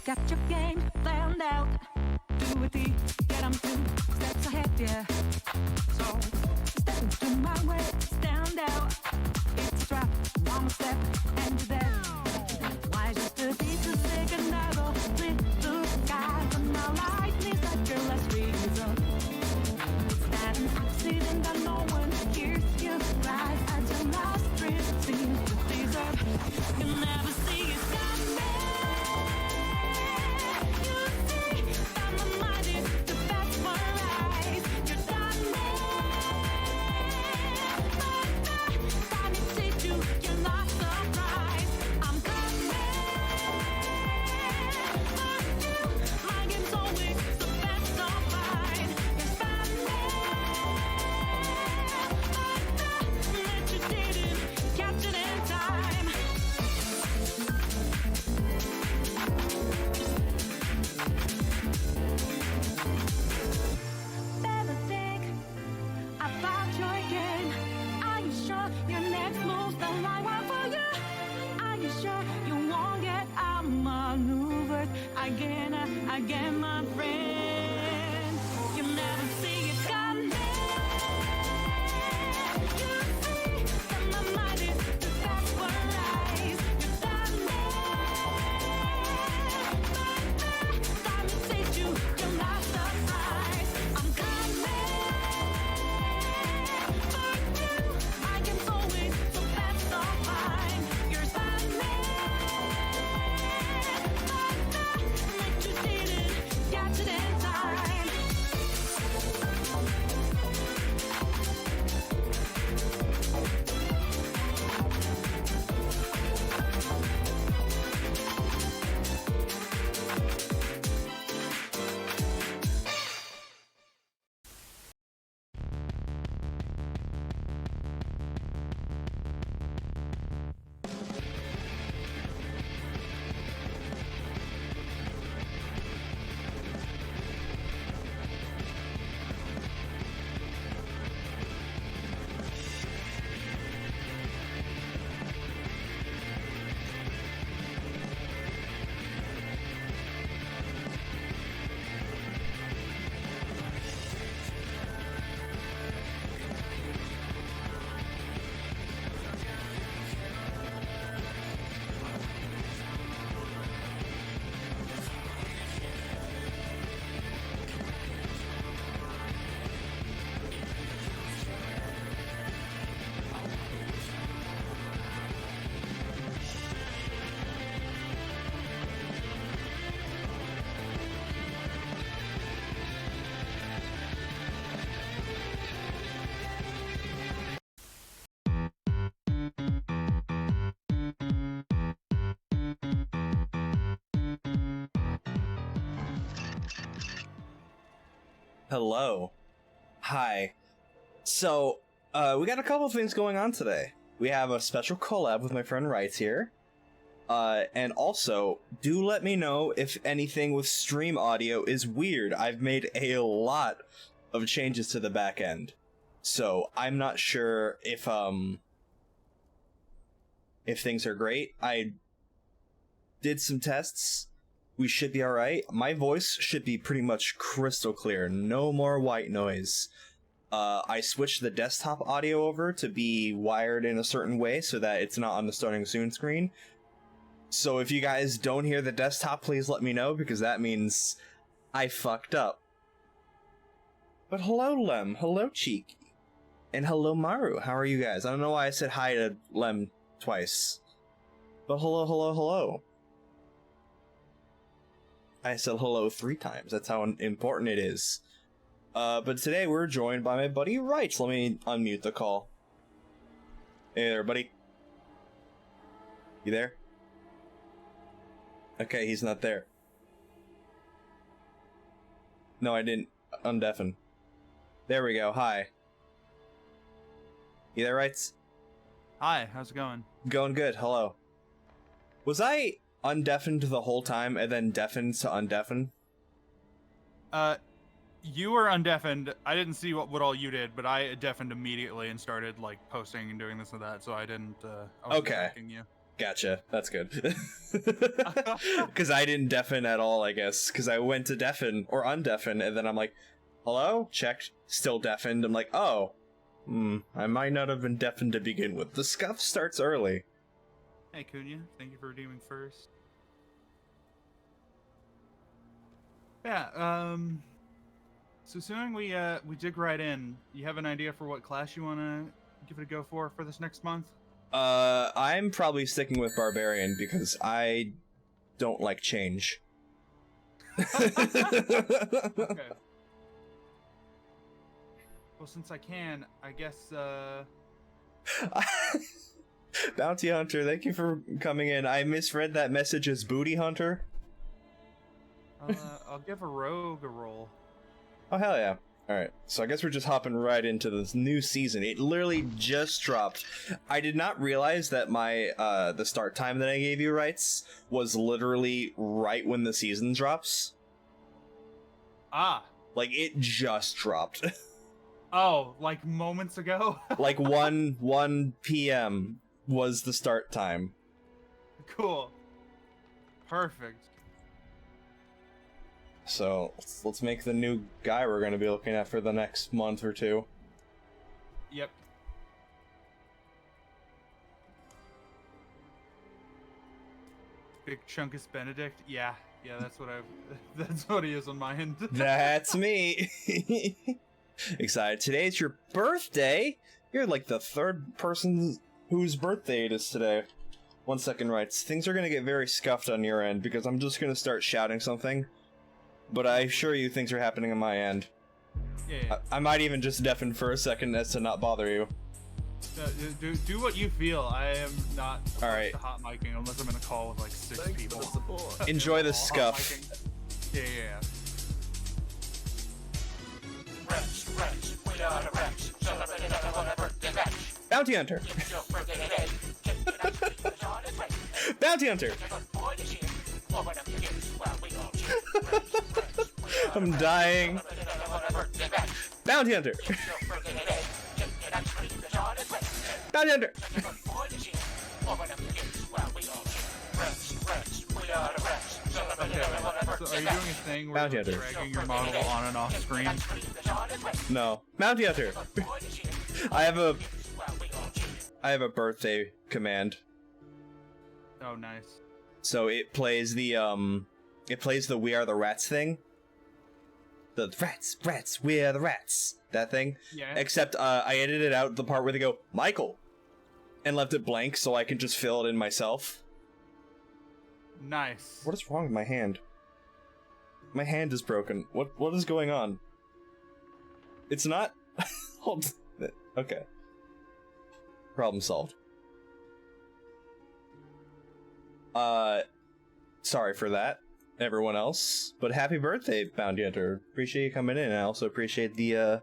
Got your game planned out. Do it, get 'em 2 steps ahead, yeah. So step into my way, stand out. It's a trap, one step, and you're there. Why just a piece of second I go split the sky? But my life needs like your last reason. It's not an accident that no one hears you cry. I just lost dreams, seem to deserve. You never see it coming. Again, my friend, you never see it coming. You see that my mind is the best for lies. You're done but time to say you're not surprised. I'm coming for you. I am always so best of mine. You're standing. Hello. Hi. So, we got a couple things going on today. We have a special collab with my friend Wrights here. And also, do let me know if anything with stream audio is weird. I've made a lot of changes to the back end. So, I'm not sure if things are great. I did some tests. We should be alright. My voice should be pretty much crystal clear. No more white noise. I switched the desktop audio over to be wired in a certain way so that it's not on the starting soon screen. So if you guys don't hear the desktop, please let me know, because that means I fucked up. But hello, Lem. Hello, Cheeky. And hello, Maru. How are you guys? I don't know why I said hi to Lem twice. But hello, hello, hello. I said hello 3 times. That's how important it is. But today we're joined by my buddy Wrights. Let me unmute the call. Hey there, buddy. You there? Okay, he's not there. No, I didn't undeafen. There we go. Hi. You there, Wrights? Hi, how's it going? Going good. Hello. Was I undeafened the whole time and then deafened to undeafen? You were undeafened. I didn't see what all you did, but I deafened immediately and started like posting and doing this and that, so I didn't I wasn't Okay. attacking you. Gotcha. That's good. Because I didn't deafen at all, I guess. Because I went to deafen or undeafen, and then I'm like, hello? Checked. Still deafened. I'm like, oh. I might not have been deafened to begin with. The scuff starts early. Hey, Cunha. Thank you for redeeming first. Yeah, so assuming we dig right in, you have an idea for what class you want to give it a go for this next month? I'm probably sticking with Barbarian because I don't like change. Okay. Well, since I can, I guess, Bounty Hunter, thank you for coming in. I misread that message as Booty Hunter. I'll give a rogue a roll. Oh, hell yeah. Alright, so I guess we're just hopping right into this new season. It literally just dropped. I did not realize that my, the start time that I gave you rights was literally right when the season drops. Ah. Like, it just dropped. Oh, like moments ago? Like 1 p.m. was the start time. Cool. Perfect. So let's make the new guy we're going to be looking at for the next month or two. Yep. Big Chunkus Benedict? Yeah, that's what that's what he is on my end. That's me. Excited. Today's your birthday. You're like the third person whose birthday it is today. 1 second, rights. Things are going to get very scuffed on your end because I'm just going to start shouting something. But I assure you things are happening on my end. Yeah. I might even just deafen for a second as to not bother you. Do what you feel. I am not Alright. hot micing unless I'm in a call with like 6 Thanks people. for the support. Enjoy the All hot scuff. micing. Yeah. Bounty Hunter! Bounty Hunter! I'm dying. Bounty Hunter! Bounty Hunter! Okay, so are you doing a thing where Bounty you're Hunter. dragging your model on and off screen? No. Bounty Hunter! I have a birthday command. Oh, nice. So it plays the We Are the Rats thing. The rats, we are the rats. That thing. Yeah. Except I edited out the part where they go, Michael! And left it blank so I can just fill it in myself. Nice. What is wrong with my hand? My hand is broken. What is going on? It's not... Hold... Okay. Problem solved. Sorry for that, everyone else. But happy birthday, Bounty Hunter. Appreciate you coming in, and I also appreciate the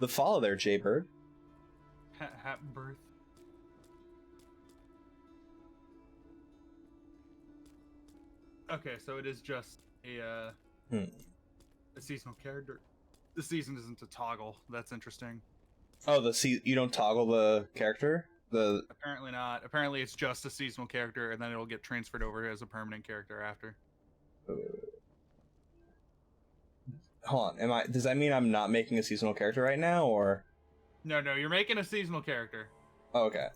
follow there, Jaybird. Happy birth. Okay, so it is just a seasonal character. The season isn't a toggle. That's interesting. Oh, you don't toggle the character? Apparently not. Apparently it's just a seasonal character, and then it'll get transferred over as a permanent character after. Hold on, does that mean I'm not making a seasonal character right now, or? No, you're making a seasonal character. Oh, okay.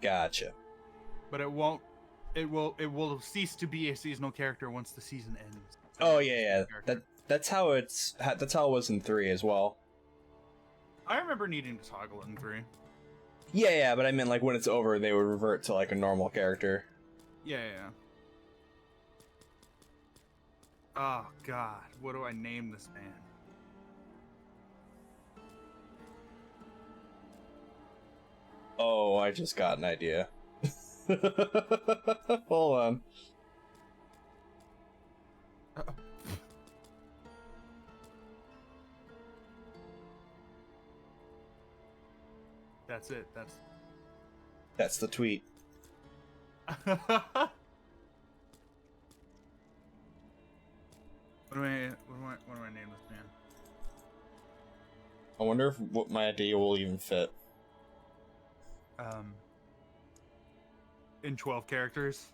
Gotcha. But it won't. It will cease to be a seasonal character once the season ends. Oh yeah. That's how it was in 3 as well. I remember needing to toggle it in 3. Yeah, but I meant like when it's over, they would revert to like a normal character. Yeah. Oh God, what do I name this man? Oh, I just got an idea. Hold on. That's it. That's the tweet. What do I name this man? I wonder if what my idea will even fit. in 12 characters.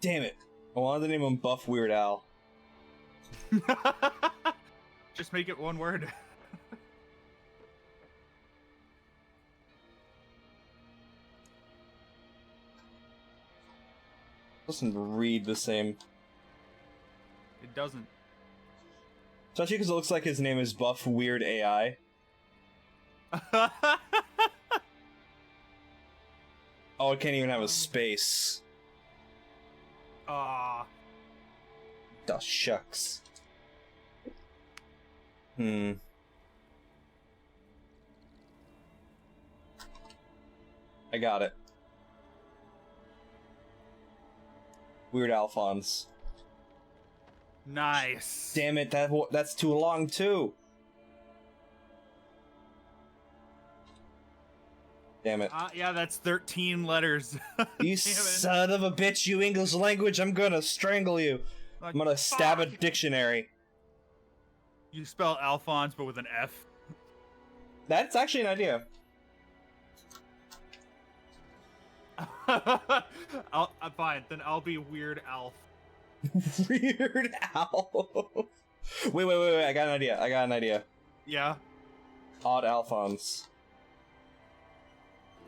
Damn it. I wanted to name him Buff Weird Al. Just make it one word. Doesn't read the same. It doesn't. Especially because it looks like his name is Buff Weird AI. Oh, it can't even have a space. Ah. The shucks. I got it. Weird Alphonse. Nice. Damn it, that's too long too. Damn it. Yeah, that's 13 letters. You son of a bitch, you English language, I'm gonna strangle you. Like, I'm gonna stab a fuck. dictionary. You spell Alphonse, but with an F. That's actually an idea. I'm fine. Then I'll be Weird Alf. Weird Al. Wait, I got an idea. Yeah. Odd Alphonse.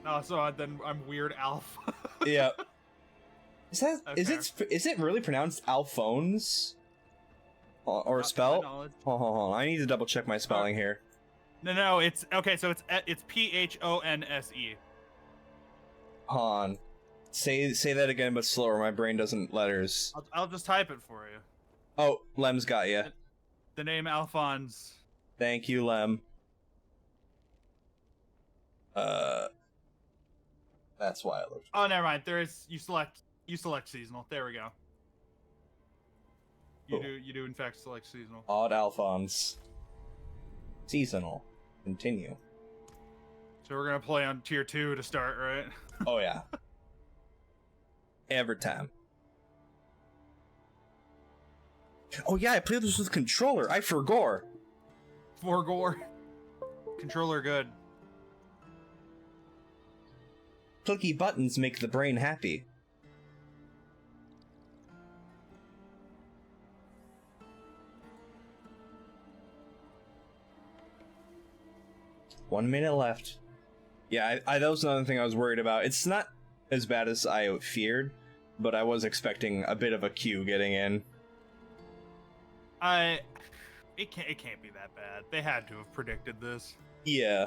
No, so then I'm Weird Alf. Yeah. Is Okay. it really pronounced Alphonse? Or spelled? Hold on. I need to double check my spelling here. No, it's okay. So it's Phonse. Han. Say that again, but slower. My brain doesn't letters. I'll just type it for you. Oh, Lem's got ya. The name Alphonse. Thank you, Lem. That's why I looked. Oh, never mind. There is you select seasonal. There we go. You do in fact select seasonal. Odd Alphonse. Seasonal. Continue. So we're gonna play on tier 2 to start, right? Oh yeah. Every time. Oh yeah, I played this with controller. I forgot. For gore. Controller good. Clicky buttons make the brain happy. One minute left. Yeah, that was another thing I was worried about. It's not as bad as I feared, but I was expecting a bit of a queue getting in. It can't be that bad. They had to have predicted this. Yeah.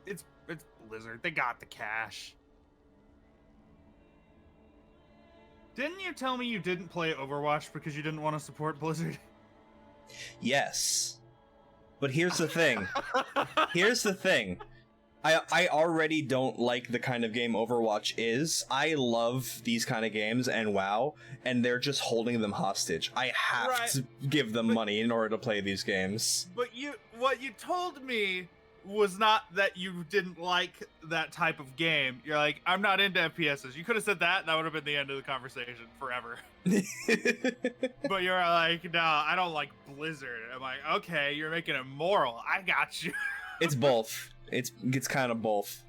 It's Blizzard. They got the cash. Didn't you tell me you didn't play Overwatch because you didn't want to support Blizzard? Yes. But here's the thing. Here's the thing. I already don't like the kind of game Overwatch is. I love these kind of games and WoW, and they're just holding them hostage. I have to give them money in order to play these games. But what you told me was not that you didn't like that type of game. You're like, I'm not into FPSs. You could have said that, and that would have been the end of the conversation forever. But you're like, no, I don't like Blizzard. I'm like, okay, you're making it moral. I got you. It's both. It's kind of both.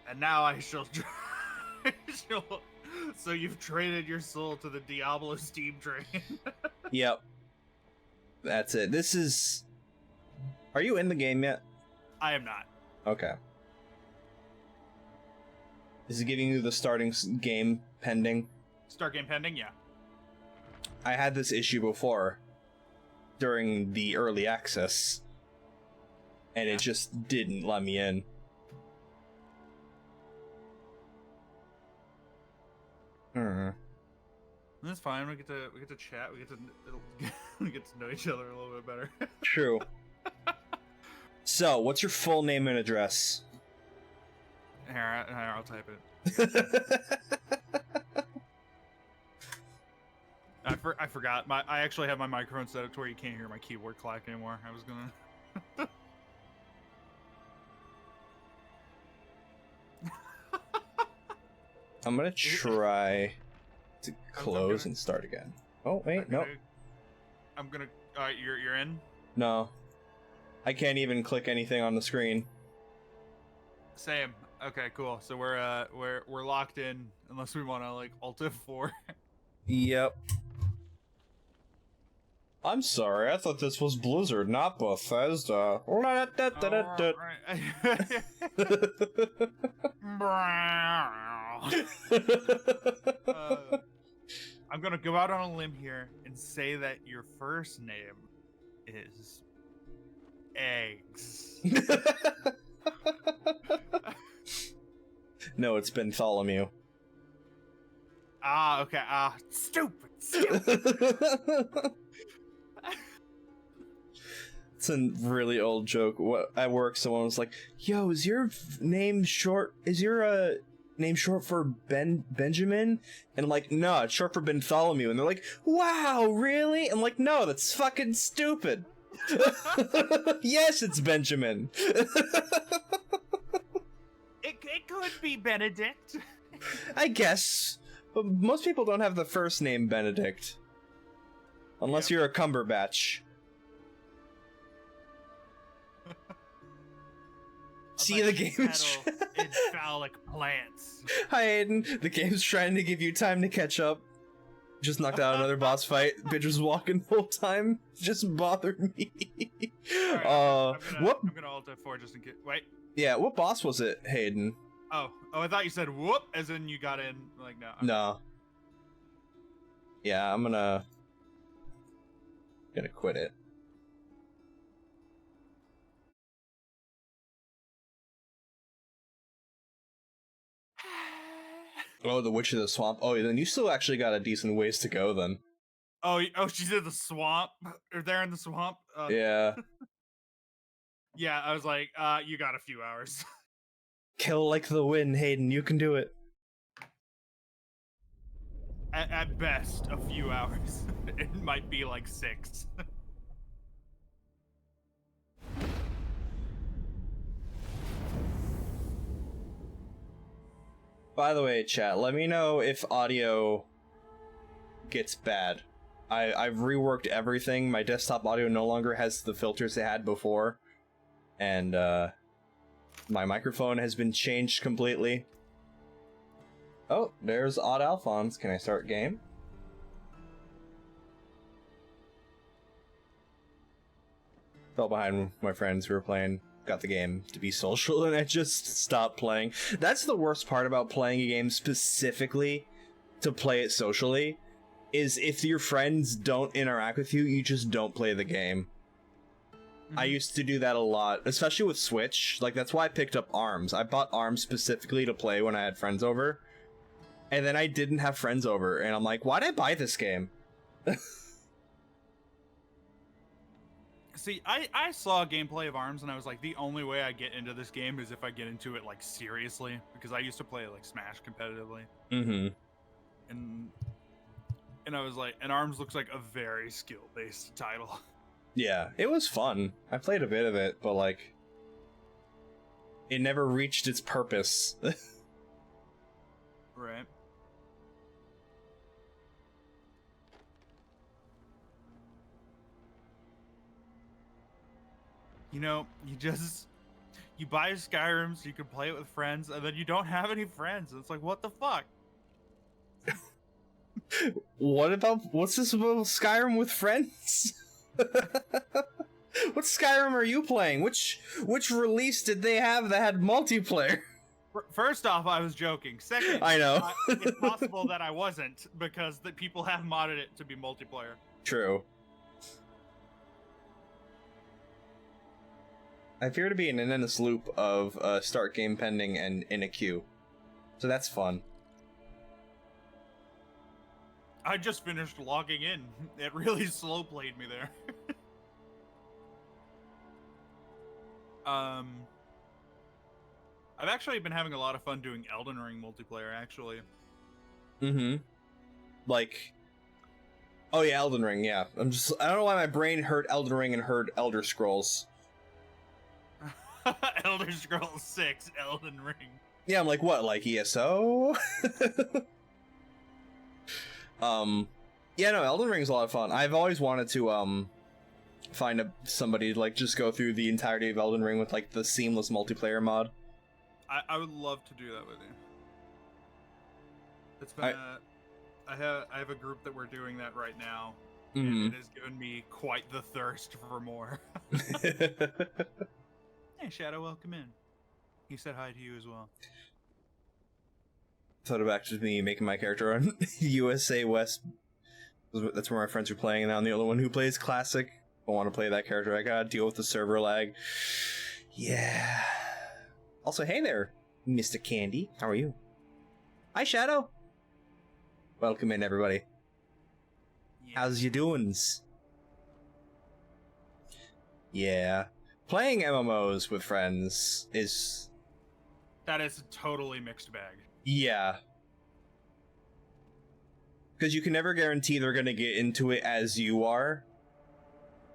And now I shall. So you've traded your soul to the Diablo Steam train. Yep. That's it. This is... Are you in the game yet? I am not. Okay. Is it giving you the starting game pending? Start game pending, yeah. I had this issue before during the early access, and it just didn't let me in. That's fine. We get to chat. We get to know each other a little bit better. True. So, what's your full name and address? Here, I'll type it. I forgot. I actually have my microphone set up to where you can't hear my keyboard clack anymore. I was gonna. I'm gonna try to close and start again. Oh wait, no. I'm gonna. You're in. No. I can't even click anything on the screen. Same. Okay, cool. So we're locked in unless we want to like Alt F4. Yep. I'm sorry, I thought this was Blizzard, not Bethesda. I'm gonna go out on a limb here and say that your first name is Eggs. No, it's Bartholomew. Ah, okay. Stupid. It's a really old joke. At work, someone was like, "Yo, is your name short? Is your name short for Benjamin?" And I'm like, "No, it's short for Bartholomew." And they're like, "Wow, really?" I'm like, "No, that's fucking stupid." Yes, it's Benjamin. It could be Benedict. I guess, but most people don't have the first name Benedict, unless you're a Cumberbatch. See, the game is in phallic plants. Hi, Aiden. The game's trying to give you time to catch up. Just knocked out another boss fight. Bitch was walking the whole time. Just bothered me. Right, what? I'm gonna Alt F4 just in case. Wait. Yeah, what boss was it, Hayden? Oh, I thought you said whoop, as in you got in. Like, no. No. Yeah, I'm gonna quit it. Oh, the Witch of the Swamp. Oh, then you still actually got a decent ways to go then. Oh, she's in the swamp. Or they're in the swamp. Yeah. Yeah, I was like, you got a few hours. Kill like the wind, Hayden. You can do it. At best, a few hours. It might be like 6. By the way, chat, let me know if audio gets bad. I've reworked everything. My desktop audio no longer has the filters it had before. And, my microphone has been changed completely. Oh, there's Odd Alphonse. Can I start game? Fell behind my friends who were playing. Got the game to be social, and I just stopped playing. That's the worst part about playing a game specifically to play it socially, is if your friends don't interact with you, you just don't play the game. I used to do that a lot, especially with Switch. Like, that's why I picked up ARMS. I bought ARMS specifically to play when I had friends over. And then I didn't have friends over, and I'm like, why'd I buy this game? See, I saw gameplay of ARMS, and I was like, the only way I get into this game is if I get into it, like, seriously. Because I used to play, like, Smash competitively. Mm-hmm. And I was like, and ARMS looks like a very skill-based title. Yeah, it was fun. I played a bit of it, but, like, it never reached its purpose. Right. You know, you buy Skyrim so you can play it with friends, and then you don't have any friends. It's like, what the fuck? What's this about Skyrim with friends? What Skyrim are you playing? Which release did they have that had multiplayer? First off, I was joking. Second, I know. it's possible that I wasn't, because the people have modded it to be multiplayer. True. I appear to be in an endless loop of start game pending and in a queue. So that's fun. I just finished logging in. It really slow played me there. I've actually been having a lot of fun doing Elden Ring multiplayer, actually. Mm-hmm. Like... Oh yeah, Elden Ring, yeah. I don't know why my brain heard Elden Ring and heard Elder Scrolls. Elder Scrolls 6, Elden Ring. Yeah, I'm like, what, like ESO? Yeah, no, Elden Ring's a lot of fun. I've always wanted to, find somebody to like just go through the entirety of Elden Ring with like the seamless multiplayer mod. I would love to do that with you. It's been I have a group that we're doing that right now. Mm-hmm. And it has given me quite the thirst for more. Hey, Shadow, welcome in. He said hi to you as well. Thought about just me making my character on USA West. That's where my friends are playing, and I'm the only one who plays Classic. I want to play that character. I gotta deal with the server lag. Yeah. Also, hey there, Mr. Candy. How are you? Hi, Shadow. Welcome in, everybody. Yeah. How's you doings? Yeah. Playing MMOs with friends is... That is a totally mixed bag. Yeah. Because you can never guarantee they're going to get into it as you are.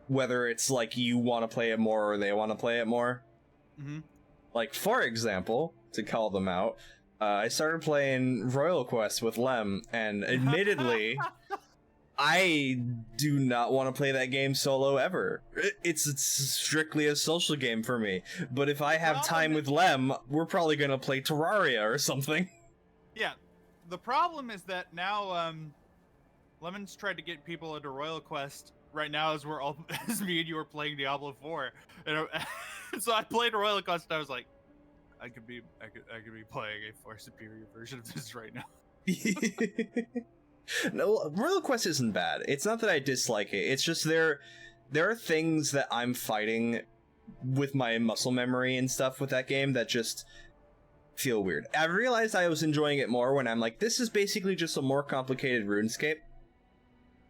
Whether it's like you want to play it more or they want to play it more. Mm-hmm. Like, for example, to call them out, I started playing Royal Quest with Lem, and admittedly, I do not want to play that game solo ever. It's strictly a social game for me. But if I have time with Lem, we're probably going to play Terraria or something. Yeah. The problem is that now, Lemon's tried to get people into Royal Quest right now as as me and you are playing Diablo 4. And so I played Royal Quest and I was like, I could be playing a far superior version of this right now. No, Royal Quest isn't bad. It's not that I dislike it. It's just there are things that I'm fighting with my muscle memory and stuff with that game that just feel weird. I realized I was enjoying it more when I'm like, this is basically just a more complicated RuneScape.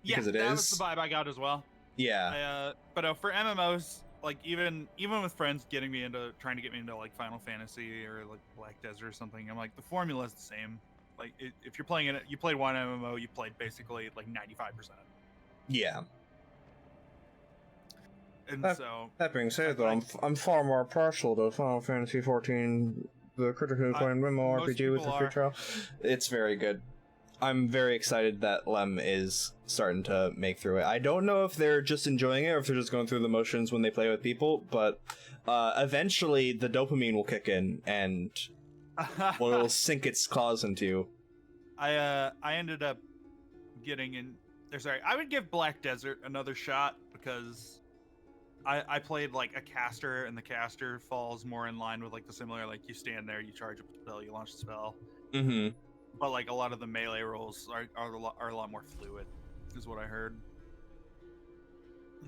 Because it is. That was the vibe I got as well. Yeah. But for MMOs, like even with friends trying to get me into like Final Fantasy or like Black Desert or something, I'm like, the formula is the same. Like if you're playing it, you played one MMO, you played basically like 95%. Yeah. And so that being said, though, I'm far more partial to Final Fantasy 14, the critically acclaimed MMORPG with the free trial. It's very good. I'm very excited that Lem is starting to make through it. I don't know if they're just enjoying it or if they're just going through the motions when they play with people, but eventually the dopamine will kick in and will sink its claws into you. I ended up getting in. Sorry, I would give Black Desert another shot because I played like a caster, and the caster falls more in line with like the similar, like you stand there, you charge up a spell, you launch the spell. Mm-hmm. But like a lot of the melee rolls are a lot more fluid, is what I heard.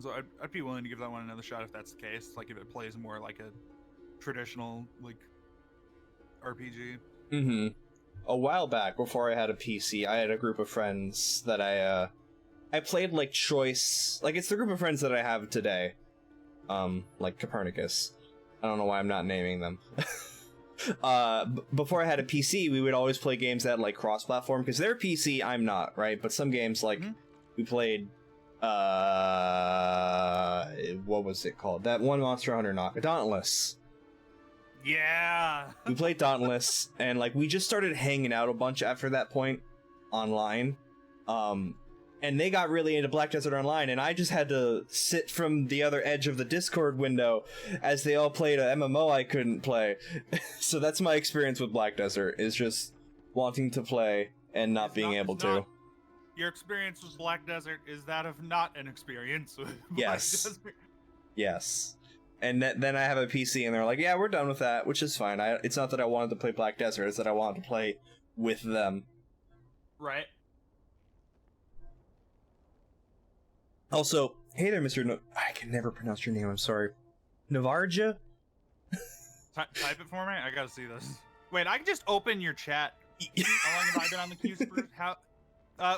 So I'd be willing to give that one another shot if that's the case. Like if it plays more like a traditional like RPG. Mm-hmm. A while back, before I had a PC, I had a group of friends that I played like choice. Like it's the group of friends that I have today. Like Copernicus. I don't know why I'm not naming them. Before I had a PC, we would always play games that like cross-platform, because they're PC, I'm not, right? But some games like we played what was it called? That one Monster Hunter knock, Dauntless. Yeah. We played Dauntless, and like we just started hanging out a bunch after that point online. And they got really into Black Desert Online, and I just had to sit from the other edge of the Discord window as they all played a MMO I couldn't play. So that's my experience with Black Desert, is just wanting to play and not being able to. Your experience with Black Desert is that of not an experience with Yes. Black Desert. Yes. And then I have a PC, and they're like, yeah, we're done with that, which is fine. It's not that I wanted to play Black Desert, it's that I wanted to play with them. Right. Also, hey there, Mr. I can never pronounce your name, I'm sorry. Navarja? Type it for me? I gotta see this. Wait, I can just open your chat. How long have I been on the queue screen?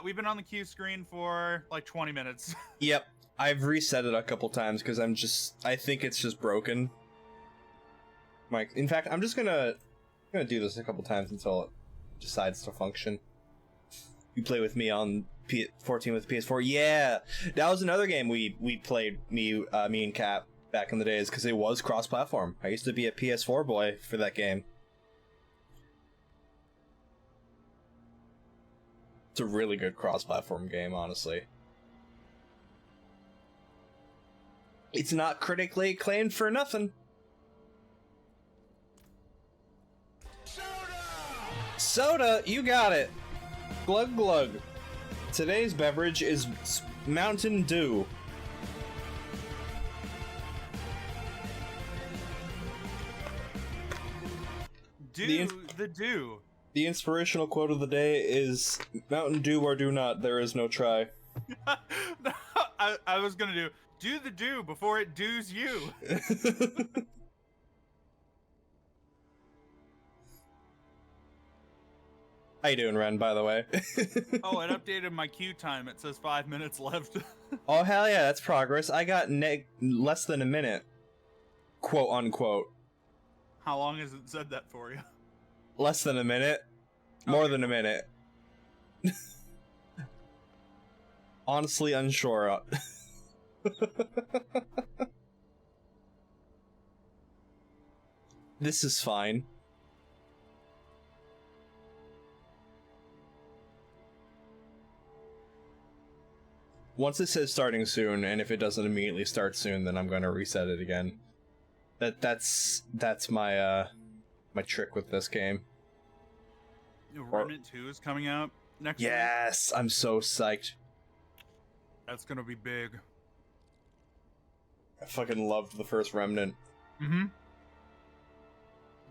We've been on the queue screen for like 20 minutes. Yep. I've reset it a couple times because I think it's just broken. In fact, I'm just gonna do this a couple times until it decides to function. You play with me on 14 with PS4. Yeah, that was another game we played. Me and Cap back in the days, because it was cross-platform. I used to be a PS4 boy for that game. It's a really good cross-platform game, honestly. It's not critically acclaimed for nothing. Soda, you got it. Glug glug. Today's beverage is Mountain Dew. The dew. The inspirational quote of the day is Mountain Dew or do not, there is no try. No, I was gonna do the do before it doos you. How you doing, Ren, by the way? Oh, it updated my queue time. It says 5 minutes left. Oh, hell yeah, that's progress. I got less than a minute. Quote unquote. How long has it said that for you? Less than a minute. More Okay. than a minute. Honestly unsure. This is fine. Once it says starting soon, and if it doesn't immediately start soon, then I'm gonna reset it again. That's my my trick with this game. Remnant 2 is coming out next week. Yes, I'm so psyched. That's gonna be big. I fucking loved the first Remnant. Mm-hmm.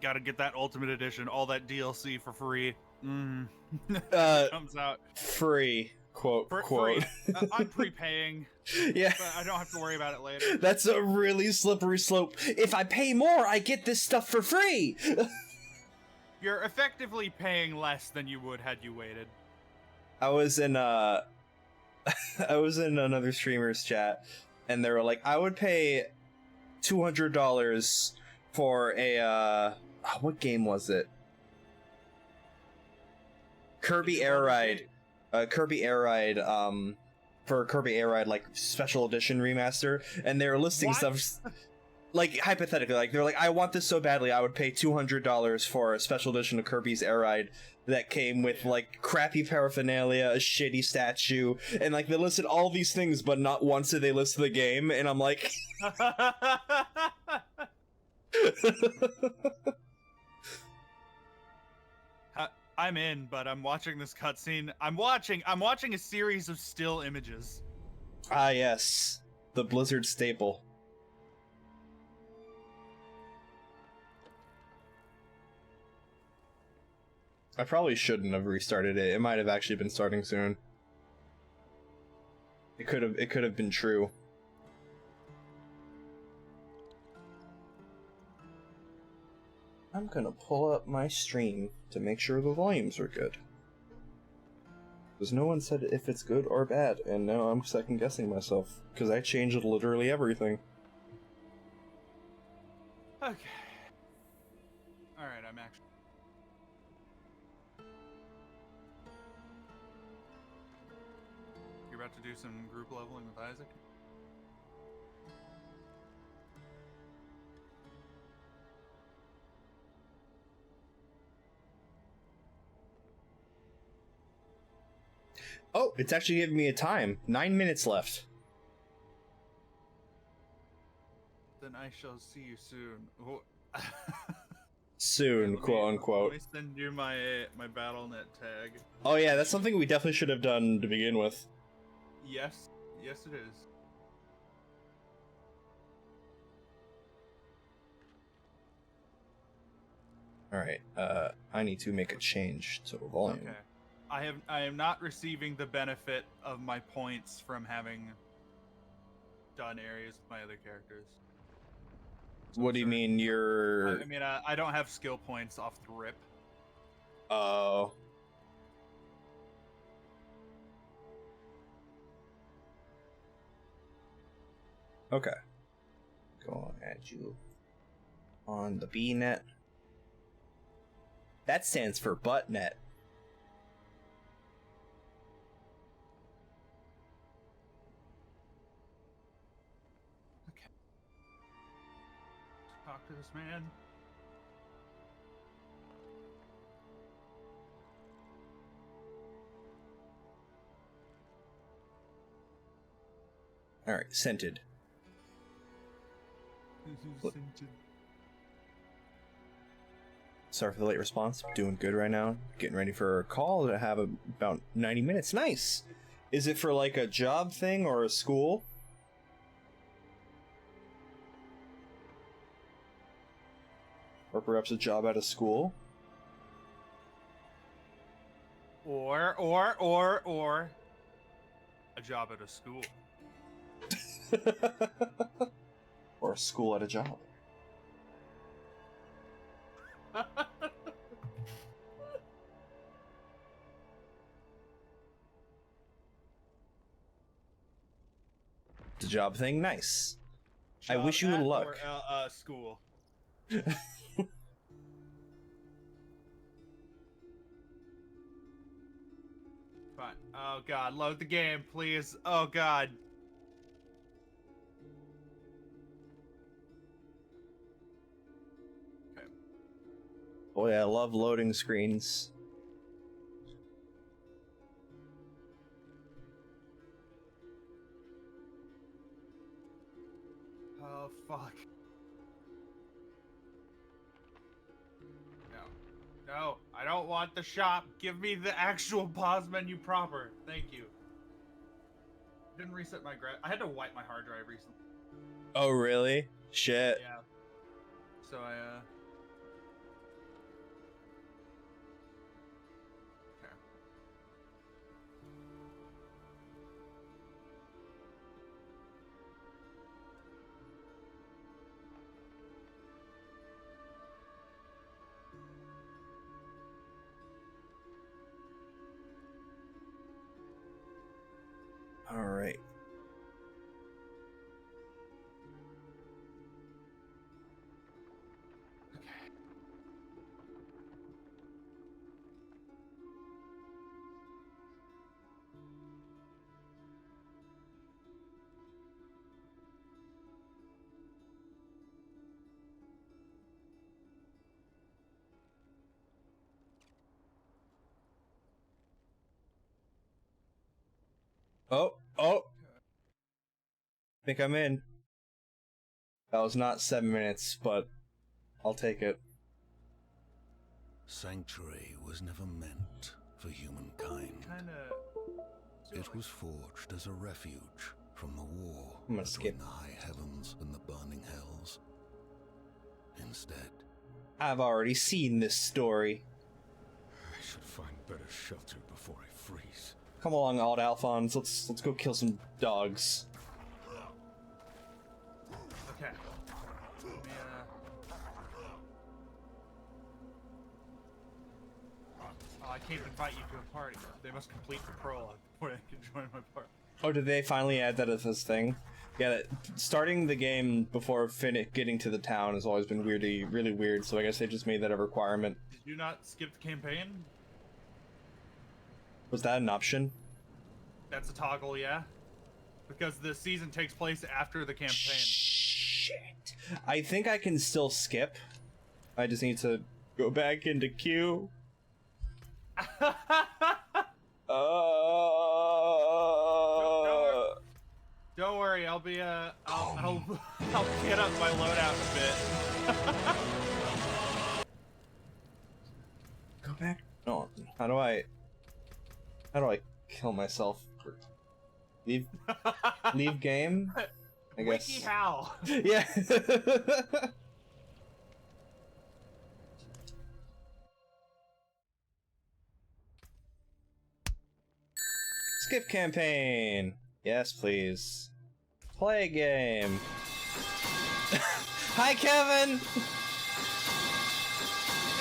Gotta get that Ultimate Edition, all that DLC for free. Comes out. Free, quote, For quote. free. I'm prepaying, Yeah. but I don't have to worry about it later. That's a really slippery slope. If I pay more, I get this stuff for free! You're effectively paying less than you would had you waited. I was in I was in another streamer's chat, and they were like, I would pay $200 for a what game was it? Kirby Air Ride. Kirby Air Ride, for Kirby Air Ride, like, special edition remaster, and they were listing What? stuff, like, hypothetically, like, they're like, I want this so badly, I would pay $200 for a special edition of Kirby's Air Ride that came with, like, crappy paraphernalia, a shitty statue, and, like, they listed all these things, but not once did they list the game, and I'm like... I'm in, but I'm watching this cutscene. I'm watching a series of still images. Ah, yes. The Blizzard staple. I probably shouldn't have restarted it. It might have actually been starting soon. It could have been true. I'm gonna pull up my stream to make sure the volumes are good. Because no one said if it's good or bad, and now I'm second guessing myself. Because I changed literally everything. Okay. Alright, I'm actually... You're about to do some group leveling with Isaac? Oh, it's actually giving me a time. 9 minutes left. Then I shall see you soon. Oh. Soon, Let me- quote unquote. Let me send you my BattleNet tag. Oh yeah, that's something we definitely should have done to begin with. Yes, yes it is. Alright, I need to make a change to volume. Okay. I am not receiving the benefit of my points from having done areas with my other characters. So What I'm do you sorry. mean you're... I mean, I don't have skill points off the rip. Oh. Okay. Go add you on the B-net. That stands for buttnet. Okay. Talk to this man. Alright, scented. Sorry for the late response. Doing good right now. Getting ready for a call to have about 90 minutes. Nice! Is it for like a job thing or a school? Or perhaps a job at a school? Or a job at a school. Or a school at a job. The job thing, nice. I wish you Job at luck. Or school. Fine. Oh god, load the game, please. Oh god. Okay. Oh yeah, I love loading screens. Oh fuck. No, I don't want the shop. Give me the actual pause menu proper. Thank you. Didn't reset my I had to wipe my hard drive recently. Oh really? Shit. Yeah. So I Okay. Alright. Oh! Think I'm in. That was not 7 minutes, but I'll take it. Sanctuary was never meant for humankind. It was forged as a refuge from the war I'm gonna between skip. the high heavens and the burning hells. Instead, I've already seen this story. I should find better shelter before I freeze. Come along, Alt Alphonse. Let's go kill some dogs. Okay. Let me, Oh, I can't invite you to a party. They must complete the prologue before they can join my party. Oh, did they finally add that as this thing? Yeah, starting the game before getting to the town has always been really weird, so I guess they just made that a requirement. Did you not skip the campaign? Was that an option? That's a toggle, yeah. Because the season takes place after the campaign. Shit. I think I can still skip. I just need to go back into queue. Don't worry, I'll be I'll get up my loadout a bit. Go back. No. How do I kill myself? Leave game? I guess. Wiki how? Yeah. Skip campaign. Yes, please. Play game. Hi, Kevin.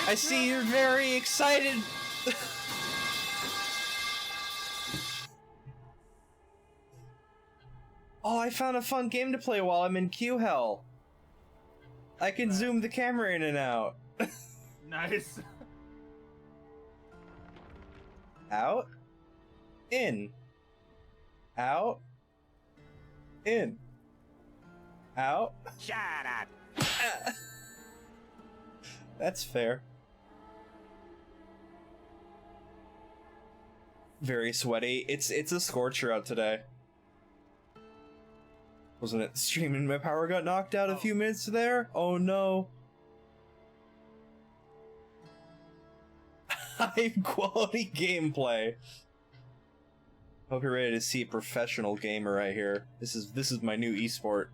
I see you're very excited. Oh, I found a fun game to play while I'm in queue hell. I can zoom the camera in and out. Nice. Out. In. Out. In. Out. Shut up. That's fair. Very sweaty. It's a scorcher out today. Wasn't it streaming? My power got knocked out a few minutes there? Oh no. High quality gameplay. Hope you're ready to see a professional gamer right here. This is my new esport.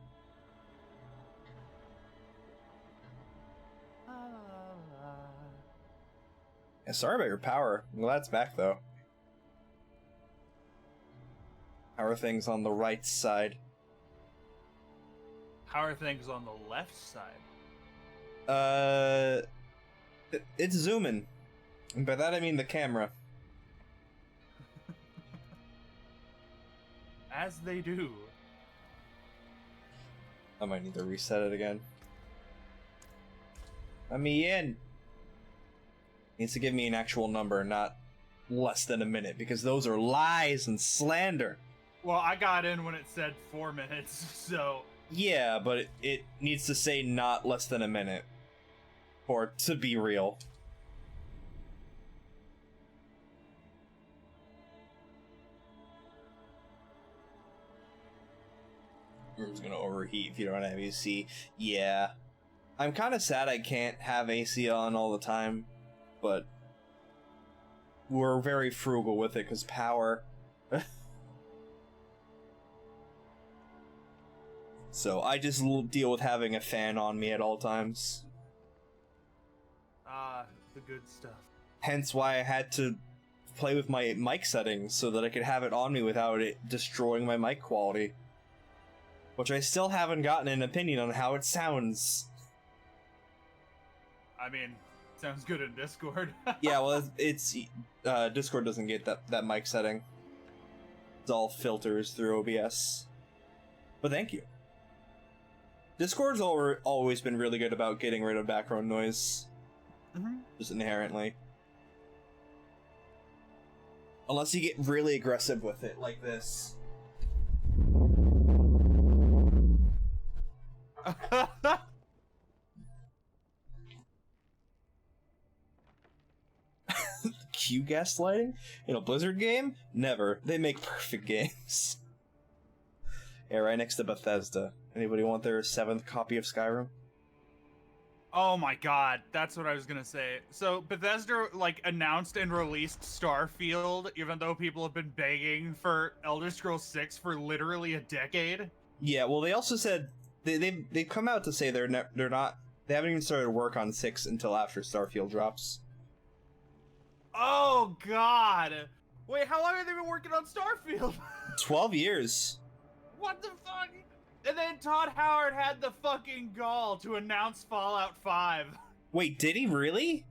Yeah, sorry about your power. I'm glad it's back though. How are things on the right side? How are things on the left side? It's zooming. And by that I mean the camera. As they do. I might need to reset it again. Let me in. Needs to give me an actual number, not less than a minute, because those are lies and slander. Well, I got in when it said 4 minutes, so... Yeah, but it needs to say not less than a minute. For it to be real. Room's gonna overheat if you don't have AC. Yeah. I'm kind of sad I can't have AC on all the time, but we're very frugal with it because power. So I just deal with having a fan on me at all times. Ah, the good stuff. Hence why I had to play with my mic settings so that I could have it on me without it destroying my mic quality. Which I still haven't gotten an opinion on how it sounds. I mean, sounds good in Discord. Yeah, well, it's Discord doesn't get that mic setting. It's all filters through OBS. But thank you. Discord's always been really good about getting rid of background noise. Just inherently. Unless you get really aggressive with it, like this. Q gaslighting? In a Blizzard game? Never. They make perfect games. Yeah, right next to Bethesda. Anybody want their 7th copy of Skyrim? Oh my god, that's what I was gonna say. So Bethesda announced and released Starfield, even though people have been begging for Elder Scrolls 6 for literally a decade. Yeah, well, they also said they've come out to say they haven't even started work on 6 until after Starfield drops. Oh god! Wait, how long have they been working on Starfield? 12 years. What the fuck? And then Todd Howard had the fucking gall to announce Fallout 5. Wait, did he really?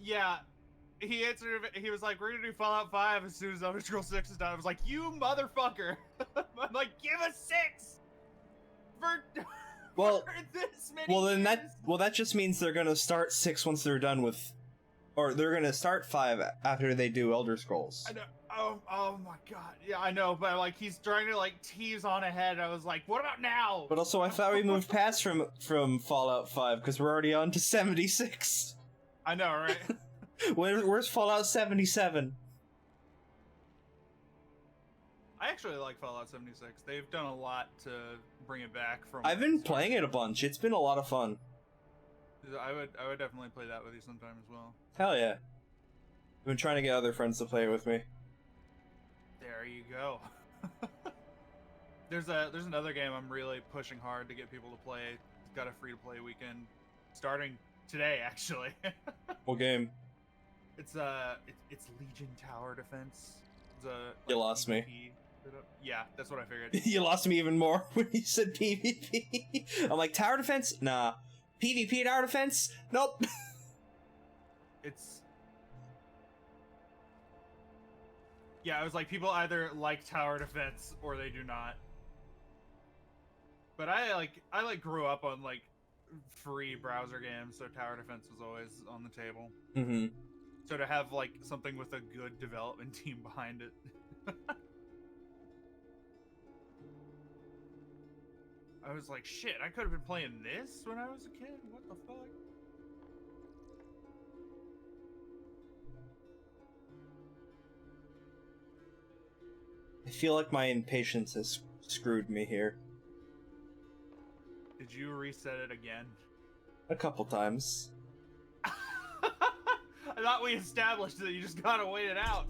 Yeah. He answered, he was like, we're gonna do Fallout 5 as soon as Elder Scrolls 6 is done. I was like, you motherfucker! I'm like, give us 6! For this many years. That just means they're gonna start 6 once they're done with, or they're gonna start 5 after they do Elder Scrolls. I know. Oh my god. Yeah, I know, but he's trying to tease on ahead. I was like, what about now? But also, I thought we moved past from Fallout 5 because we're already on to 76. I know, right? Where's Fallout 77? I actually like Fallout 76. They've done a lot to bring it back from. I've been playing it a bunch. It's been a lot of fun. I would definitely play that with you sometime as well. Hell yeah. I've been trying to get other friends to play it with me. There you go. There's another game I'm really pushing hard to get people to play. It's got a free-to-play weekend starting today, actually. What game? It's Legion Tower Defense. It's You lost me. Yeah, that's what I figured. You lost me even more when you said PvP. I'm like, tower defense? Nah. PvP tower defense? Nope. Yeah, I was like, people either like tower defense or they do not. But I grew up on free browser games, so tower defense was always on the table. Mm-hmm. So to have something with a good development team behind it. I was like, shit, I could have been playing this when I was a kid? What the fuck? I feel like my impatience has screwed me here. Did you reset it again? A couple times. I thought we established that you just gotta wait it out.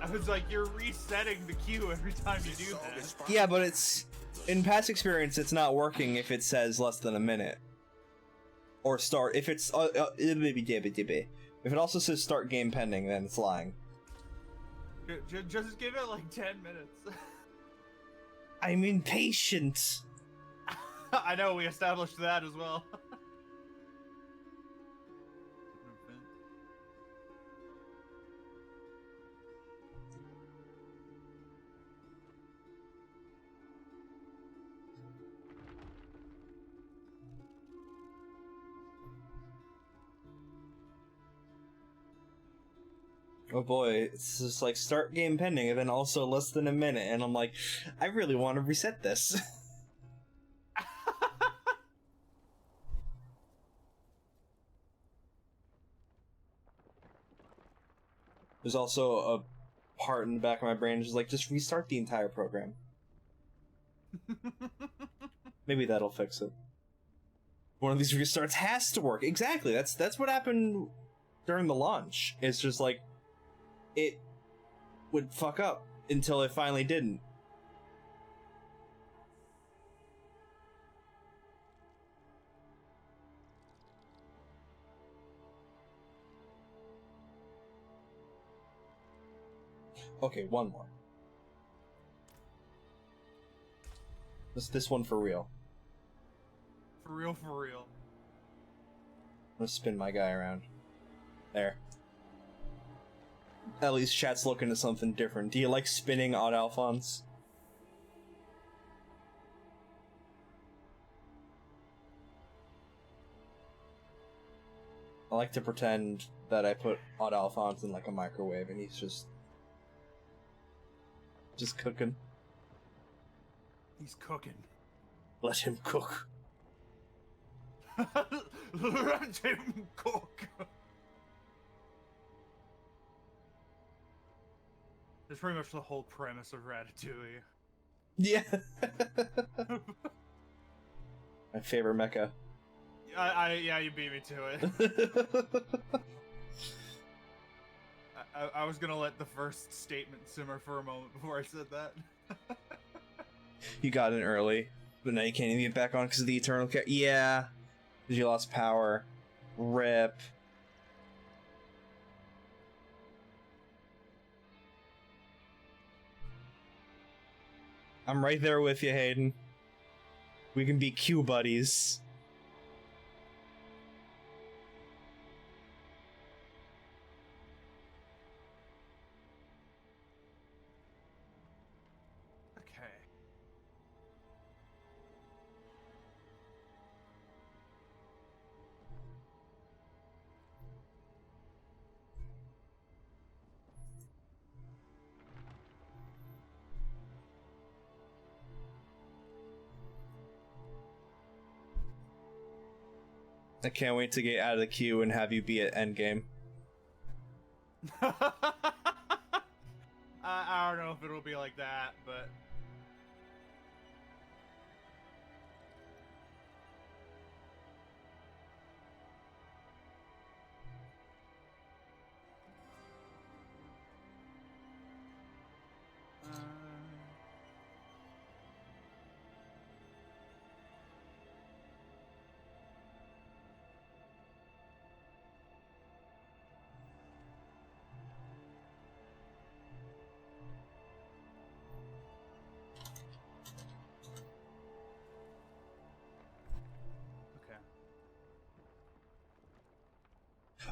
I was like, you're resetting the queue every time you do that. Yeah, but it's... In past experience, it's not working if it says less than a minute. Or start... If it's... If it also says start game pending, then it's lying. Just give it like 10 minutes. I'm impatient! I know, we established that as well. Oh boy, it's just like start game pending and then also less than a minute, and I'm like, I really want to reset this. There's also a part in the back of my brain just like, just restart the entire program. Maybe that'll fix it. One of these restarts has to work. Exactly, that's what happened during the launch. It's just like, it would fuck up until it finally didn't. Okay, one more. This one for real. For real, for real. I'm gonna spin my guy around. There. At least chat's looking at something different. Do you like spinning Odd Alphonse? I like to pretend that I put Odd Alphonse in like a microwave and he's just cooking. He's cooking. Let him cook. Let him cook. That's pretty much the whole premise of Ratatouille. Yeah. My favorite mecha. Yeah, you beat me to it. I was gonna let the first statement simmer for a moment before I said that. You got in early, but now you can't even get back on because of the eternal care. Yeah, because you lost power. Rip. I'm right there with you, Hayden. We can be Q buddies. Okay. I can't wait to get out of the queue and have you be at endgame. I don't know if it'll be like that, but...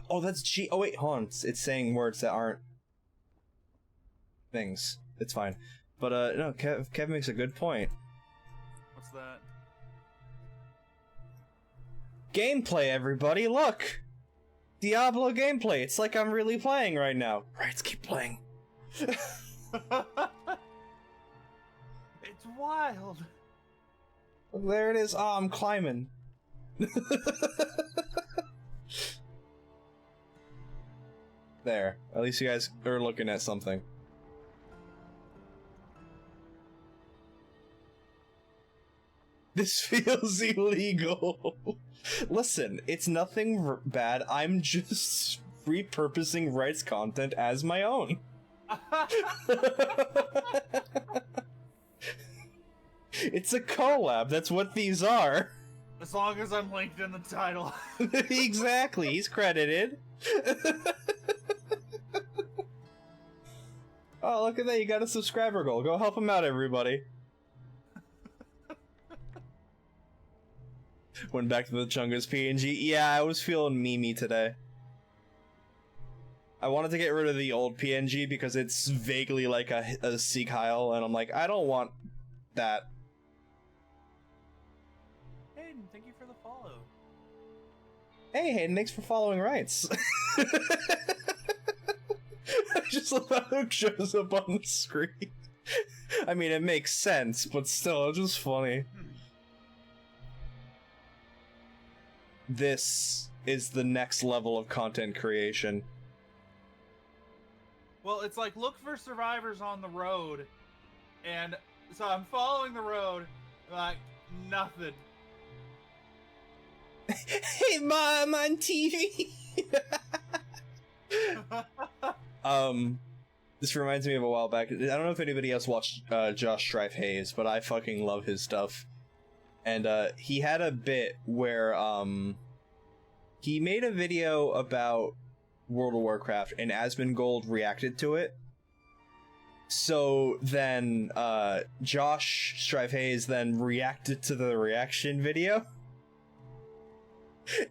Oh, that's G. Oh wait, hold on. It's saying words that aren't things. It's fine. But no, Kev makes a good point. What's that? Gameplay, everybody, look! Diablo gameplay. It's like I'm really playing right now. Right, keep playing. It's wild. There it is. Oh, I'm climbing. There. At least you guys are looking at something. This feels illegal. Listen, it's nothing bad. I'm just repurposing rights content as my own. It's a collab. That's what these are. As long as I'm linked in the title. Exactly. He's credited. Oh, look at that. You got a subscriber goal. Go help him out, everybody. Went back to the Chungus PNG. Yeah, I was feeling memey today. I wanted to get rid of the old PNG because it's vaguely like a Seek Heil, and I'm like, I don't want that. Hayden, thank you for the follow. Hey, Hayden, thanks for following rights. I just love how it shows up on the screen. I mean, it makes sense, but still, it's just funny. This is the next level of content creation. Well, it's like, look for survivors on the road, and so I'm following the road, like, nothing. Hey, Mom, on TV! This reminds me of a while back. I don't know if anybody else watched Josh Strife Hayes, but I fucking love his stuff. And he had a bit where he made a video about World of Warcraft, and Asmongold reacted to it. So then Josh Strife Hayes then reacted to the reaction video.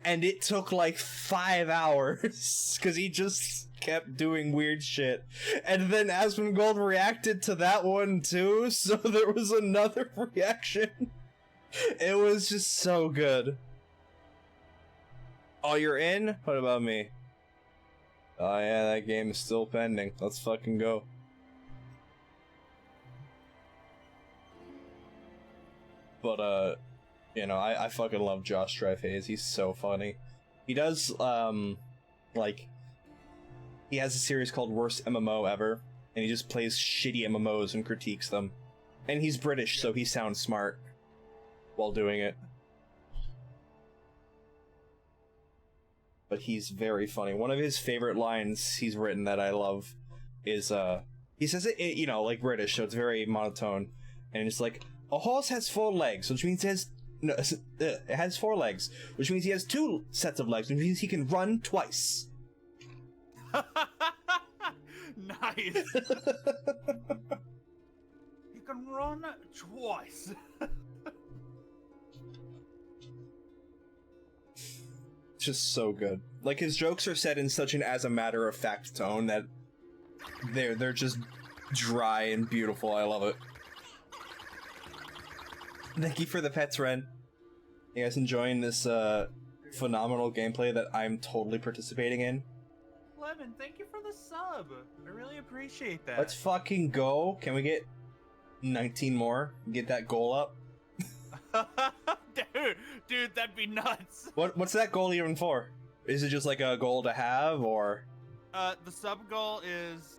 And it took like 5 hours because he just kept doing weird shit. And then Asmongold reacted to that one too, so there was another reaction. It was just so good. Oh, you're in? What about me? Oh yeah, that game is still pending. Let's fucking go. But, you know, I fucking love Josh Strife Hayes. He's so funny. He does, like, he has a series called Worst MMO Ever, and he just plays shitty MMOs and critiques them. And he's British, so he sounds smart while doing it. But he's very funny. One of his favorite lines he's written that I love is, he says it, you know, like British, so it's very monotone. And it's like, a horse has 4 legs, which means it has... No, it has 4 legs, which means he has 2 sets of legs, which means he can run twice. Nice. You can run twice. Just so good. Like, his jokes are said in such an as a matter of fact tone that they're just dry and beautiful. I love it. Thank you for the pets, Ren. You guys enjoying this phenomenal gameplay that I'm totally participating in? Lemon, thank you for the sub. I really appreciate that. Let's fucking go. Can we get 19 more? Get that goal up? Dude, that'd be nuts. What's that goal even for? Is it just like a goal to have, or? The sub goal is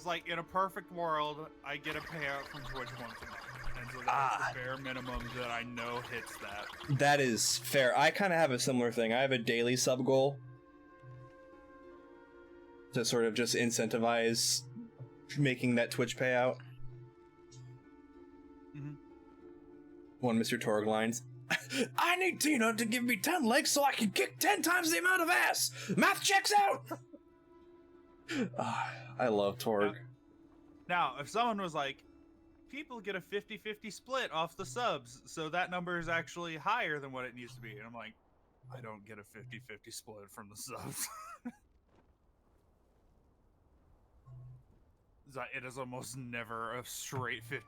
like, in a perfect world, I get a payout from Twitch once a month. And so that's the bare minimum that I know hits that. That is fair. I kind of have a similar thing. I have a daily sub goal to sort of just incentivize making that Twitch payout. Mm-hmm. One Mr. Torg lines. I need Tina to give me 10 legs so I can kick 10 times the amount of ass! Math checks out! I love Torg. Now, if someone was like, people get a 50-50 split off the subs, so that number is actually higher than what it needs to be. And I'm like, I don't get a 50-50 split from the subs. It is almost never a straight 50-50.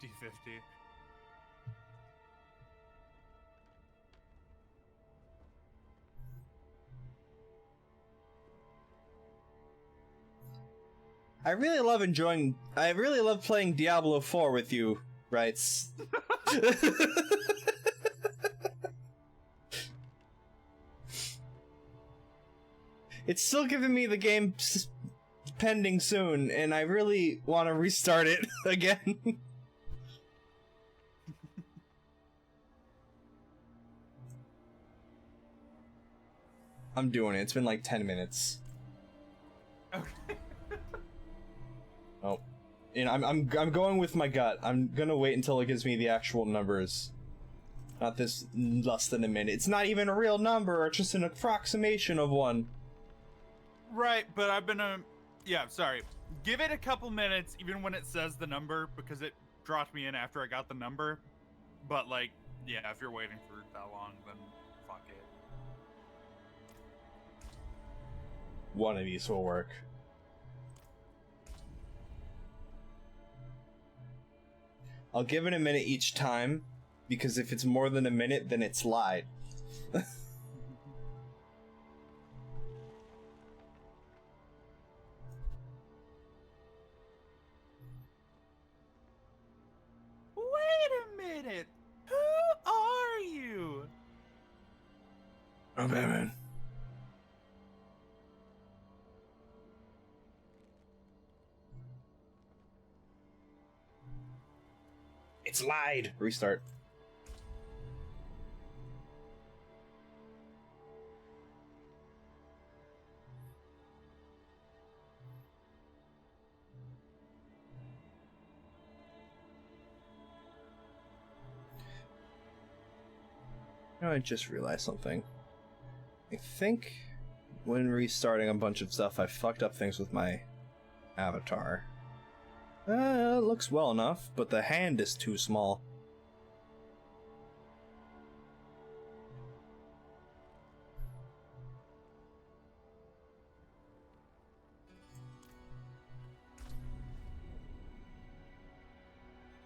I really love playing Diablo 4 with you, Rights. It's still giving me the game pending soon, and I really want to restart it again. I'm doing it. It's been like 10 minutes. Okay. Oh. And I'm going with my gut. I'm gonna wait until it gives me the actual numbers. Not this less than a minute. It's not even a real number, it's just an approximation of one. Right, but I've been yeah, sorry. Give it a couple minutes, even when it says the number, because it dropped me in after I got the number. But, like, yeah, if you're waiting for that long, then fuck it. One of these will work. I'll give it a minute each time, because if it's more than a minute, then it's lied. Wait a minute! Who are you? Oh, Batman. It's lied. Restart. You know, I just realized something. I think when restarting a bunch of stuff, I fucked up things with my avatar. It looks well enough, but the hand is too small.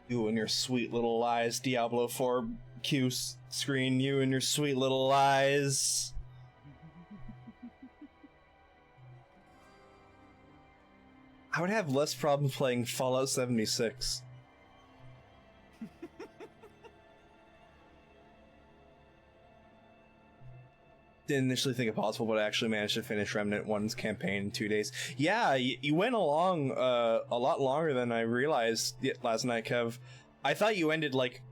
You and your sweet little lies, Diablo 4 Q screen, you and your sweet little lies. I would have less problems playing Fallout 76. Didn't initially think it possible, but I actually managed to finish Remnant 1's campaign in 2 days. Yeah, you went along a lot longer than I realized last night, Kev. I thought you ended like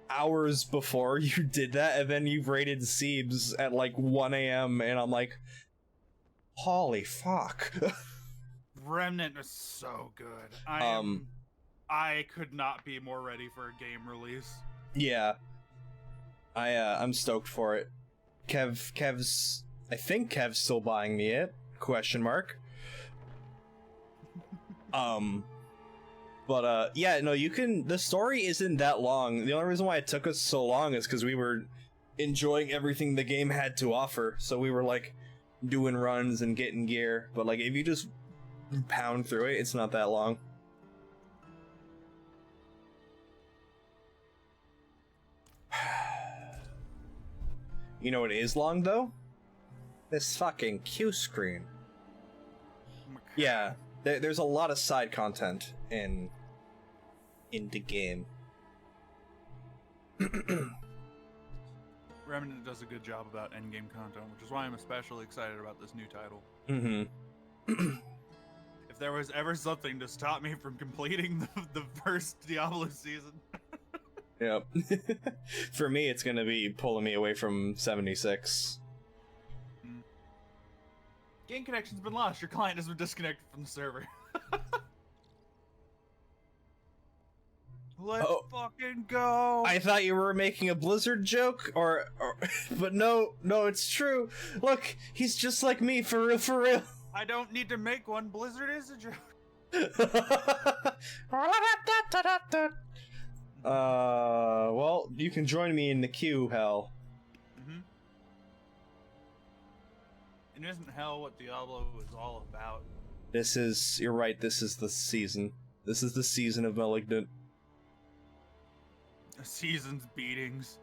hours before you did that, and then you've raided Seebs at like 1 a.m. and I'm like, holy fuck. Remnant is so good. I could not be more ready for a game release. Yeah. I'm stoked for it. Kev's I think Kev's still buying me it? Question mark. Yeah, no, you can, the story isn't that long. The only reason why it took us so long is because we were enjoying everything the game had to offer. So we were like doing runs and getting gear. But like if you just pound through it, it's not that long. You know what is long though? This fucking Q screen. Yeah, there's a lot of side content in the game. Remnant does a good job about endgame content, which is why I'm especially excited about this new title. Mm-hmm. If there was ever something to stop me from completing the first Diablo season. Yep. For me, it's gonna be pulling me away from 76. Game connection's been lost. Your client has been disconnected from the server. Let's fucking go. I thought you were making a Blizzard joke, or but no, it's true. Look, he's just like me, for real, for real. I don't need to make one. Blizzard is a joke. Well, you can join me in the queue, Hell. Mm-hmm. And isn't hell what Diablo is all about? You're right, this is the season. This is the season of Malignant. A season's beatings.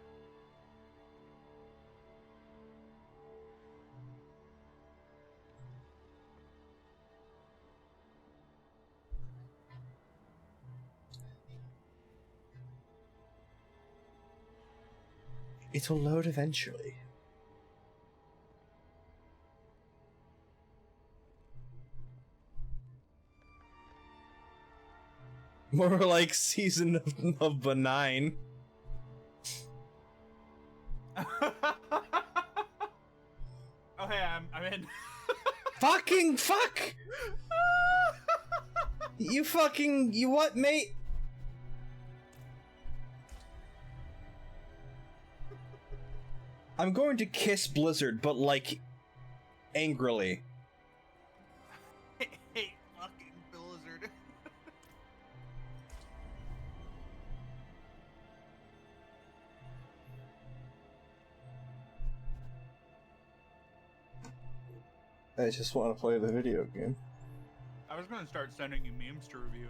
It'll load eventually. More like season of benign. Oh hey, in. Fucking fuck! You what, mate? I'm going to kiss Blizzard, but like angrily. Hey, fucking Blizzard. I just want to play the video game. I was gonna start sending you memes to review.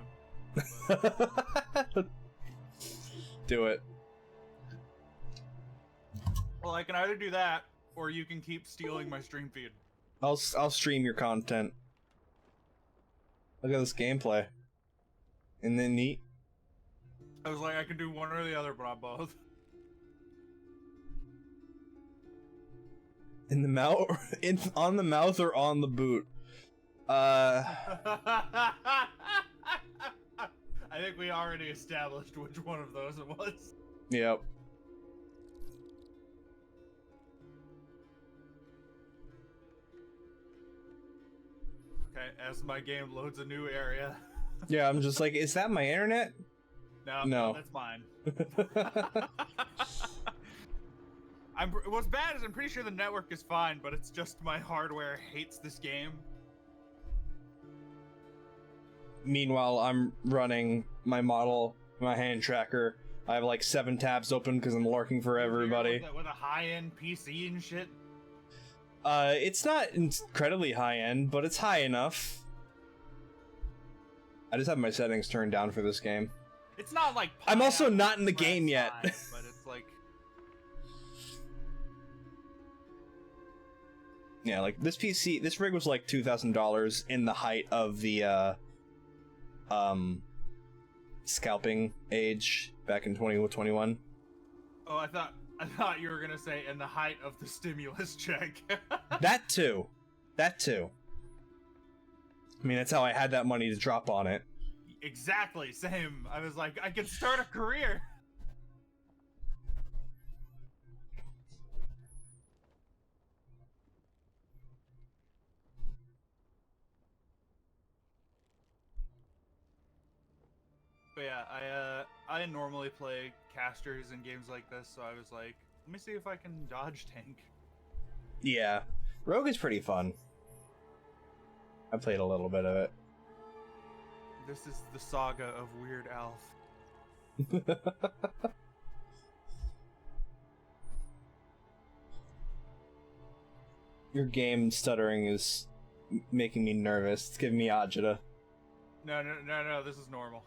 Do it. Well, I can either do that, or you can keep stealing my stream feed. I'll stream your content. Look at this gameplay. Isn't it neat? I was like, I can do one or the other, but not both. In the mouth, on the mouth, or on the boot. I think we already established which one of those it was. Yep. Okay, as my game loads a new area. Yeah, I'm just like, is that my internet? No, that's mine. What's bad is I'm pretty sure the network is fine, but it's just my hardware hates this game. Meanwhile, I'm running my model, my hand tracker. I have like 7 tabs open because I'm lurking for everybody. With a high-end PC and shit. It's not incredibly high-end, but it's high enough. I just have my settings turned down for this game. It's not like I'm also not in the game yet. But it's like... Yeah, like this rig was like $2,000 in the height of the scalping age back in 2021. Oh, I thought you were gonna say in the height of the stimulus check. That too. I mean, that's how I had that money to drop on it. Exactly, same. I was like, I could start a career. But yeah, I normally play casters in games like this, so I was like, let me see if I can dodge tank. Yeah, Rogue is pretty fun. I played a little bit of it. This is the saga of Weird Alf. Your game stuttering is making me nervous. It's giving me agita. No, this is normal.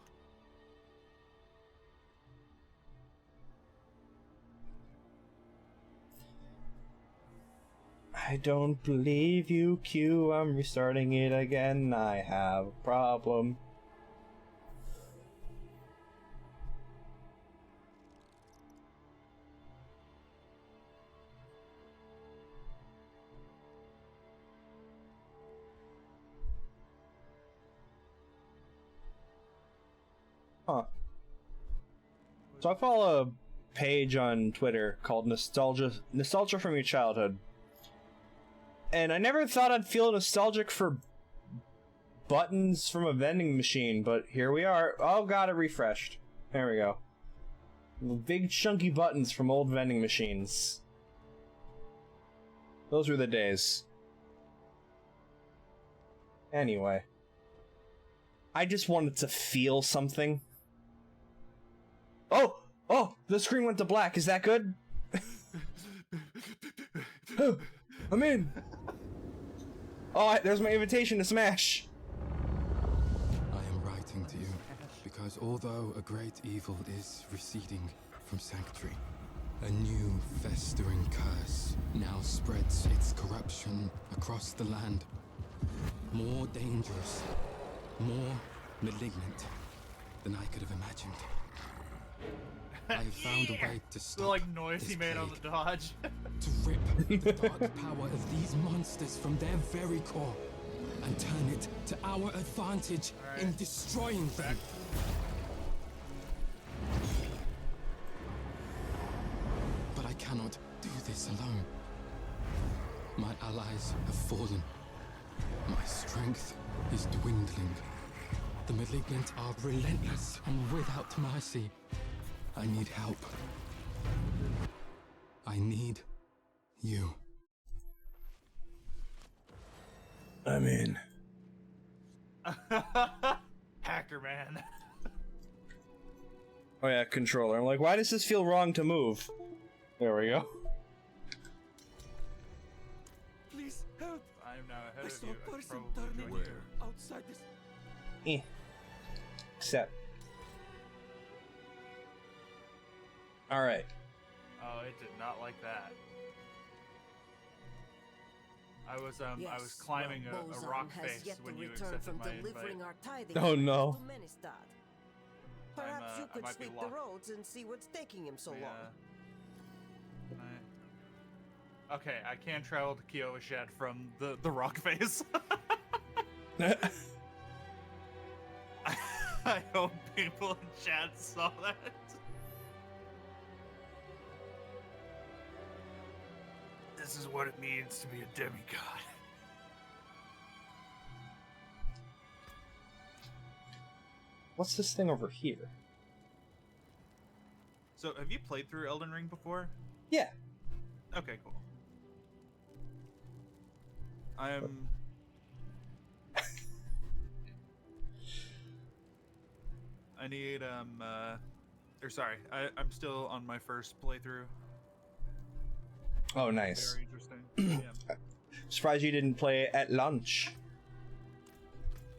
I don't believe you, Q. I'm restarting it again. I have a problem. Huh. So I follow a page on Twitter called Nostalgia from Your Childhood. And I never thought I'd feel nostalgic for buttons from a vending machine, but here we are. Oh god, it refreshed. There we go. Big chunky buttons from old vending machines. Those were the days. Anyway. I just wanted to feel something. Oh! The screen went to black. Is that good? Oh, I'm in! Oh, there's my invitation to Smash! I am writing to you because although a great evil is receding from Sanctuary, a new festering curse now spreads its corruption across the land. More dangerous, more malignant than I could have imagined. I have found a way to stop the noise this he made on plague, the dodge. to rip the dark power of these monsters from their very core and turn it to our advantage in destroying them. But I cannot do this alone. My allies have fallen. My strength is dwindling. The Malignant are relentless and without mercy. I need help. I need you. I mean... Hacker man. Oh yeah, controller. I'm like, why does this feel wrong to move? There we go. Please help. I am now ahead I of saw you. a I person probably turning joined you. outside this. Except. Alright. Oh, it did not like that. I was climbing a rock face when you accepted my invite. Oh no. Perhaps you I could might be sweep the locked. roads and see what's taking him so long. Okay, I can travel to Kiowa Shed from the rock face. I hope people in chat saw that. This is what it means to be a demigod. What's this thing over here? So, have you played through Elden Ring before? Yeah. Okay, cool. I am... I need, I'm still on my first playthrough. Oh, nice. Very interesting. Yeah. Surprised you didn't play it at lunch.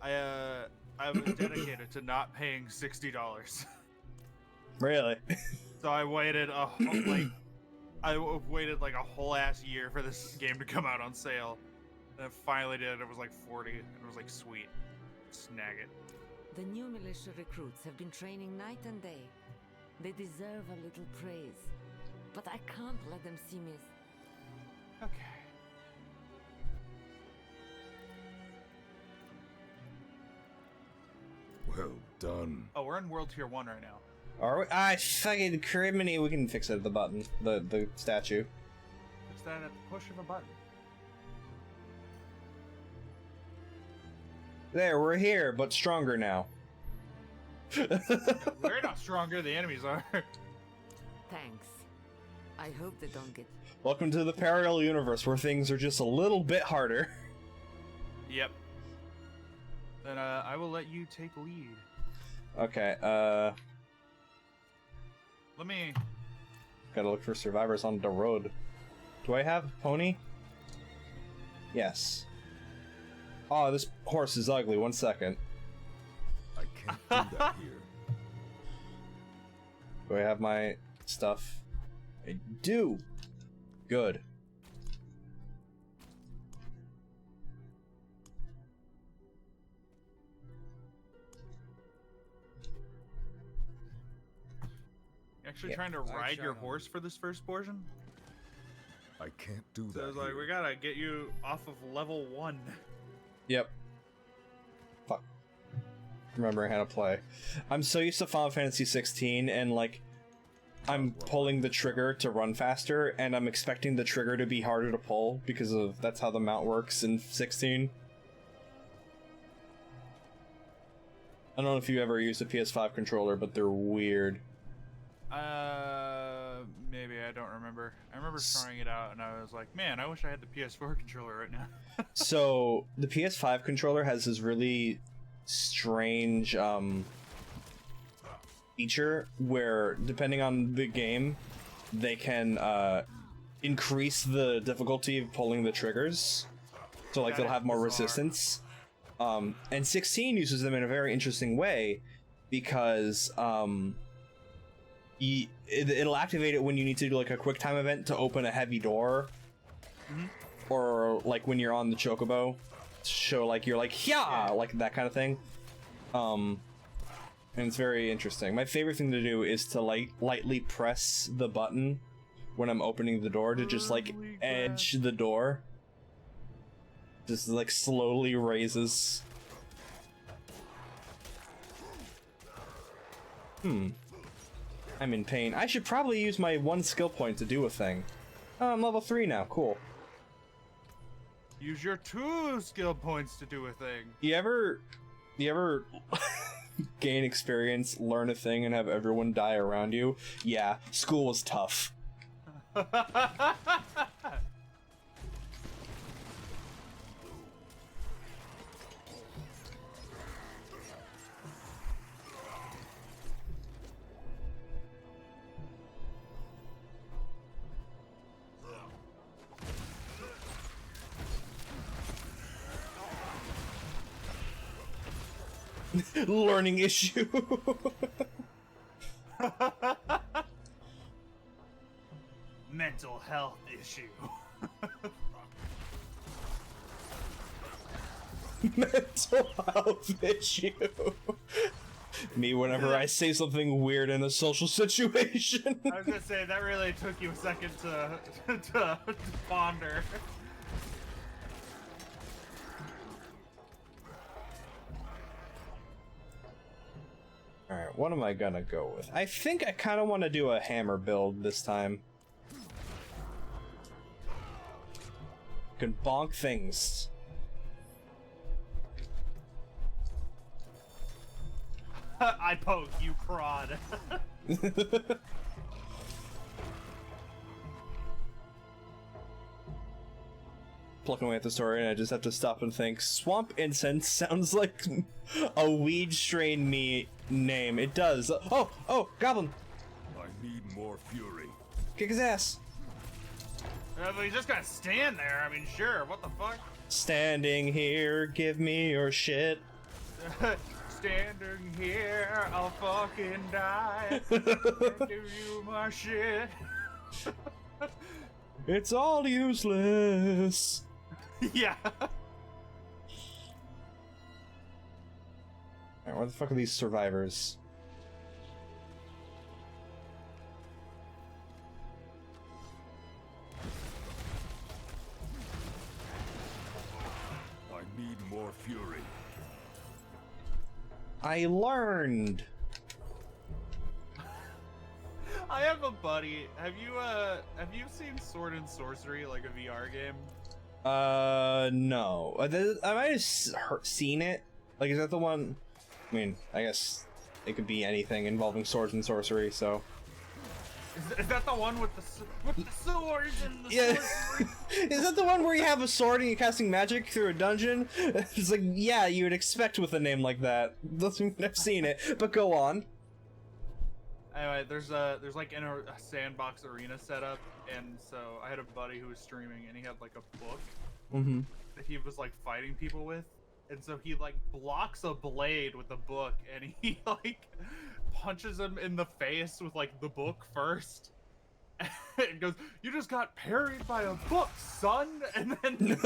I was dedicated to not paying $60. Really? So I waited waited like a whole ass year for this game to come out on sale. And I finally did. It was like 40. It was like, sweet. Snag it. The new militia recruits have been training night and day. They deserve a little praise. But I can't let them see me as... Okay. Well done. Oh, we're in World Tier 1 right now. Are we? Ah, fucking criminy. We can fix it at the button. The statue. Fix that at the push of a button. There, we're here, but stronger now. We're not stronger, the enemies are. Thanks. I hope they don't get... Welcome to the parallel universe where things are just a little bit harder. Yep. Then I will let you take lead. Okay, Let me... gotta look for survivors on the road. Do I have pony? Yes. Oh, this horse is ugly. 1 second. I can't do that here. Do I have my stuff? I do. Good. You actually Yeah. trying to ride your horse for this first portion? I can't do So that it's like, here. we gotta get you off of level 1. Yep. Fuck. Remembering how to play. I'm so used to Final Fantasy 16 and like I'm pulling the trigger to run faster and I'm expecting the trigger to be harder to pull because of that's how the mount works in 16. I don't know if you ever used a PS5 controller, but they're weird. Maybe, I don't remember. I remember trying it out and I was like, man, I wish I had the PS4 controller right now. So the PS5 controller has this really strange feature where depending on the game they can increase the difficulty of pulling the triggers, so like That they'll is have more bizarre. resistance, and 16 uses them in a very interesting way because it'll activate it when you need to do like a quick time event to open a heavy door, or like when you're on the chocobo to show like you're like yeah, like that kind of thing. And it's very interesting. My favorite thing to do is to like lightly press the button when I'm opening the door to just like edge the door. Just like slowly raises. I'm in pain. I should probably use my one skill point to do a thing. Oh, I'm level 3 now. Cool. Use your 2 skill points to do a thing. You ever gain experience, learn a thing, and have everyone die around you? Yeah, school was tough. Learning issue. Mental health issue. Mental health issue. Me whenever I say something weird in a social situation. I was gonna say, that really took you a second to ponder. Alright, what am I gonna go with? I think I kind of want to do a hammer build this time. Can bonk things. I poke, you prod. Plucking away at the story, and I just have to stop and think. Swamp incense sounds like a weed strain name. It does. Oh, goblin! I need more fury. Kick his ass. But he's just gotta stand there. I mean, sure. What the fuck? Standing here, give me your shit. Standing here, I'll fucking die. And give you my shit. It's all useless. Yeah. Alright, where the fuck are these survivors? I need more fury. I learned. I have a buddy. Have you seen Sword and Sorcery, like a VR game? No. I might have seen it. Like, is that the one? I mean, I guess it could be anything involving swords and sorcery, so. Is that the one with the swords and the sorcery? Is that the one where you have a sword and you're casting magic through a dungeon? It's like, yeah, you would expect with a name like that. I've seen it, but go on. Anyway, there's like in a sandbox arena setup, and so I had a buddy who was streaming, and he had like a book that he was like fighting people with, and so he like blocks a blade with a book, and he like punches him in the face with like the book first, and goes, "You just got parried by a book, son," and then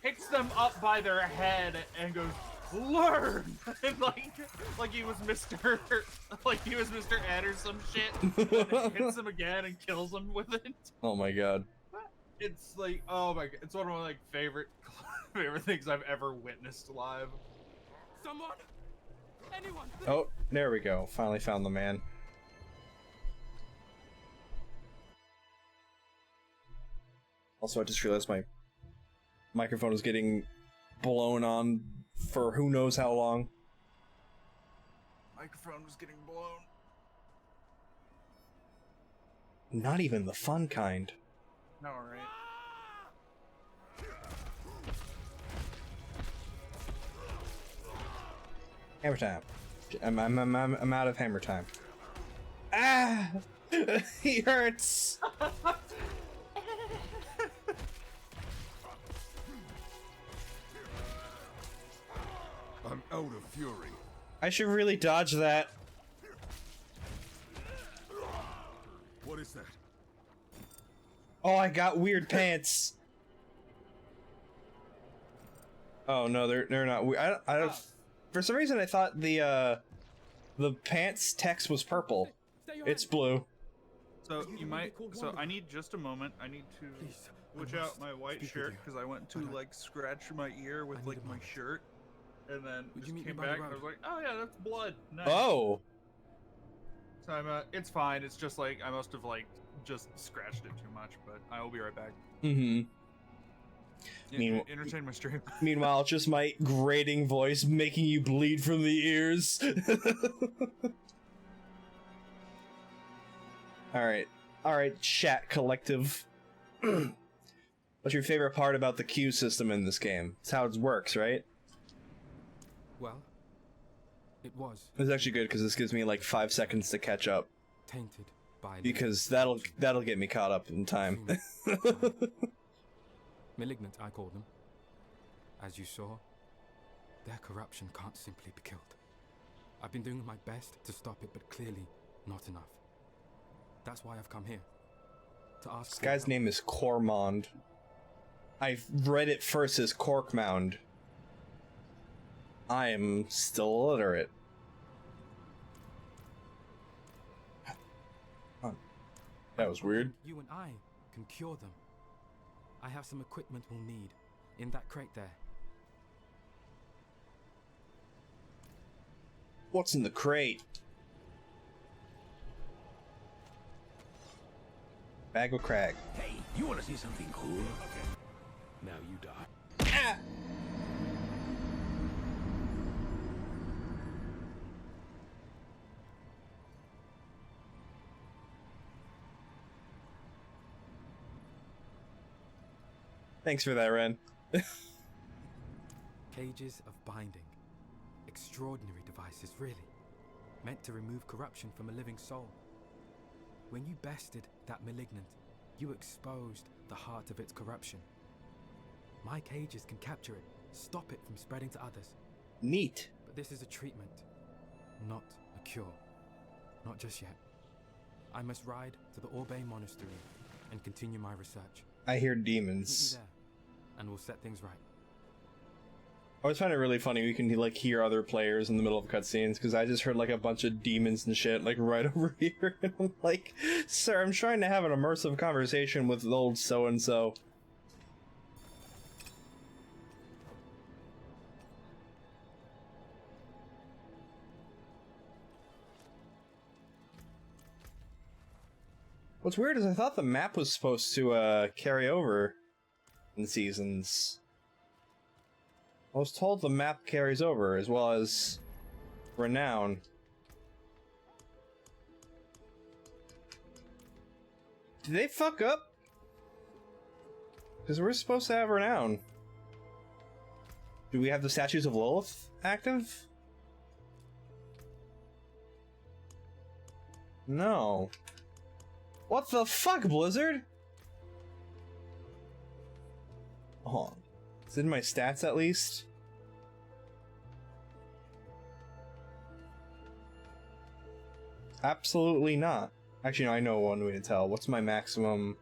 picks them up by their head and goes, "Learn!" And like he was Mr. Ed or some shit. And hits him again and kills him with it. Oh my god. It's like, oh my god, it's one of my like favorite things I've ever witnessed live. Someone, anyone. Oh, there we go. Finally found the man. Also, I just realized my microphone is getting blown on for who knows how long. Microphone was getting blown. Not even the fun kind. No, right? Hammer time. I'm out of hammer time. Ah! He hurts! I'm out of fury. I should really dodge that. What is that? Oh, I got weird pants. Oh no, they're not weird. I don't. For some reason, I thought the pants text was purple. It's blue. So you might. So I need just a moment. I need to switch out my white shirt because I went to like scratch my ear with like my shirt, and then just came back and I was like, oh yeah, that's blood. Nice. Oh. So I'm it's fine. It's just like I must have like just scratched it too much, but I will be right back. Mm-hmm. Mean- Entertain my stream. Meanwhile, just my grating voice making you bleed from the ears. Alright, chat collective. What's your favorite part about the queue system in this game? It's how it works, right? Well, it was It's actually good because this gives me like 5 seconds to catch up. tainted by Because that'll get me caught up in time. Malignant, I call them. As you saw, their corruption can't simply be killed. I've been doing my best to stop it, but clearly not enough. That's why I've come here. To ask. This guy's name is Cormond. I've read it first as Corkmound. I am still illiterate. That was weird. You and I can cure them. I have some equipment we'll need in that crate there. What's in the crate? Bag of crack. Hey, you want to see something cool? Okay. Now you die. Ah! Thanks for that, Ren. Cages of binding. Extraordinary devices, really. Meant to remove corruption from a living soul. When you bested that Malignant, you exposed the heart of its corruption. My cages can capture it, stop it from spreading to others. Neat. But this is a treatment, not a cure. Not just yet. I must ride to the Orbe Monastery and continue my research. I hear Meet me demons. there, and we'll set things right. I always find it really funny we can like hear other players in the middle of cutscenes because I just heard like a bunch of demons and shit like right over here, and I'm like, sir, I'm trying to have an immersive conversation with old so and so. What's weird is I thought the map was supposed to carry over in seasons. I was told the map carries over, as well as Renown. Did they fuck up? Because we're supposed to have Renown. Do we have the Statues of Lilith active? No. What the fuck, Blizzard? Hold on. It's in my stats at least. Absolutely not. Actually, no, I know one way to tell. What's my maximum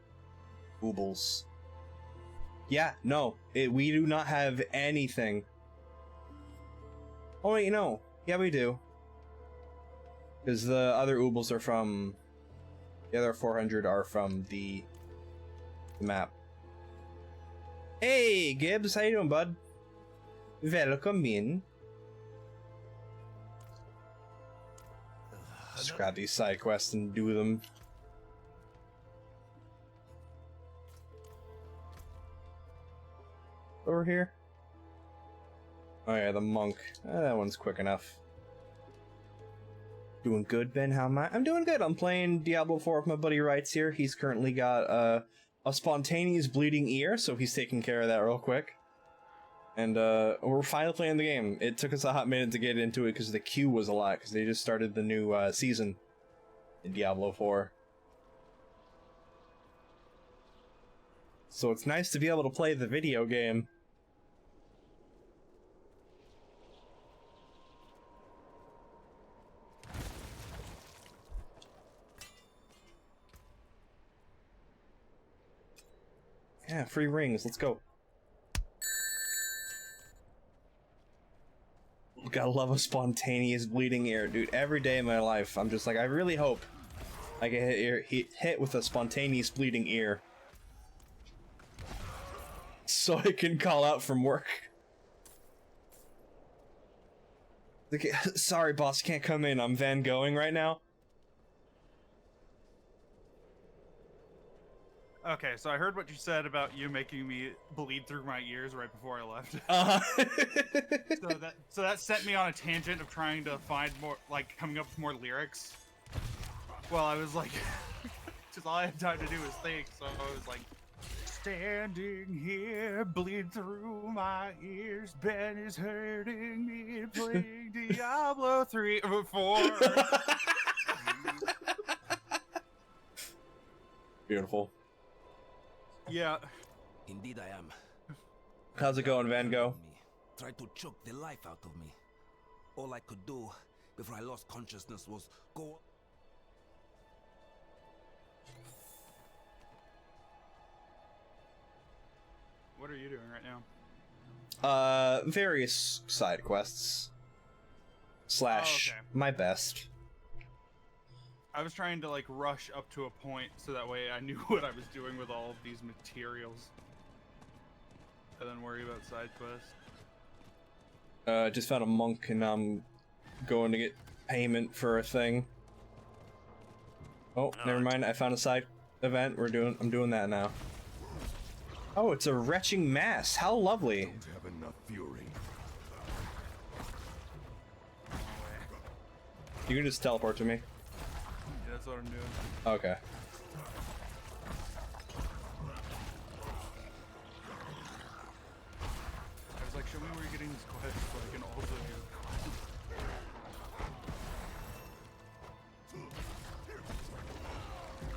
oobles? Yeah, no. We do not have anything. Oh wait, no. Yeah, we do. Because the other oobles are from... The other 400 are from the map. Hey, Gibbs, how you doing, bud? Welcome in. Just grab these side quests and do them. Over here? Oh yeah, the monk. That one's quick enough. Doing good, Ben? How am I? I'm doing good. I'm playing Diablo 4 with my buddy Wrights here. He's currently got a spontaneous bleeding ear, so he's taking care of that real quick. And we're finally playing the game. It took us a hot minute to get into it because the queue was a lot, because they just started the new season in Diablo 4. So it's nice to be able to play the video game. Yeah, free rings, let's go. Gotta love a spontaneous bleeding ear, dude. Every day of my life, I'm just like, I really hope I get hit with a spontaneous bleeding ear. So I can call out from work. Like, sorry boss, can't come in, I'm Van Going right now. Okay, so I heard what you said about you making me bleed through my ears right before I left. So that set me on a tangent of trying to find more, like, coming up with more lyrics. Well, I was like, just all I had time to do was think, so I was like, standing here, bleed through my ears, Ben is hurting me, playing Diablo 3 or 4. Beautiful. Yeah. Indeed I am. How's it going, Van Gogh? Tried to choke the life out of me. All I could do before I lost consciousness was go... What are you doing right now? Various side quests. Slash, okay. my best. I was trying to, like, rush up to a point so that way I knew what I was doing with all of these materials. And then worry about side quests. Just found a monk and I'm going to get payment for a thing. Oh, never mind. I found a side event. I'm doing that now. Oh, it's a retching mass. How lovely. Don't have enough fury. You can just teleport to me. Yeah, that's what I'm doing. Okay. I was like, show me where you're getting these quests so I can also do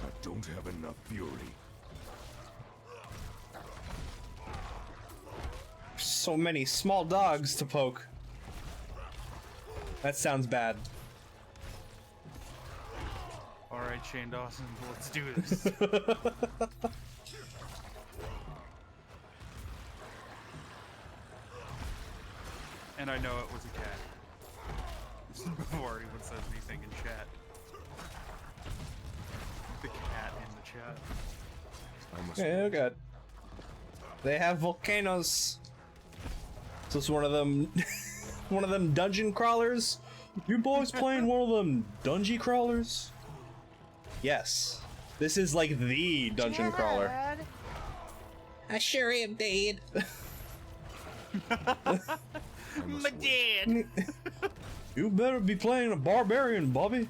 I don't have enough fury. So many small dogs to poke. That sounds bad. Alright, Shane Dawson, let's do this. And I know it was a cat. This is before anyone says anything in chat. The cat in the chat. I must Oh god. They have volcanoes. So it's one of them one of them dungeon crawlers? You boys playing one of them dungeon crawlers? Yes. This is like the dungeon crawler. I sure am, Dad. My dad! You better be playing a barbarian, Bobby.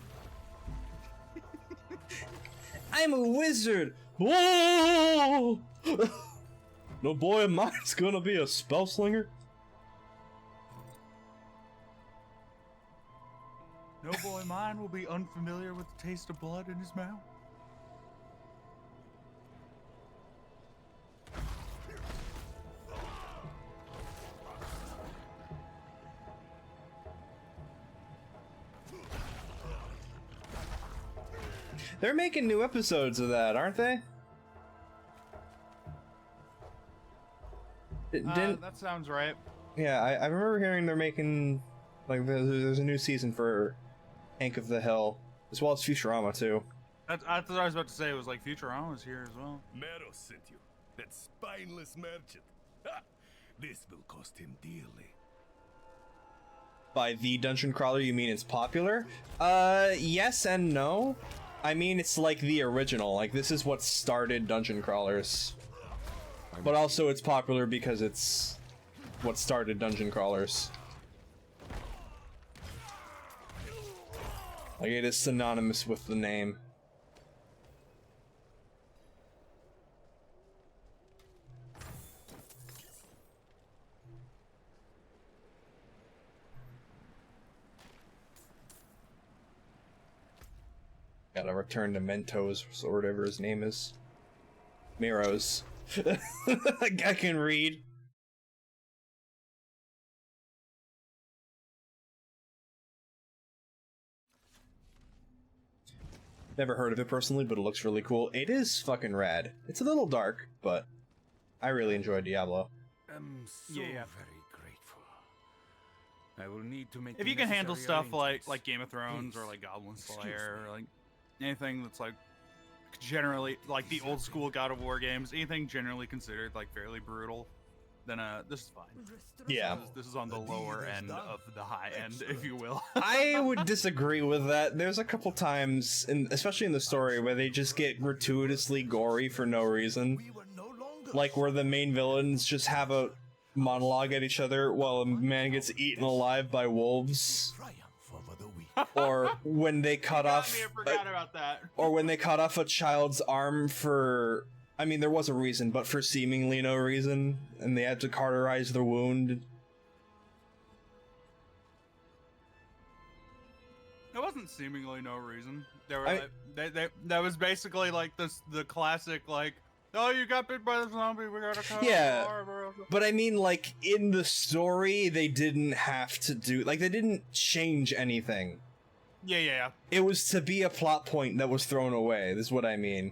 I'm a wizard. Whoa! No boy of mine's gonna be a spell slinger. No boy mine will be unfamiliar with the taste of blood in his mouth. They're making new episodes of that, aren't they? Didn't That sounds right. yeah, I remember hearing they're making like there's a new season for Hank of the Hill, as well as Futurama too. That's what I was about to say. It was like Futurama's here as well. Mero sent you. That spineless merchant. Ha! This will cost him dearly. By the dungeon crawler, you mean it's popular? Yes and no. I mean, it's like the original. Like, this is what started dungeon crawlers. But also, it's popular because it's what started dungeon crawlers. Like, it is synonymous with the name. Gotta return to Mentos, or whatever his name is. Miros. I can read. Never heard of it personally, but it looks really cool. It is fucking rad. It's a little dark, but I really enjoy Diablo. I'm so Yeah. very grateful. I will need to make If the you can handle necessary stuff like arrangements. Game of Thrones or Please, like Goblin excuse Slayer me. or like anything that's like generally like the old school God of War games, anything generally considered like fairly brutal, then this is fine. Yeah. This is on the lower end of the high end, if you will. I would disagree with that. There's a couple times, especially in the story, where they just get gratuitously gory for no reason. Like where the main villains just have a monologue at each other while a man gets eaten alive by wolves. Or when they cut off or when they cut off a child's arm for, I mean, there was a reason, but for seemingly no reason, and they had to cauterize the wound. It wasn't seemingly no reason. They were that was basically like the classic like, oh, you got bit by the zombie, we gotta cut Yeah, but I mean, like, in the story, they didn't have to do, like, they didn't change anything. Yeah. It was to be a plot point that was thrown away, this is what I mean.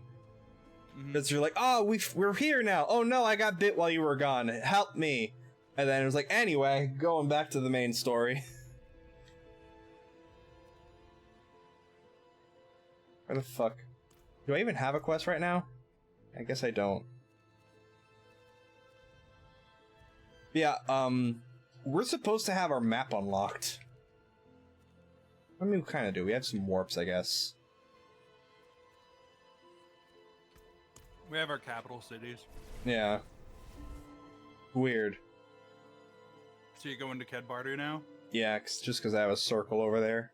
Because you're like, oh, we're here now. Oh no, I got bit while you were gone. Help me. And then it was like, anyway, going back to the main story. Where the fuck? Do I even have a quest right now? I guess I don't. Yeah, we're supposed to have our map unlocked. I mean, we kind of do. We have some warps, I guess. We have our capital cities. Yeah. Weird. So you go into Kedbardu now? Yeah, just because I have a circle over there.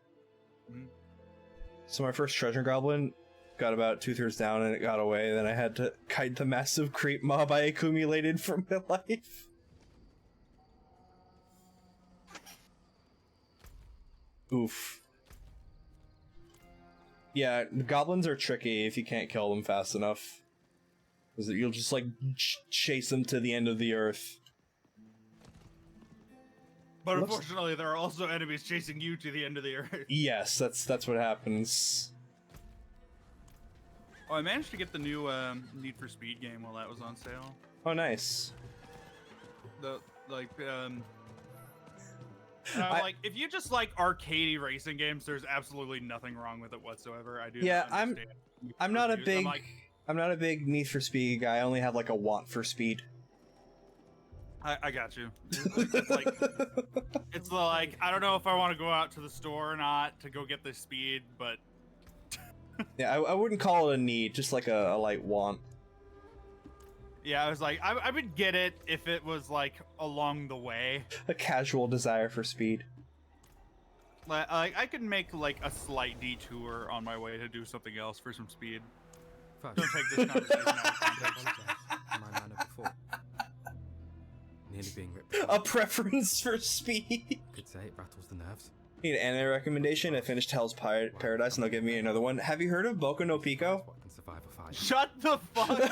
So my first treasure goblin got about 2/3 down and it got away. Then I had to kite the massive creep mob I accumulated from my life. Oof. Yeah, the goblins are tricky if you can't kill them fast enough. Because you'll just like chase them to the end of the earth. But unfortunately, there are also enemies chasing you to the end of the earth. Yes, that's what happens. Oh, I managed to get the new Need for Speed game while that was on sale. Oh, nice. Like, if you just like arcadey racing games, there's absolutely nothing wrong with it whatsoever. Yeah, I'm not a big Need for Speed guy. I only have like a want for speed. I got you. It's like I don't know if I want to go out to the store or not to go get the speed, but yeah, I wouldn't call it a need, just like a light want. Yeah, I was like, I would get it if it was like along the way. A casual desire for speed. Like I could make like a slight detour on my way to do something else for some speed. Don't take this conversation out of context. My manner before. Nearly being ripped. A preference for speed. Could say it rattles the nerves. Need an anime recommendation? I finished Hell's Paradise and they'll give me another one. Have you heard of Boku no Pico? Shut the fuck up!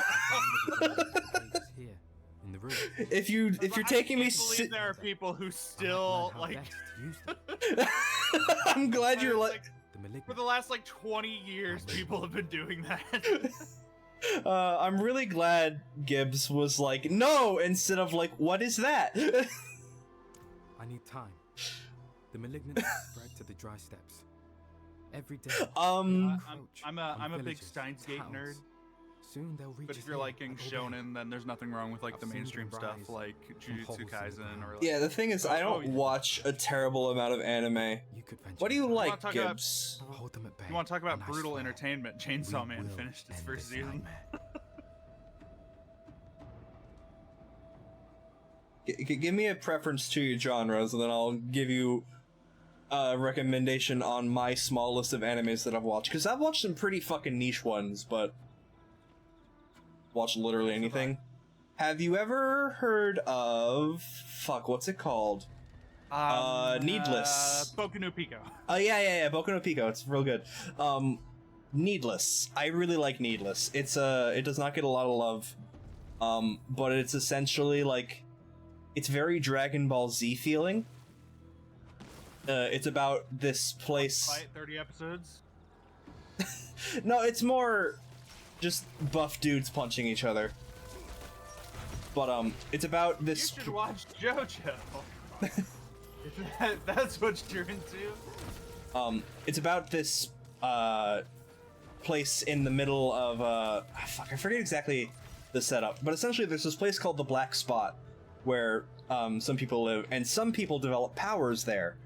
In the room. If you're taking me, there are people who still like. I'm glad you're like. For the last like 20 years, people have been doing that. I'm really glad Gibbs was like, no, instead of like, what is that? I need time. The Malignant spread to the dry steppes. Every day. I'm a big Steins Gate nerd. Soon they'll reach. But if you're liking shonen, then there's nothing wrong with like the mainstream stuff like Jujutsu Kaisen or. Like, yeah, the thing is, I don't watch a terrible amount of anime. What do you like, Gibbs? You want to talk about brutal entertainment? Chainsaw Man finished its first season. Give me a preference to your genres, and then I'll give you a recommendation on my small list of animes that I've watched. Because I've watched some pretty fucking niche ones, but watched literally anything. Have you ever heard of... Fuck, what's it called? Needless. Boku no Pico. Yeah, Boku no Pico. It's real good. Needless. I really like Needless. It's it does not get a lot of love. But it's essentially like... It's very Dragon Ball Z feeling. It's about this place... Fight 30 episodes? No, it's more just buff dudes punching each other. But, it's about this... You should watch JoJo. If that's what you're into. It's about this, place in the middle of, fuck, I forget exactly the setup. But essentially there's this place called the Black Spot, where some people live, and some people develop powers there.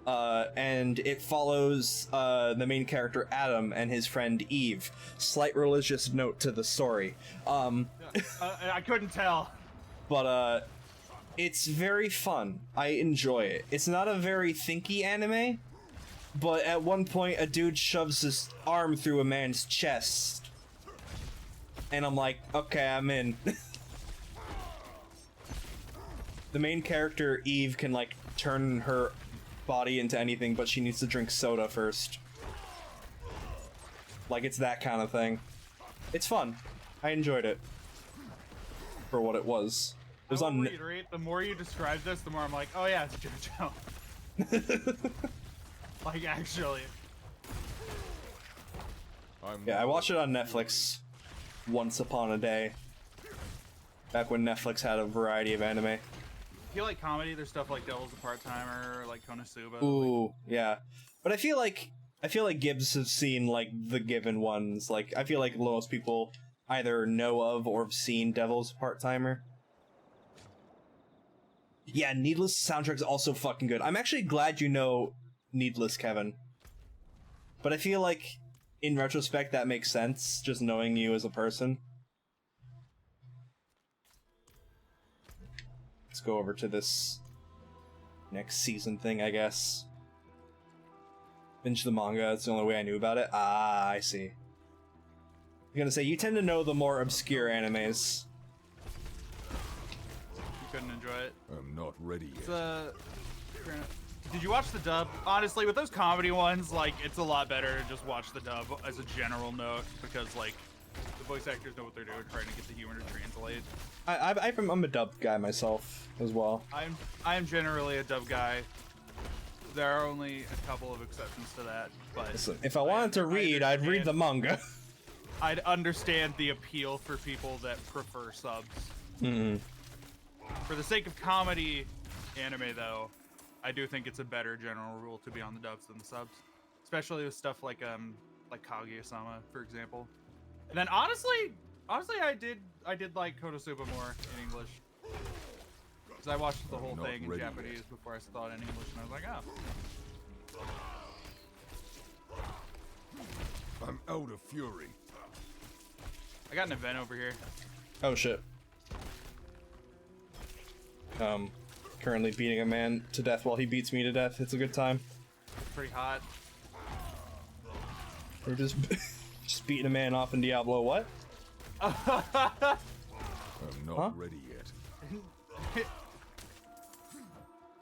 And it follows the main character Adam and his friend Eve. Slight religious note to the story. I couldn't tell. But it's very fun. I enjoy it. It's not a very thinky anime, but at one point a dude shoves his arm through a man's chest. And I'm like, okay, I'm in. The main character, Eve, can like turn her body into anything, but she needs to drink soda first. Like, it's that kind of thing. It's fun. I enjoyed it. For what it was. It was on... reiterate, the more you describe this, the more I'm like, oh yeah, it's JoJo. Like, actually. Yeah, I watched it on Netflix once upon a day. Back when Netflix had a variety of anime. If you like comedy, there's stuff like Devil's a Part-Timer, like Konosuba. Ooh, yeah. But I feel like Gibbs has seen, like, the given ones. Like, I feel like most people either know of or have seen Devil's Part-Timer. Yeah, Needless soundtrack's also fucking good. I'm actually glad you know Needless, Kevin. But I feel like, in retrospect, that makes sense, just knowing you as a person. Let's go over to this next season thing, I guess. Binge the manga, that's the only way I knew about it. Ah, I see. I'm gonna say, you tend to know the more obscure animes. You couldn't enjoy it. I'm not ready yet. Did you watch the dub? Honestly, with those comedy ones, like, it's a lot better to just watch the dub as a general note, because, like, the voice actors know what they're doing, trying to get the humor to translate. I'm a dub guy myself, as well. I'm generally a dub guy. There are only a couple of exceptions to that, but... Listen, if I wanted to read, I'd read the manga. I'd understand the appeal for people that prefer subs. Mm-hmm. For the sake of comedy anime, though, I do think it's a better general rule to be on the dubs than the subs, especially with stuff like Kaguya-sama, for example. And then honestly, I did like Konosuba more in English, because I watched the whole thing in Japanese before I saw it in English, and I was like, oh. I'm out of fury. I got an event over here. Oh shit. Currently beating a man to death while he beats me to death. It's a good time. Pretty hot. We're just beating a man off in Diablo. What? I'm not ready yet.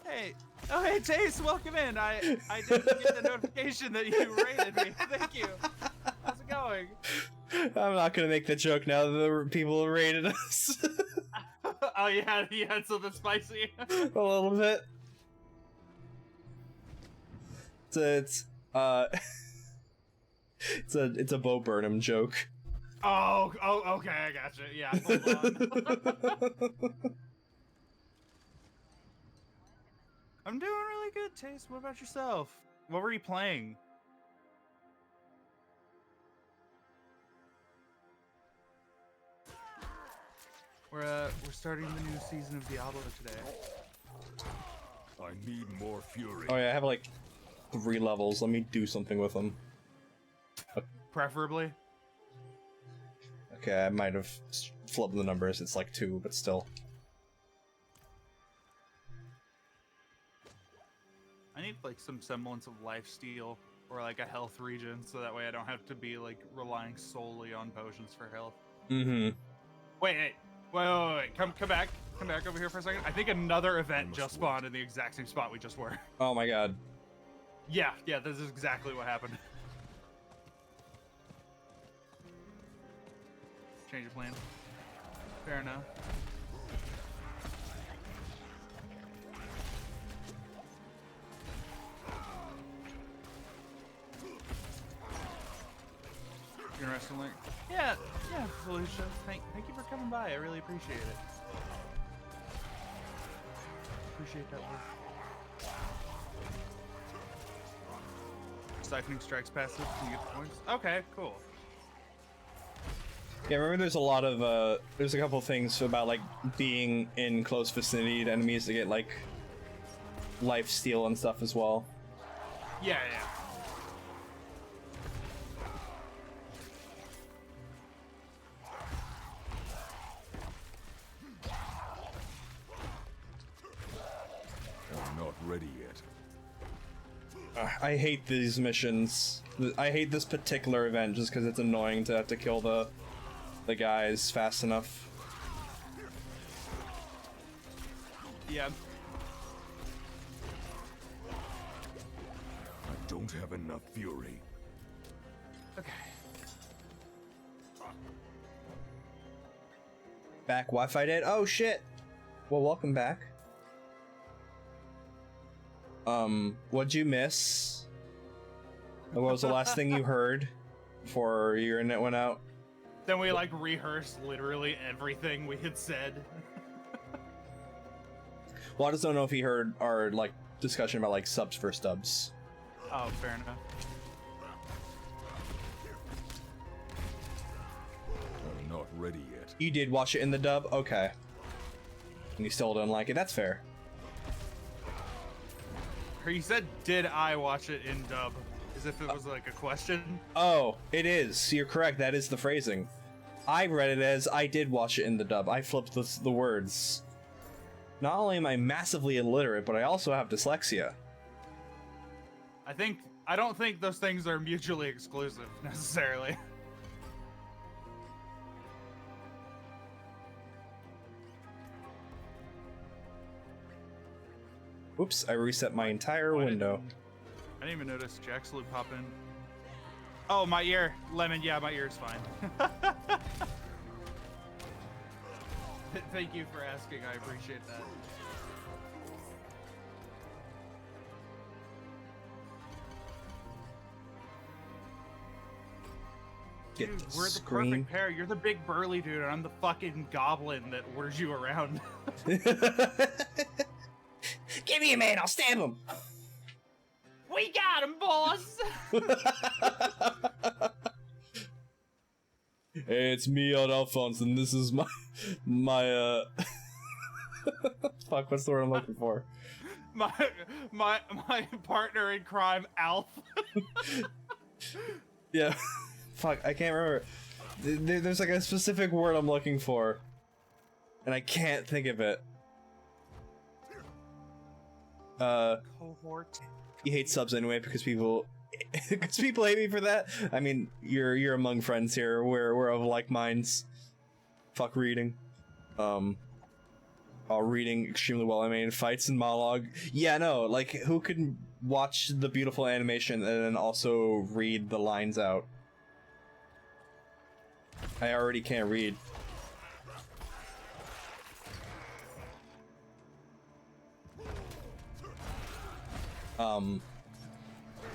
Hey, oh hey Chase, welcome in. I didn't get the notification that you rated me. Thank you. How's it going? I'm not gonna make the joke now that the people have rated us. Oh, you had something spicy. A little bit. It's a Bo Burnham joke. Oh, okay, I gotcha. Yeah, hold on. I'm doing really good, Chase. What about yourself? What were you playing? We're starting the new season of Diablo today. I need more fury. Oh yeah, I have like 3 levels. Let me do something with them. Preferably. Okay, I might have flubbed the numbers. It's like 2, but still. I need like some semblance of lifesteal or like a health regen, so that way I don't have to be like relying solely on potions for health. Mm-hmm. Wait. Come back over here for a second. I think another event just spawned in the exact same spot we just were. Oh my god. Yeah, this is exactly what happened. Change of plan. Fair enough. You gonna rest a link? Yeah, Felicia. Thank you for coming by. I really appreciate it. Appreciate that work. Siphoning strikes passive. Can you get the points? Okay, cool. Yeah, remember there's a lot of, there's a couple things about, like, being in close vicinity to enemies to get, like, life steal and stuff as well. Yeah, yeah. I'm not ready yet. I hate these missions. I hate this particular event just because it's annoying to have to kill the guys fast enough. Yeah. I don't have enough fury. Okay. Back Wi-Fi dead? Oh shit! Well, welcome back. What'd you miss? What was the last thing you heard before your internet went out? Then we like rehearsed literally everything we had said. Well, I just don't know if he heard our like discussion about like subs for stubs. Oh, fair enough. I'm not ready yet. You did watch it in the dub? Okay. And you still don't like it? That's fair. He said, did I watch it in dub? As if it was like a question. Oh, it is. You're correct. That is the phrasing. I read it as I did watch it in the dub. I flipped the words. Not only am I massively illiterate, but I also have dyslexia. I don't think those things are mutually exclusive, necessarily. Oops, I reset my entire window. I didn't even notice Jack's loop pop in. Oh, my ear. Lemon, yeah, my ear is fine. Thank you for asking, I appreciate that. Get Dude, the we're the screen. perfect pair. You're the big burly dude, and I'm the fucking goblin that orders you around. Give me a man, I'll stab him! We got him, boss! Hey, it's me, Odd Alphonse, and this is my fuck, what's the word I'm looking for? My partner in crime, Alf. Yeah. Fuck, I can't remember. There's like a specific word I'm looking for, and I can't think of it. Cohort. You hate subs anyway because people hate me for that. I mean, you're among friends here. We're of like minds. Fuck reading. Reading extremely well. I mean, fights and monologue. Yeah, no, like who can watch the beautiful animation and then also read the lines out? I already can't read.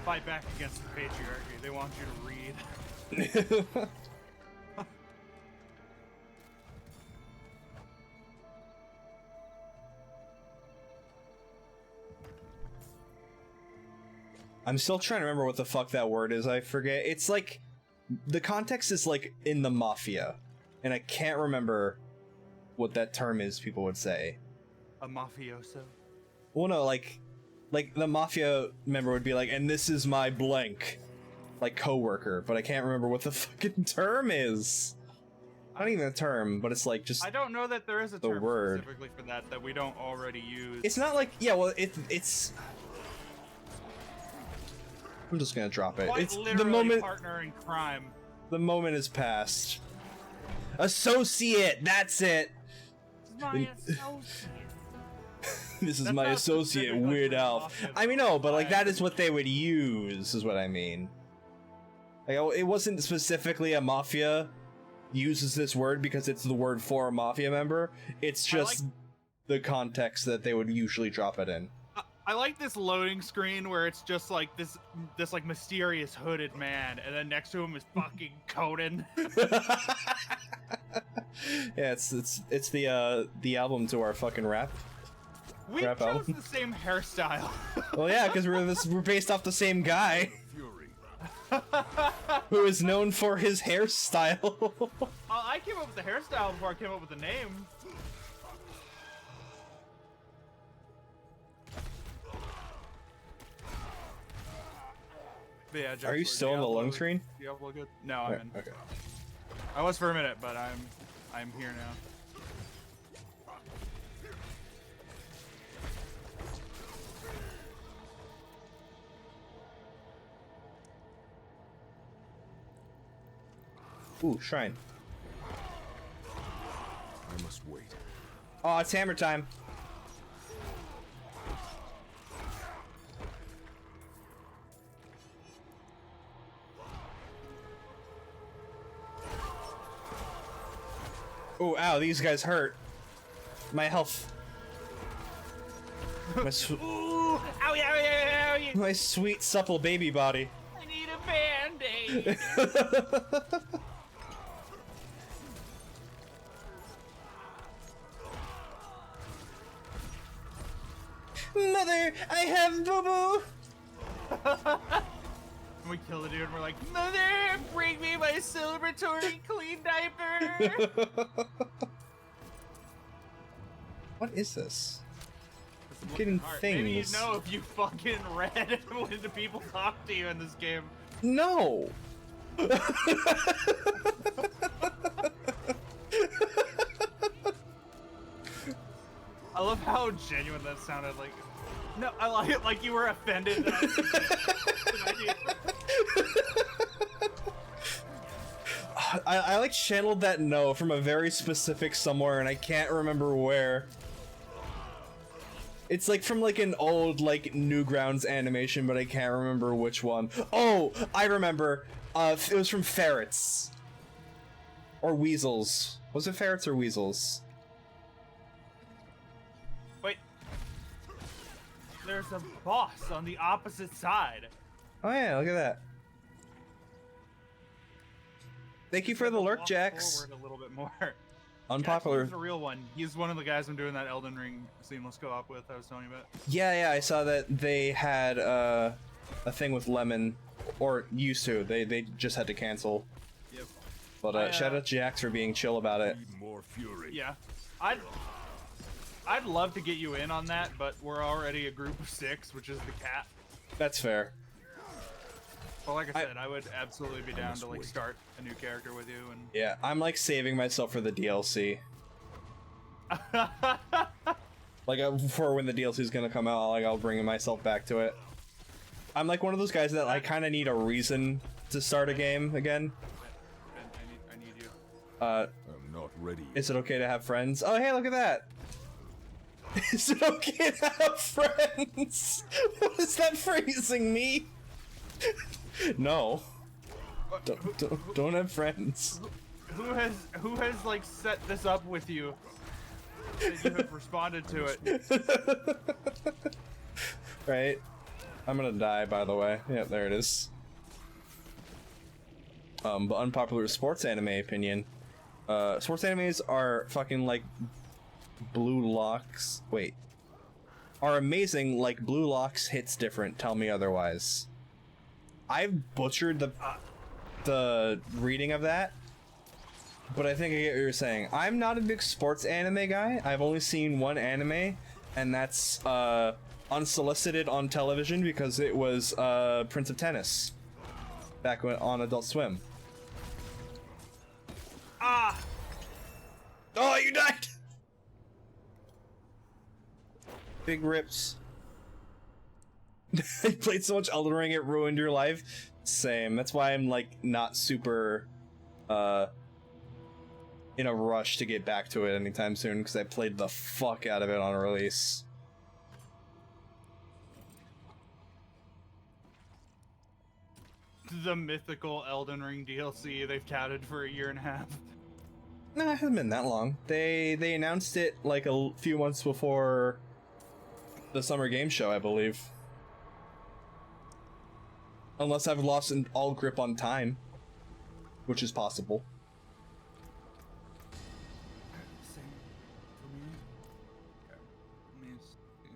Fight back against the patriarchy. They want you to read. I'm still trying to remember what the fuck that word is. I forget. It's like the context is like in the mafia, and I can't remember what that term is. People would say A mafioso. well, no, like the mafia member would be like, and this is my blank, like coworker, but I can't remember what the fucking term is. Not even a term, but it's like just I don't know that there is a the term word. specifically for that we don't already use. It's not like well, it's. I'm just gonna drop it. Quite It's literally the moment. partner in crime. The moment is past. Associate. That's it. My associate. This is That's my not associate, specific, like, Weird for Alf. mafia, I mean, no, but like but- that is what they would use, is what I mean. Like, it wasn't specifically a mafia uses this word because it's the word for a mafia member. It's just the context that they would usually drop it in. I like this loading screen where it's just like this like mysterious hooded man, and then next to him is fucking Conan. Yeah, it's the album to our fucking rap. We Rap chose album. the same hairstyle. Well, yeah, because we're based off the same guy. Fury. who is known for his hairstyle. I came up with the hairstyle before I came up with the name. But yeah, Are you still on the lung screen? Diablo good? No, I'm in. Okay. I was for a minute, but I'm here now. Ooh, shrine. I must wait. Oh, it's hammer time. Oh, ow, these guys hurt. My health. My, Ooh, owie, owie, owie, owie. my sweet, supple baby body. I need a band-aid. Mother, I have boo-boo! We kill the dude and we're like, Mother, bring me my celebratory clean diaper! What is this? It's a I'm getting heart. things. Maybe you'd know if you fucking read when the people talk to you in this game. No! I love how genuine that sounded. Like, no, I like it like you were offended. That I like channeled that no from a very specific somewhere and I can't remember where. It's like from like an old like Newgrounds animation, but I can't remember which one. Oh, I remember. It was from Ferrets. Or Weasels. Was it Ferrets or Weasels? Wait. There's a boss on the opposite side. Oh yeah, look at that. Thank you for the lurk, Walk Jax. forward a little bit more. Unpopular. He's a real one. He's one of the guys I'm doing that Elden Ring seamless co-op with. I was telling you about. Yeah, I saw that they had a thing with Lemon, or used to. They just had to cancel. Yep. But shout out to Jax for being chill about it. Need more fury. Yeah, I'd love to get you in on that, but we're already a group of 6, which is the cat. That's fair. But like I said, I would absolutely be down to like start a new character with you and. Yeah, I'm like saving myself for the DLC. Like for when the DLC is gonna come out, like I'll bring myself back to it. I'm like one of those guys that I kind of need a reason to start a game again. I need you. I'm not ready. Is it okay to have friends? Oh, hey, look at that. Is it okay to have friends? Was that phrasing me? No. Don't have friends. Who has like set this up with you? That you have responded to it. Right. I'm gonna die, by the way. Yep, there it is. But unpopular sports anime opinion. Sports animes are fucking like Blue Locks. Wait. Are amazing like Blue Locks hits different. Tell me otherwise. I've butchered the reading of that, but I think I get what you're saying. I'm not a big sports anime guy. I've only seen one anime, and that's unsolicited on television because it was Prince of Tennis back when on Adult Swim. Ah! Oh, you died! Big rips. You played so much Elden Ring it ruined your life? Same. That's why I'm like not super in a rush to get back to it anytime soon, because I played the fuck out of it on release. The mythical Elden Ring DLC they've touted for 1.5 years. No, it hasn't been that long. They announced it like a few months before the Summer Game Show, I believe. Unless I've lost all grip on time, which is possible. Same for me. Okay. Let me see.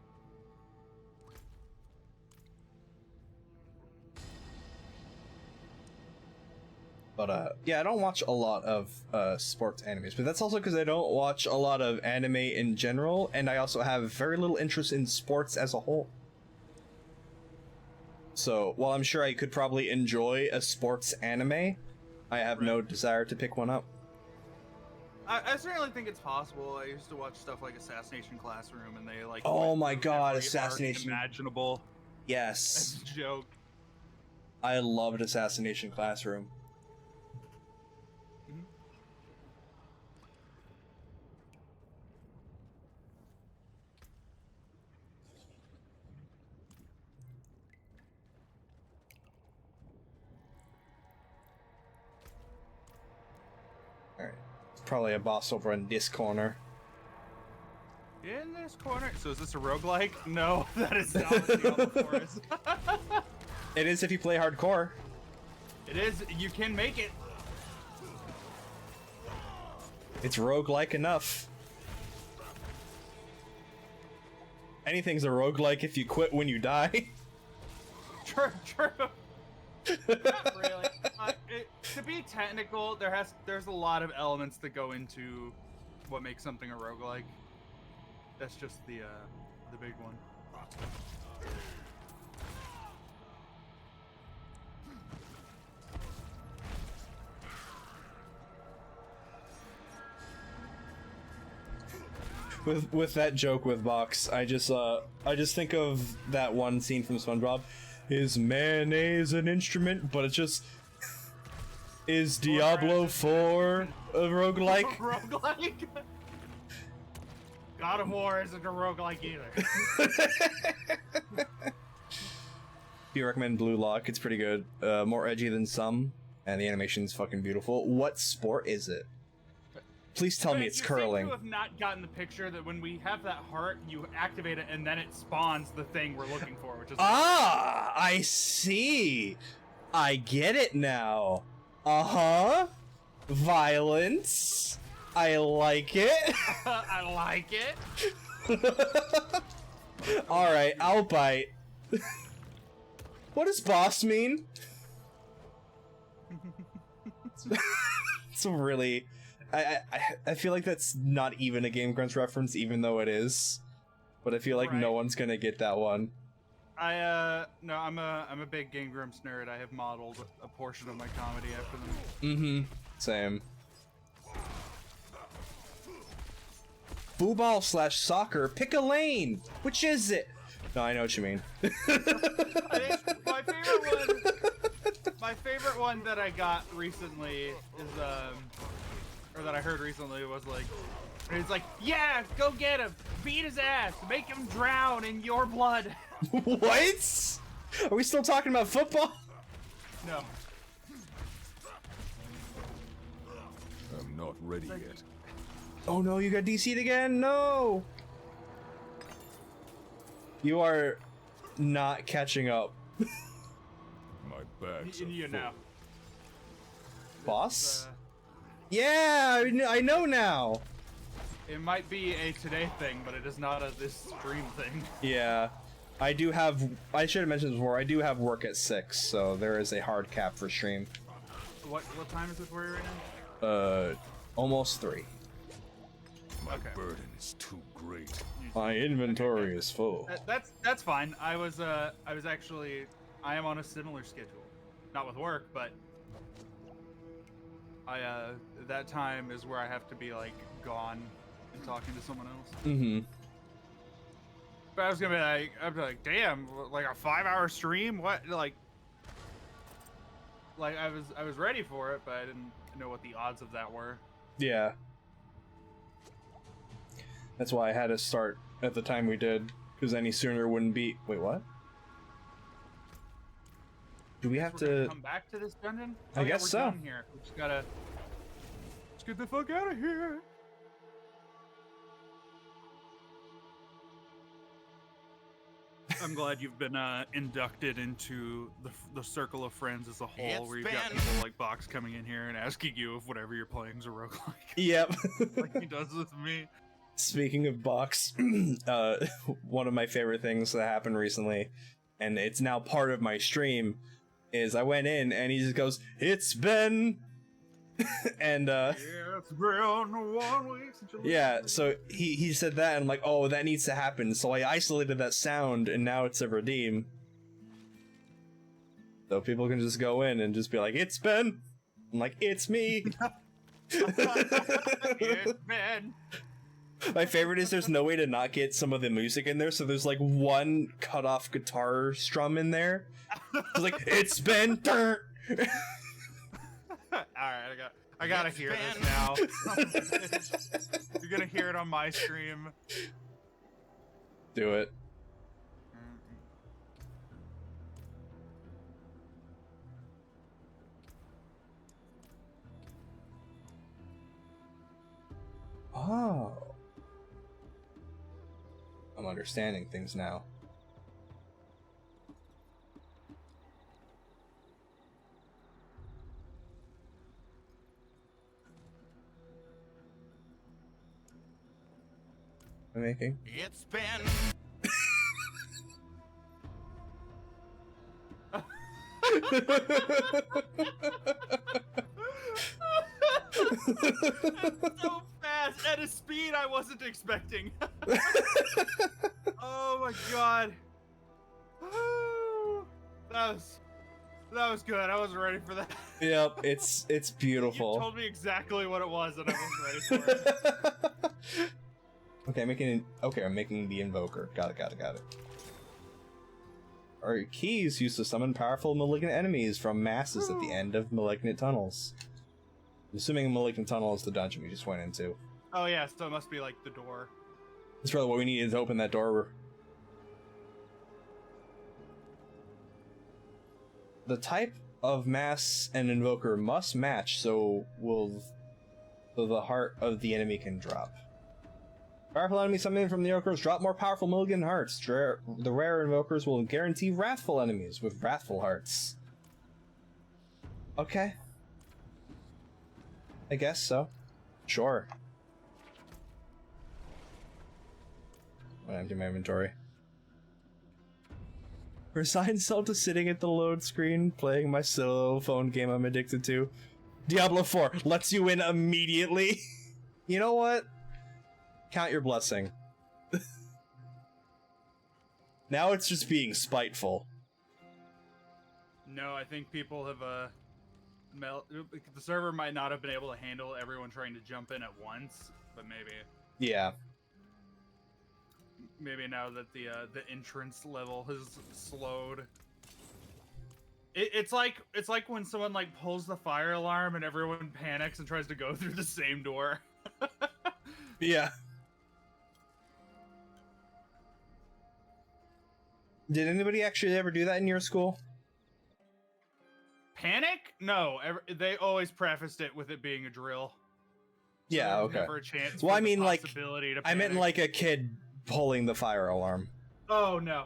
But yeah, I don't watch a lot of sports animes, but that's also because I don't watch a lot of anime in general, and I also have very little interest in sports as a whole. So while I'm sure I could probably enjoy a sports anime, I have no desire to pick one up. I certainly think it's possible. I used to watch stuff like Assassination Classroom, and they like. Oh my god, Assassination! Imaginable. Yes. As a joke. I loved Assassination Classroom. Alright. Probably a boss over in this corner. In this corner. So is this a roguelike? No, that is not what Diablo 4 is. It is if you play hardcore. It is. You can make it. It's roguelike enough. Anything's a roguelike if you quit when you die. True. Not really. To be technical, there's a lot of elements that go into what makes something a roguelike. That's just the big one. With that joke with Box, I just think of that one scene from SpongeBob. Is mayonnaise an instrument? But it's just is Diablo 4 a roguelike? Roguelike? God of War isn't a roguelike either. Do you recommend Blue Lock? It's pretty good. More edgy than some, and the animation's fucking beautiful. What sport is it? Please tell me it's curling. You have not gotten the picture that when we have that heart, you activate it and then it spawns the thing we're looking for, which is I see. I get it now. Violence. I like it. I like it. All right, I'll bite. What does boss mean? It's really. I feel like that's not even a Game Grumps reference, even though it is. But I feel like no one's gonna get that one. No, I'm a big Game Grumps nerd. I have modeled a portion of my comedy after them. Same. Football / soccer. Pick a lane. Which is it? No, I know what you mean. My favorite one that I got recently is or that I heard recently was like, it's like, yeah, go get him, beat his ass, make him drown in your blood. What? Are we still talking about football? No. I'm not ready yet. Oh no, you got DC'd again? No! You are not catching up. My bags are You full. know. Boss? Yeah, I know now. It might be a today thing, but it is not a this stream thing. Yeah. I do have, I should have mentioned before, I do have work at 6, so there is a hard cap for stream. What time is it for you right now? Almost 3. My burden is too great. My inventory is full. That's fine. I am on a similar schedule. Not with work, but that time is where I have to be like gone and talking to someone else. But I was gonna be like, I'd be like, damn, like a 5-hour stream? What? Like I was ready for it, but I didn't know what the odds of that were. Yeah. That's why I had to start at the time we did, because any sooner wouldn't be. Wait, what? Do we have to come back to this dungeon? I guess we're so. Done here. We just gotta. Let's get the fuck out of here. I'm glad you've been inducted into the circle of friends as a whole, where you've got people like Box coming in here and asking you if whatever you're playing is a roguelike. Yep. Like he does with me. Speaking of Box, one of my favorite things that happened recently, and it's now part of my stream, is I went in and he just goes, "It's been," and Yeah, it's been 1 week since you yeah. So he said that, and I'm like, oh, that needs to happen. So I isolated that sound, and now it's a redeem. So people can just go in and just be like, "It's been," I'm like, "It's me." It's been. My favorite is there's no way to not get some of the music in there, so there's like one cut off guitar strum in there. It's like, "It's been." All right, I gotta hear this now. You're gonna hear it on my stream. Do it. Oh. I'm understanding things now. I'm making. It's been. So fast at a speed I wasn't expecting. Oh my god. That was good. I wasn't ready for that. Yep, it's You beautiful. told me exactly what it was and I wasn't ready for it. Okay, I'm making the invoker. Got it. Our keys used to summon powerful malignant enemies from masses at the end of malignant tunnels. I'm assuming malignant tunnel is the dungeon we just went into. Oh yeah, so it must be like the door. That's probably what we needed to open that door. The type of mass and invoker must match, so the heart of the enemy can drop. Powerful enemies summoned from the invokers drop more powerful malignant hearts. The rare invokers will guarantee wrathful enemies with wrathful hearts. Okay. I guess so. Sure. I'm gonna empty my inventory. Resign self to sitting at the load screen, playing my solo phone game I'm addicted to. Diablo 4 lets you in immediately. You know what? Count your blessing. Now it's just being spiteful. No, I think people have the server might not have been able to handle everyone trying to jump in at once, but maybe Yeah. now that the entrance level has slowed. It's like when someone like pulls the fire alarm and everyone panics and tries to go through the same door. Yeah. Did anybody actually ever do that in your school? Panic? No, they always prefaced it with it being a drill. So Yeah, there was okay. Never a chance. Well, for I mean, the like, possibility to I meant panic. like a kid pulling the fire alarm. Oh no.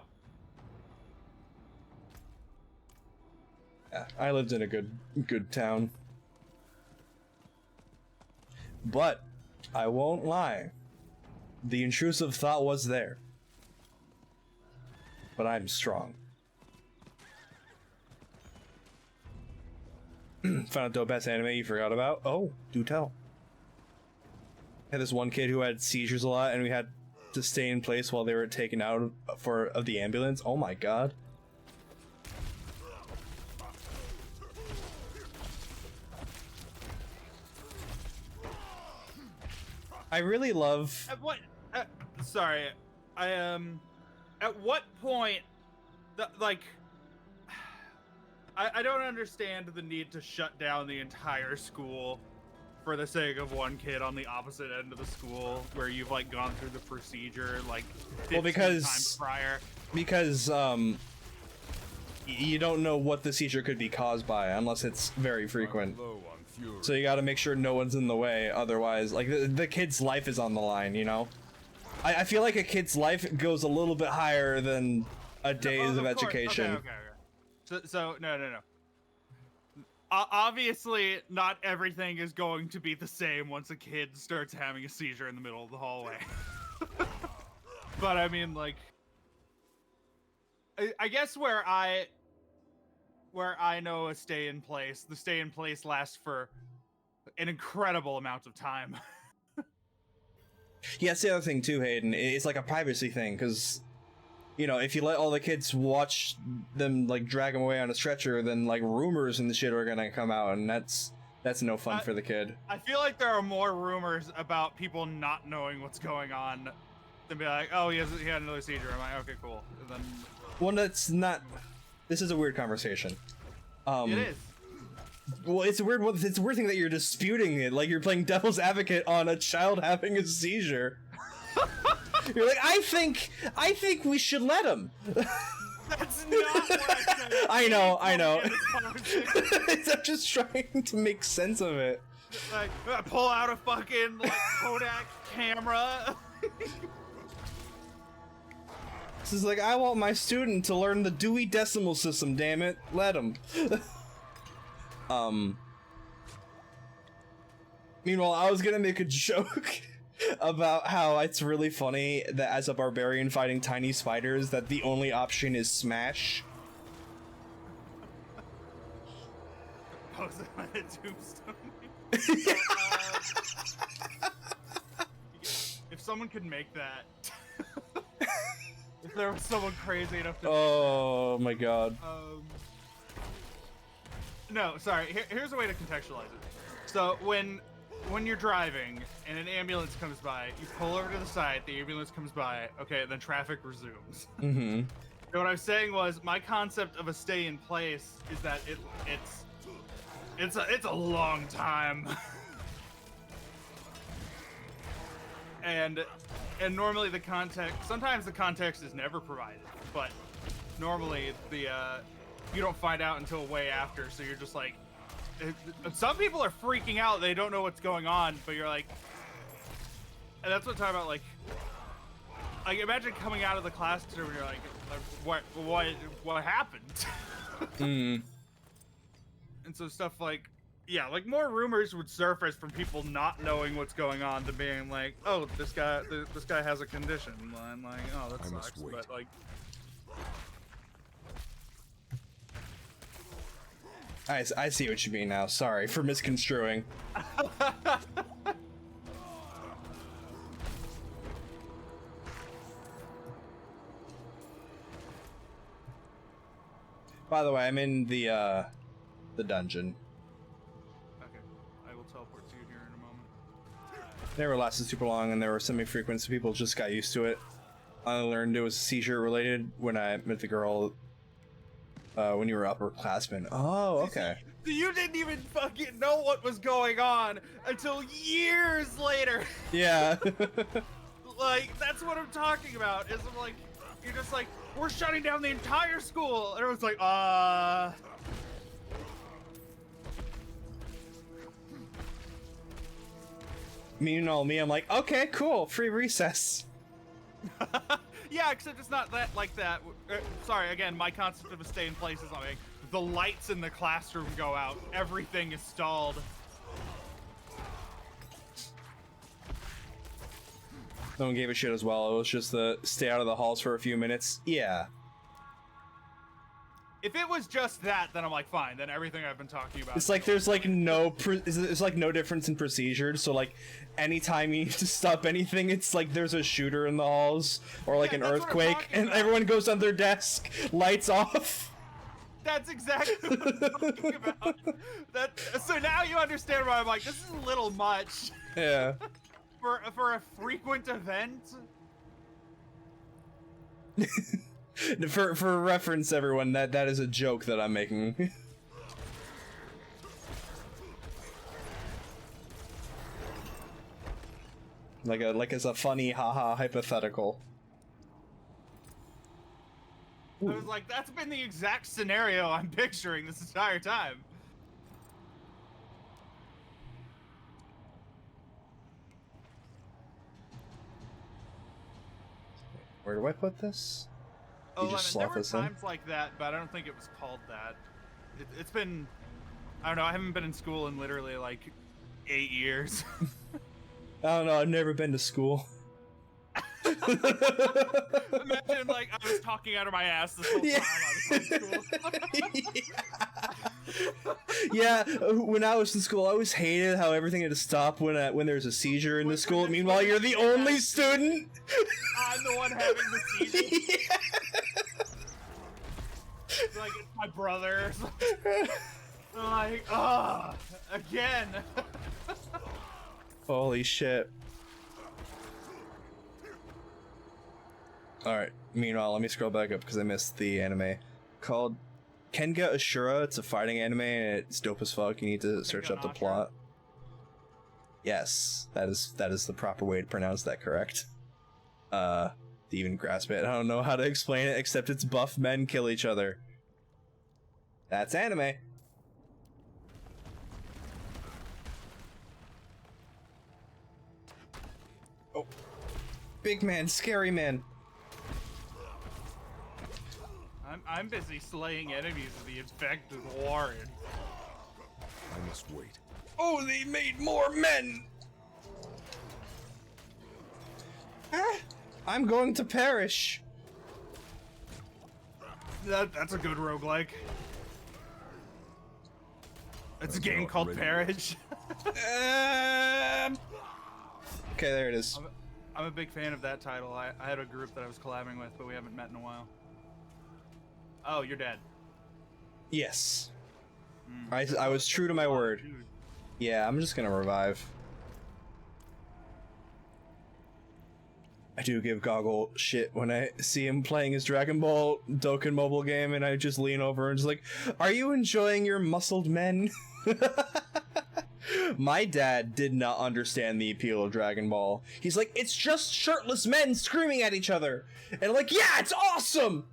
Yeah, I lived in a good town. But I won't lie. The intrusive thought was there. But I'm strong. Found out the best anime you forgot about? Oh, do tell. Had this one kid who had seizures a lot, and we had to stay in place while they were taken out of the ambulance. Oh my god. I really love. At what? Sorry, At what point, like, I don't understand the need to shut down the entire school for the sake of one kid on the opposite end of the school where you've like gone through the procedure like 15 times prior. Because you don't know what the seizure could be caused by unless it's very frequent. So you got to make sure no one's in the way. Otherwise, like the kid's life is on the line, you know. I feel like a kid's life goes a little bit higher than a day's of education. Okay. So no. Obviously, not everything is going to be the same once a kid starts having a seizure in the middle of the hallway. But I mean, like, I guess where I where I know a stay in place. The stay in place lasts for an incredible amount of time. Yeah, it's the other thing too, Hayden. It's like a privacy thing, because, you know, if you let all the kids watch them, like, drag them away on a stretcher, then, like, rumors and the shit are gonna come out, and that's no fun for the kid. I feel like there are more rumors about people not knowing what's going on than be like, oh, he had another seizure. I'm like, okay, cool. And then... Well, that's not... This is a weird conversation. It is. Well, it's a weird thing that you're disputing it, like you're playing devil's advocate on a child having a seizure. You're like, I think we should let him. That's not what I said. I know. I'm just trying to make sense of it. Like, pull out a fucking, like, Kodak camera. This is like, I want my student to learn the Dewey Decimal System, damn it. Let him. Meanwhile, I was gonna make a joke about how it's really funny that as a barbarian fighting tiny spiders, that the only option is smash. Pose it on a tombstone. If someone could make that. If there was someone crazy enough to Oh my god. No, sorry. Here's a way to contextualize it. So when you're driving and an ambulance comes by, you pull over to the side. The ambulance comes by. Okay, then traffic resumes. Mm-hmm. So what I was saying was my concept of a stay in place is that it's a long time. and normally the context. Sometimes the context is never provided, but normally the you don't find out until way after, so you're just like, some people are freaking out, they don't know what's going on, but you're like, and that's what I'm talking about, like imagine coming out of the classroom and you're like what happened? Mm. And so stuff like, yeah, like more rumors would surface from people not knowing what's going on to being like, oh, this guy has a condition, and like, oh, that sucks, but like, I see what you mean now. Sorry for misconstruing. By the way, I'm in the dungeon. okay, I will teleport to you here in a moment. Never lasted super long, and they were semi-frequent, so people just got used to it. I learned it was seizure related when I met the girl when you were upperclassmen. Oh, okay. So you didn't even fucking know what was going on until years later. Yeah. Like, that's what I'm talking about, is I'm like, you're just like, we're shutting down the entire school. And everyone's like, Meanwhile, me, I'm like, okay, cool, free recess. Yeah, except it's not that like that. Sorry, again, my concept of a stay in place is like the lights in the classroom go out, everything is stalled. No one gave a shit as well. It was just the stay out of the halls for a few minutes. Yeah. If it was just that, then I'm like, fine. Then everything I've been talking about. It's like there's like no there's like no difference in procedure. So like anytime you need to stop anything, it's like there's a shooter in the halls or like an earthquake, and everyone goes on their desk, lights off. That's exactly what I'm talking about. So now you understand why I'm like, this is a little much. Yeah. For a frequent event. For reference, everyone, that is a joke that I'm making. like as a funny haha hypothetical. I was like, that's been the exact scenario I'm picturing this entire time. Where do I put this? Oh, You just there slot were this in? times like that, but I don't think it was called that. It's been, I don't know, I haven't been in school in literally like 8 years. I don't know, I've never been to school. Imagine, like, I was talking out of my ass this whole time I was in school. Yeah, when I was in school, I always hated how everything had to stop when there's a seizure in the school. Meanwhile, you're the only student. I'm the one having the seizure. Like, it's my brother. Like, again. Holy shit. Alright, meanwhile, let me scroll back up because I missed the anime. Called Kenga Ashura. It's a fighting anime and it's dope as fuck. You need to search up the plot. Yes, that is the proper way to pronounce that correct. To even grasp it. I don't know how to explain it except it's buff men kill each other. That's anime. Oh. Big man, scary man. I'm busy slaying enemies of the infected warren. I must wait. Oh, they made more men! I'm going to perish. That's a good roguelike. It's a game called Perish. Okay, there it is. I'm a big fan of that title. I had a group that I was collabing with, but we haven't met in a while. Oh, you're dead. Yes. I was true to my word. Dude. Yeah, I'm just gonna revive. I do give Goggle shit when I see him playing his Dragon Ball Dokkan mobile game and I just lean over and just like, are you enjoying your muscled men? My dad did not understand the appeal of Dragon Ball. He's like, it's just shirtless men screaming at each other. And I'm like, yeah, it's awesome!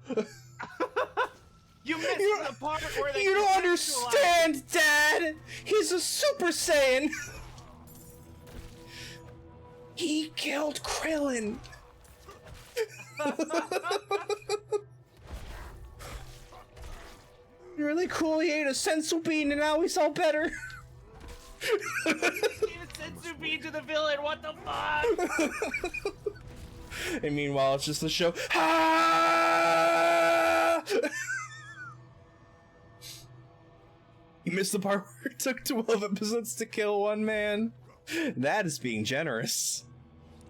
You missed the part where they You don't understand, Dad! He's a Super Saiyan! He killed Krillin! Really cool, he ate a sensu bean and now he's all better! He gave a sensu bean to the villain, what the fuck? And meanwhile, it's just the show. Ah! You missed the part where it took 12 episodes to kill one man. That is being generous.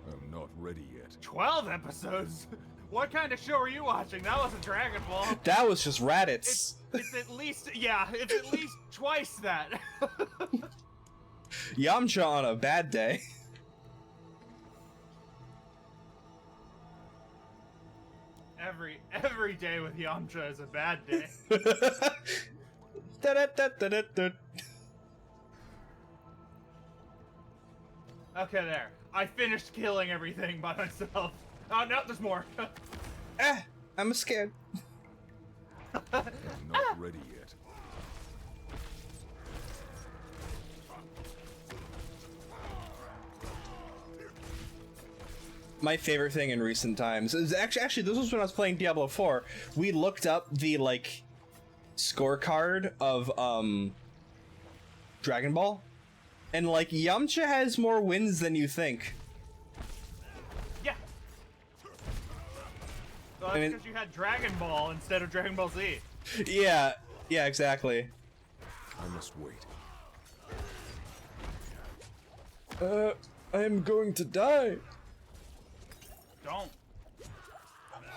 I'm not ready yet. 12 episodes? What kind of show are you watching? That wasn't Dragon Ball. That was just Raditz. It's at least, yeah, it's at least twice that. Yamcha on a bad day. Every day with Yamcha is a bad day. Da-da-da-da-da-da. Okay, there. I finished killing everything by myself. Oh, no, there's more. I'm scared. I'm not ready yet. My favorite thing in recent times is actually this was when I was playing Diablo 4. We looked up the like scorecard of Dragon Ball, and like Yamcha has more wins than you think. Yeah. Well, that's because you had Dragon Ball instead of Dragon Ball Z. Yeah, exactly. I must wait. I am going to die. Don't.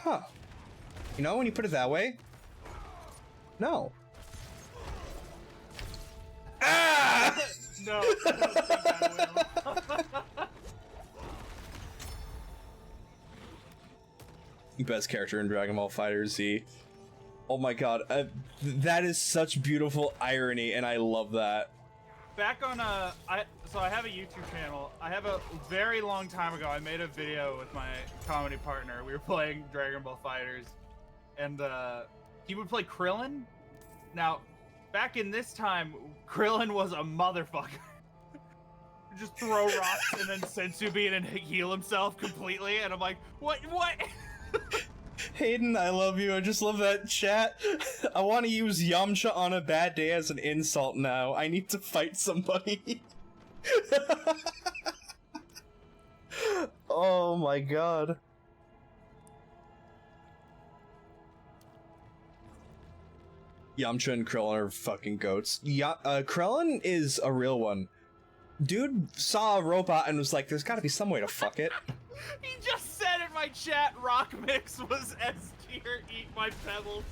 Huh. You know, when you put it that way? No. Ah! No, I don't think I will. Best character in Dragon Ball Fighter Z. Oh my god, that is such beautiful irony, and I love that. Back on so I have a YouTube channel. I have a very long time ago. I made a video with my comedy partner. We were playing Dragon Ball Fighters, and he would play Krillin. Now, back in this time, Krillin was a motherfucker. Just throw rocks and then sensu bean and heal himself completely, and I'm like, what? Hayden, I love you. I just love that chat. I want to use Yamcha on a bad day as an insult now. I need to fight somebody. Oh my god. Yamcha and Krillin are fucking goats. Krillin is a real one. Dude saw a robot and was like, there's gotta be some way to fuck it. He just said in my chat, Rock Mix was S tier, eat my pebbles.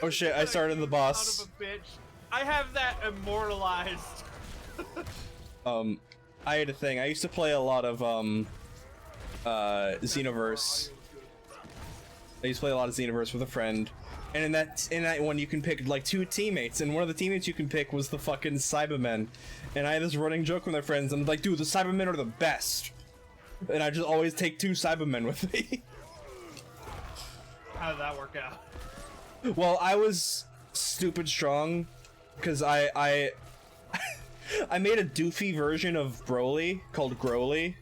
Oh shit, I started the boss. Son of a bitch. I have that immortalized. I had a thing. I used to play a lot of, Xenoverse. I used to play a lot of Xenoverse with a friend. And in that one, you can pick, like, 2 teammates, and one of the teammates you can pick was the fucking Cybermen. And I had this running joke with my friends, I'm like, dude, the Cybermen are the best! And I just always take 2 Cybermen with me. How did that work out? Well, I was stupid strong, because I made a doofy version of Broly, called Groly.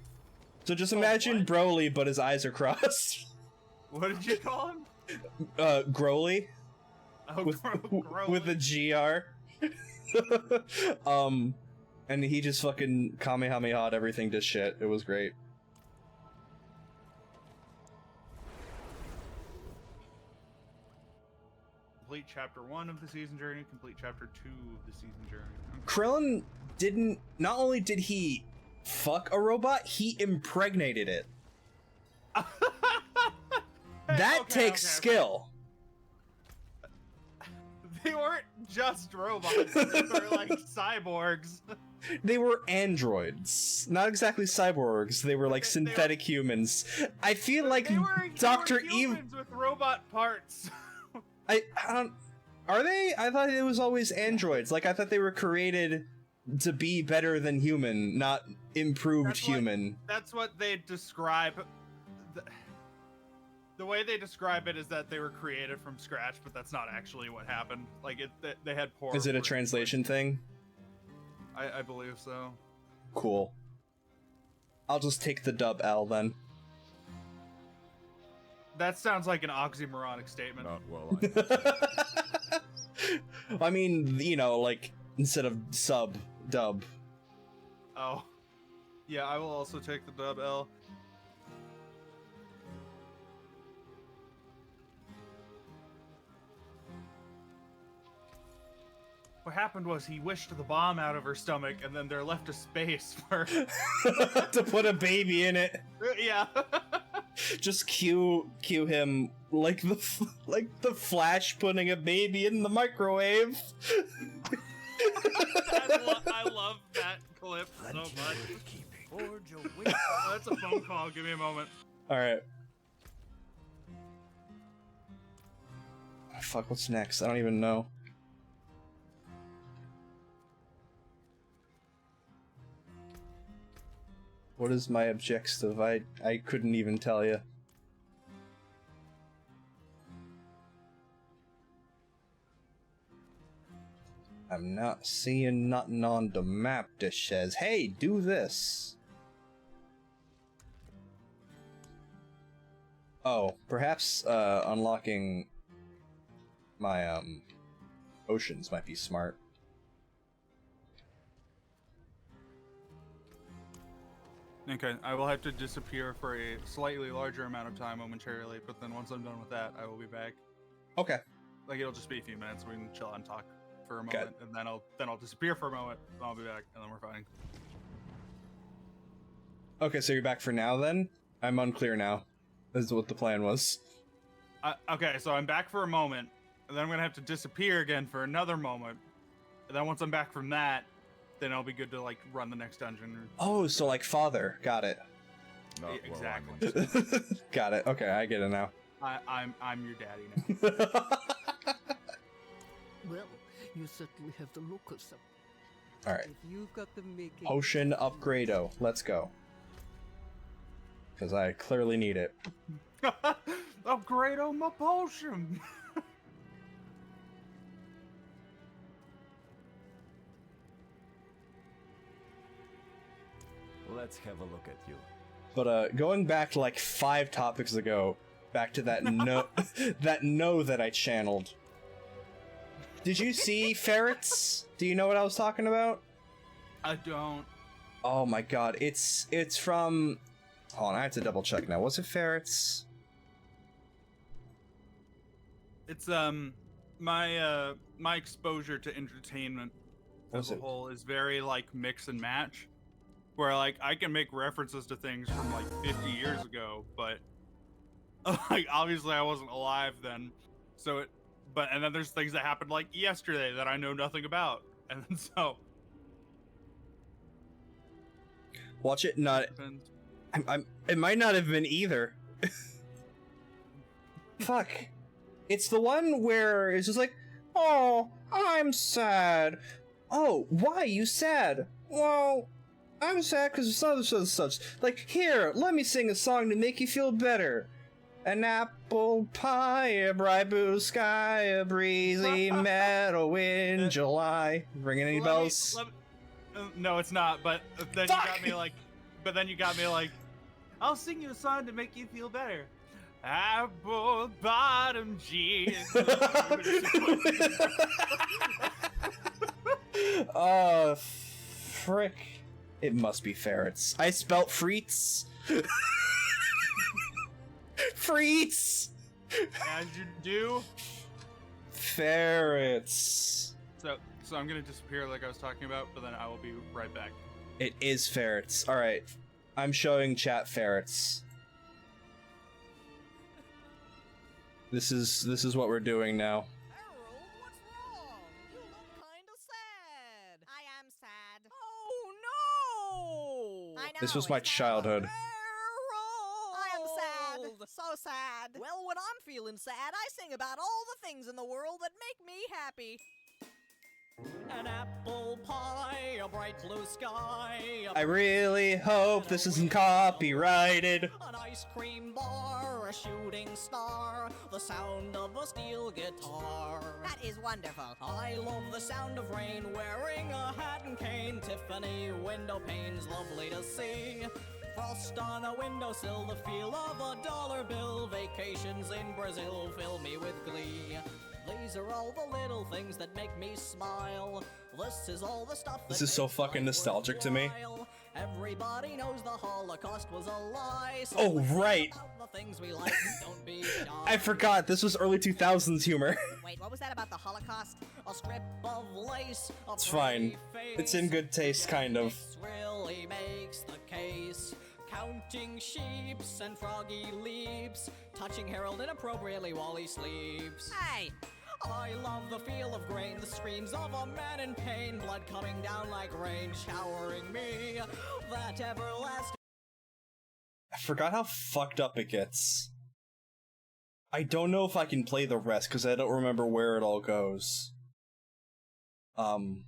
So just imagine Broly, but his eyes are crossed. What did you call him? Groly. Oh, Groly. With a GR. And he just fucking Kamehameha'd everything to shit. It was great. Complete chapter 1 of the season journey, complete chapter 2 of the season journey. Krillin didn't, not only did he fuck a robot, he impregnated it. That takes skill. They weren't just robots, they were like cyborgs. They were androids. Not exactly cyborgs, they were like synthetic humans. I feel like Dr. Eve with robot parts. I don't, are they? I thought it was always androids. Like I thought they were created to be better than human, not improved human. That's what they describe. The way they describe it is that they were created from scratch, but that's not actually what happened. Like they had poor. Is it a translation thing? I believe so. Cool. I'll just take the dub L then. That sounds like an oxymoronic statement. Not well. I mean, you know, like instead of sub, dub. Oh. Yeah, I will also take the dub L. What happened was he wished the bomb out of her stomach, and then there left a space for to put a baby in it. Yeah. Just cue him like the Flash putting a baby in the microwave. I love that clip so much. Oh, that's a phone call. Give me a moment. All right. Fuck. What's next? I don't even know. What is my objective? I couldn't even tell you. I'm not seeing nothing on the map that says, hey, do this. Oh, perhaps unlocking my oceans might be smart. Okay, I will have to disappear for a slightly larger amount of time momentarily, but then once I'm done with that, I will be back. Okay. Like it'll just be a few minutes. We can chill out and talk for a moment, and then I'll disappear for a moment. And I'll be back, and then we're fine. Okay, so you're back for now then? I'm unclear now. This is what the plan was. Okay, so I'm back for a moment, and then I'm gonna have to disappear again for another moment, and then once I'm back from that, then I'll be good to like run the next dungeon. Oh, so like father. Got it. Not Exactly. Got it. Okay, I get it now. I'm your daddy now. Well, you certainly have the look of some. All right. If you've got the making. Potion upgrado. Let's go. Because I clearly need it. Upgrade on my potion. Let's have a look at you. But going back to like 5 topics ago, back to that no that I channeled. Did you see ferrets? Do you know what I was talking about? I don't. Oh my god, it's from. Hold on, I have to double check now. Was it ferrets? It's my exposure to entertainment as a whole is very like mix and match, where like I can make references to things from like 50 years ago, but like obviously I wasn't alive then, so and then there's things that happened like yesterday that I know nothing about, and then so watch it. Not. It might not have been either. Fuck. It's the one where it's just like, oh, I'm sad. Oh, why are you sad? Well, I'm sad because of such. Like, here, let me sing a song to make you feel better. An apple pie, a bright blue sky, a breezy meadow in July. Ringing any bells? No, it's not. But then you got me like. But then you got me like. I'll sing you a song to make you feel better. Apple bottom jeans. Oh, frick. It must be ferrets. I spelt freets. Freets! As you do. Ferrets. So I'm gonna disappear like I was talking about, but then I will be right back. It is ferrets. Alright. I'm showing chat ferrets. This is what we're doing now. Harold, what's wrong? You look kinda sad. I am sad. Oh no! I know. This was my childhood. Harold! I am sad. So sad. Well, when I'm feeling sad, I sing about all the things in the world that make me happy. An apple pie, a bright blue sky. I really hope this isn't copyrighted. An ice cream bar, a shooting star, the sound of a steel guitar. That is wonderful. I love the sound of rain, wearing a hat and cane. Tiffany window panes, lovely to see. Frost on a windowsill, the feel of a dollar bill. Vacations in Brazil fill me with glee. These are all the little things that make me smile. This is all the stuff. This is so fucking nostalgic to me. Everybody knows the Holocaust was a lie. So oh right. The things we like, don't be shy. I forgot. This was early 2000s humor. Wait, what was that about the Holocaust? A strip of lace. It's fine. It's in good taste, kind of. This really makes the case. Counting sheeps and froggy leaps, touching Harold inappropriately while he sleeps. Hey! I love the feel of grain, the screams of a man in pain, blood coming down like rain, showering me, that everlasting... I forgot how fucked up it gets. I don't know if I can play the rest, because I don't remember where it all goes. I'm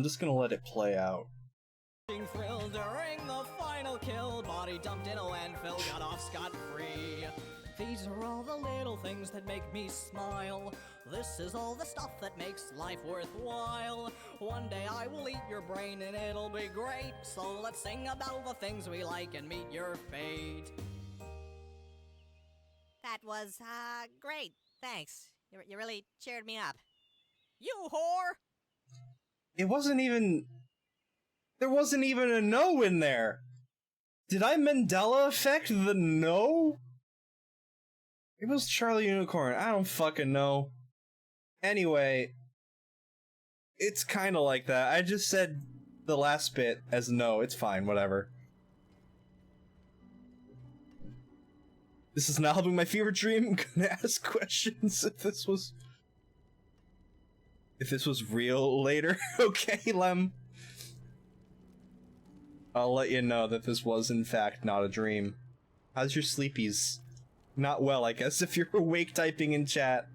just gonna let it play out. Thrill during the final kill, body dumped in a landfill, got off scot-free. These are all the little things that make me smile. This is all the stuff that makes life worthwhile. One day I will eat your brain and it'll be great. So let's sing about the things we like and meet your fate. That was, great. Thanks. You really cheered me up. You whore! It wasn't even... There wasn't even a no in there. Did I Mandela effect the no? It was Charlie Unicorn. I don't fucking know. Anyway, it's kind of like that. I just said the last bit as no. It's fine, whatever. This is not helping my fever dream. I'm gonna ask questions if this was real later. Okay, Lem. I'll let you know that this was in fact not a dream. How's your sleepies? Not well, I guess, if you're awake typing in chat.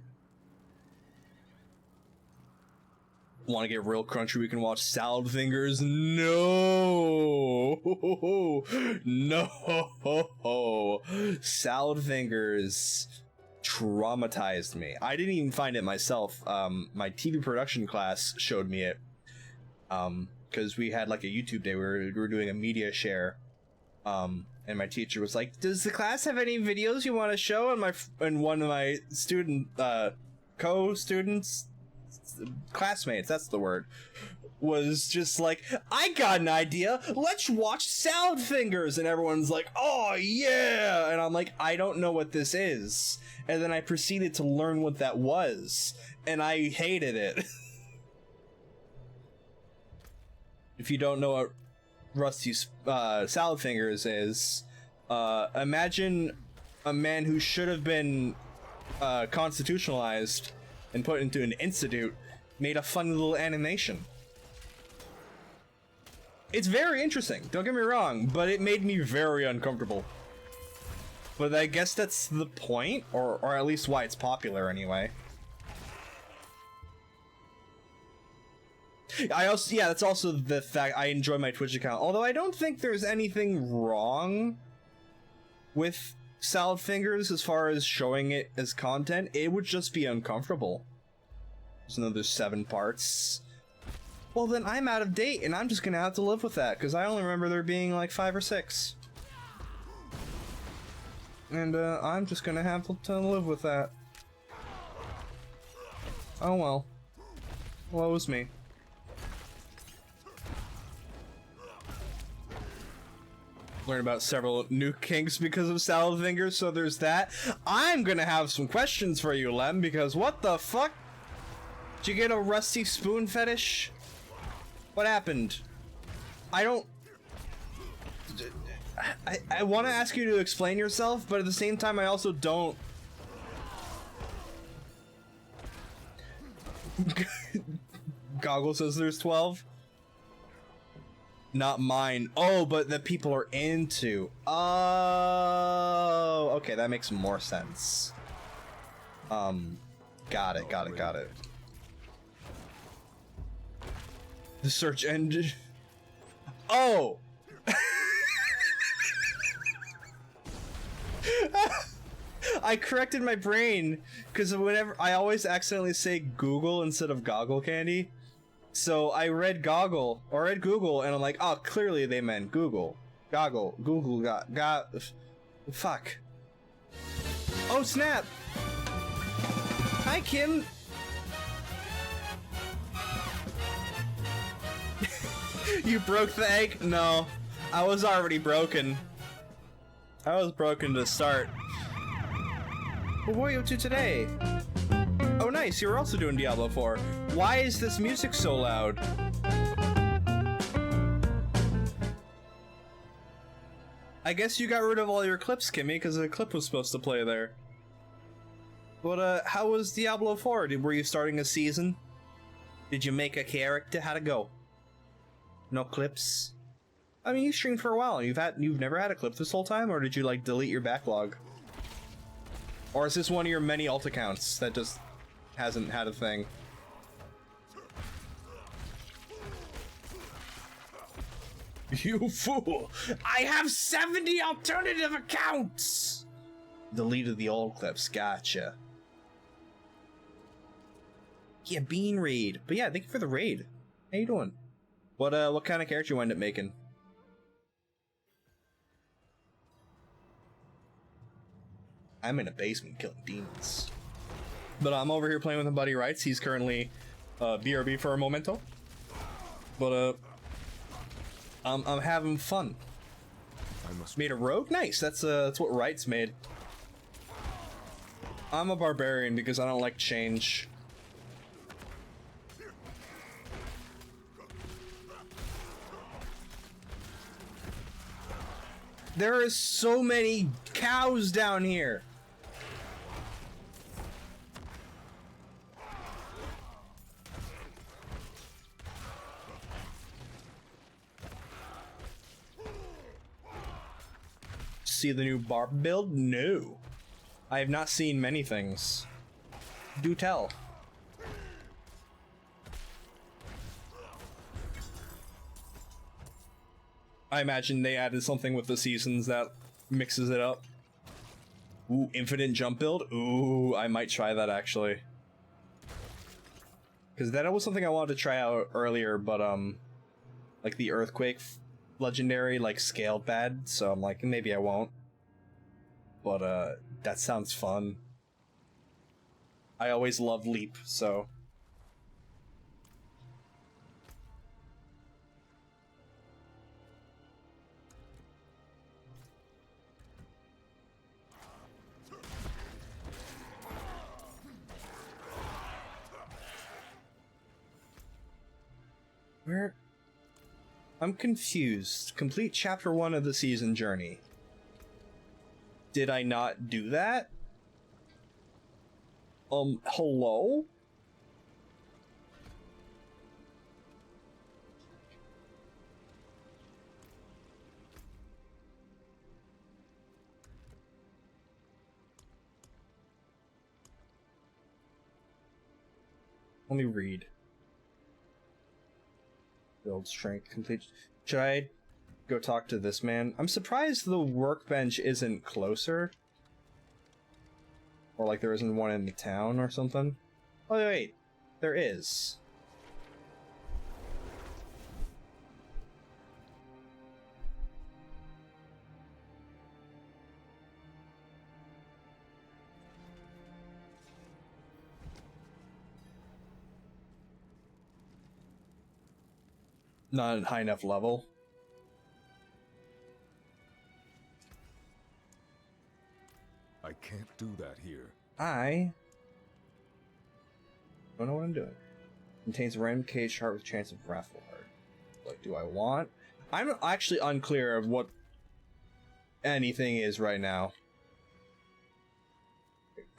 Want to get real crunchy? We can watch Salad Fingers? No! No! Salad Fingers traumatized me. I didn't even find it myself. My TV production class showed me it. Because we had like a YouTube day, we were doing a media share, and my teacher was like, "Does the class have any videos you want to show?" And one of my student co-students, classmates, that's the word, was just like, I got an idea, let's watch Salad Fingers, and everyone's like, oh yeah, and I'm like, I don't know what this is, and then I proceeded to learn what that was, and I hated it. If you don't know what Rusty's Salad Fingers is, imagine a man who should have been constitutionalized and put into an institute made a fun little animation. It's very interesting, don't get me wrong, but it made me very uncomfortable. But I guess that's the point, or at least why it's popular anyway. Yeah, that's also the fact I enjoy my Twitch account, although I don't think there's anything wrong with Salad Fingers as far as showing it as content. It would just be uncomfortable. There's another 7 parts. Well, then I'm out of date, and I'm just gonna have to live with that, because I only remember there being like 5 or 6. And, I'm just gonna have to live with that. Oh well. Woe's me. Learn about several new kinks because of Salad Fingers, so there's that. I'm gonna have some questions for you, Lem, because what the fuck? Did you get a rusty spoon fetish? What happened? I don't... I want to ask you to explain yourself, but at the same time I also don't... Goggle says there's 12. Not mine. Oh, but that people are into. Oh, okay, that makes more sense. Got it. The search engine. Oh! I corrected my brain, because whenever I always accidentally say Google instead of Goggle Candy. So I read Goggle, or read Google, and I'm like, oh, clearly they meant Google. Goggle. Google got fuck. Oh, snap! Hi, Kim! You broke the egg? No. I was already broken. I was broken to start. Well, what are you up to today? Oh nice, you're also doing Diablo 4. Why is this music so loud? I guess you got rid of all your clips, Kimmy, because the clip was supposed to play there. But, how was Diablo 4? Were you starting a season? Did you make a character? How'd it go? No clips? I mean, you streamed for a while. You've never had a clip this whole time, or did you, like, delete your backlog? Or is this one of your many alt accounts that just hasn't had a thing? You fool! I have 70 alternative accounts! Deleted the old clips, gotcha. Yeah, Bean Raid. But yeah, thank you for the raid. How you doing? What kind of character you end up making? I'm in a basement killing demons. But I'm over here playing with my buddy Rights. He's currently BRB for a momento. But I'm having fun. Made a rogue? Nice. That's what Rights made. I'm a barbarian because I don't like change. There are so many cows down here. See the new barb build? No. I have not seen many things. Do tell. I imagine they added something with the seasons that mixes it up. Ooh, infinite jump build? Ooh, I might try that actually. Because that was something I wanted to try out earlier, but like the Earthquake legendary, like scaled bad, so I'm like, maybe I won't. But that sounds fun. I always love Leap, so. Where? I'm confused. Complete chapter 1 of the season journey. Did I not do that? Hello? Let me read. Build strength complete. Should I go talk to this man? I'm surprised the workbench isn't closer. Or like there isn't one in the town or something. Oh wait, there is. Not at high enough level. I can't do that here. I don't know what I'm doing. Contains a random cage heart with chance of raffle heart. Like, do I want? I'm actually unclear of what anything is right now.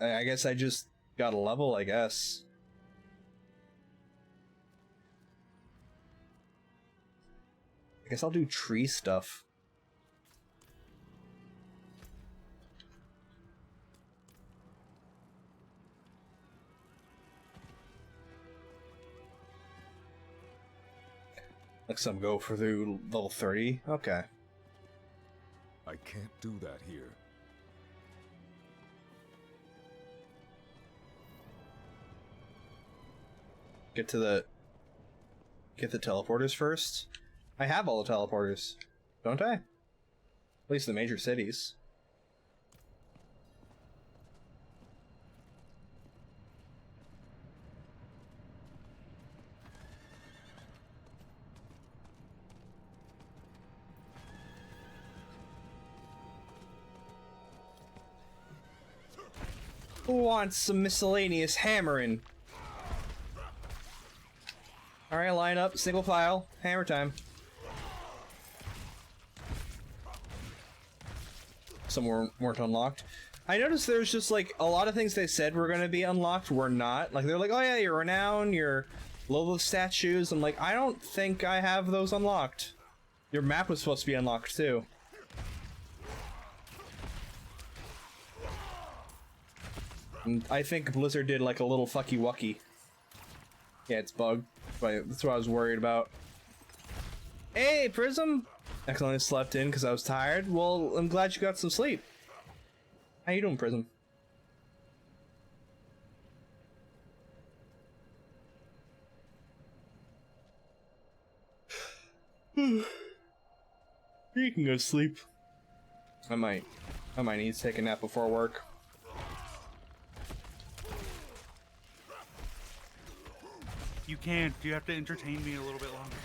I guess I just got a level, I guess. I guess I'll do tree stuff. Like some go for the level 30. Okay. I can't do that here. Get the teleporters first. I have all the teleporters, don't I? At least the major cities. Who wants some miscellaneous hammering? Alright, line up, single file, hammer time. Some weren't unlocked. I noticed there's just like a lot of things they said were gonna be unlocked were not. Like they're like, oh yeah, your renown, your Lola statues. I'm like, I don't think I have those unlocked. Your map was supposed to be unlocked too. And I think Blizzard did like a little fucky wucky. Yeah, it's bugged. But that's what I was worried about. Hey, Prism! Accidentally slept in because I was tired. Well, I'm glad you got some sleep. How you doing, Prism? You can go sleep. I might need to take a nap before work. You can't. You have to entertain me a little bit longer.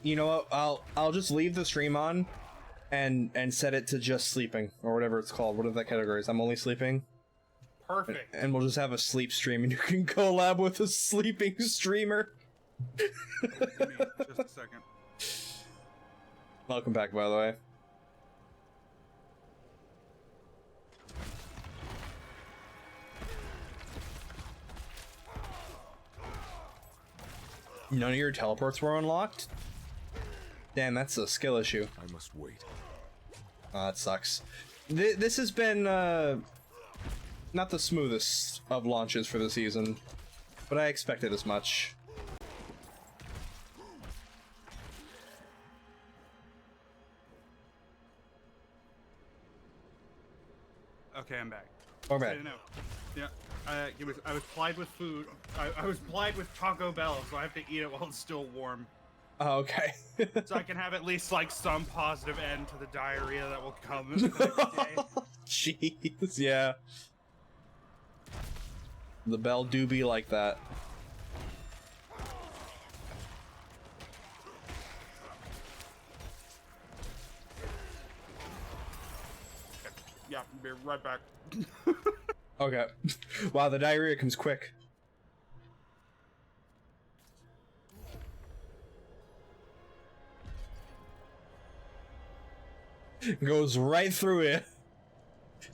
You know what? I'll just leave the stream on and set it to just sleeping or whatever it's called. Whatever that category is. I'm only sleeping. Perfect. And we'll just have a sleep stream and you can collab with a sleeping streamer. Give me just a second. Welcome back, by the way. None of your teleports were unlocked? Damn, that's a skill issue. I must wait. That sucks. This has been, not the smoothest of launches for the season, but I expected as much. Okay, I'm back. We're back. No. Yeah. I was plied with food. I was plied with Taco Bell, so I have to eat it while it's still warm. Oh, okay. So I can have at least like some positive end to the diarrhea that will come the next day. Jeez, yeah. The bell do be like that. Yeah, be right back. Okay. Wow, the diarrhea comes quick. Goes right through it.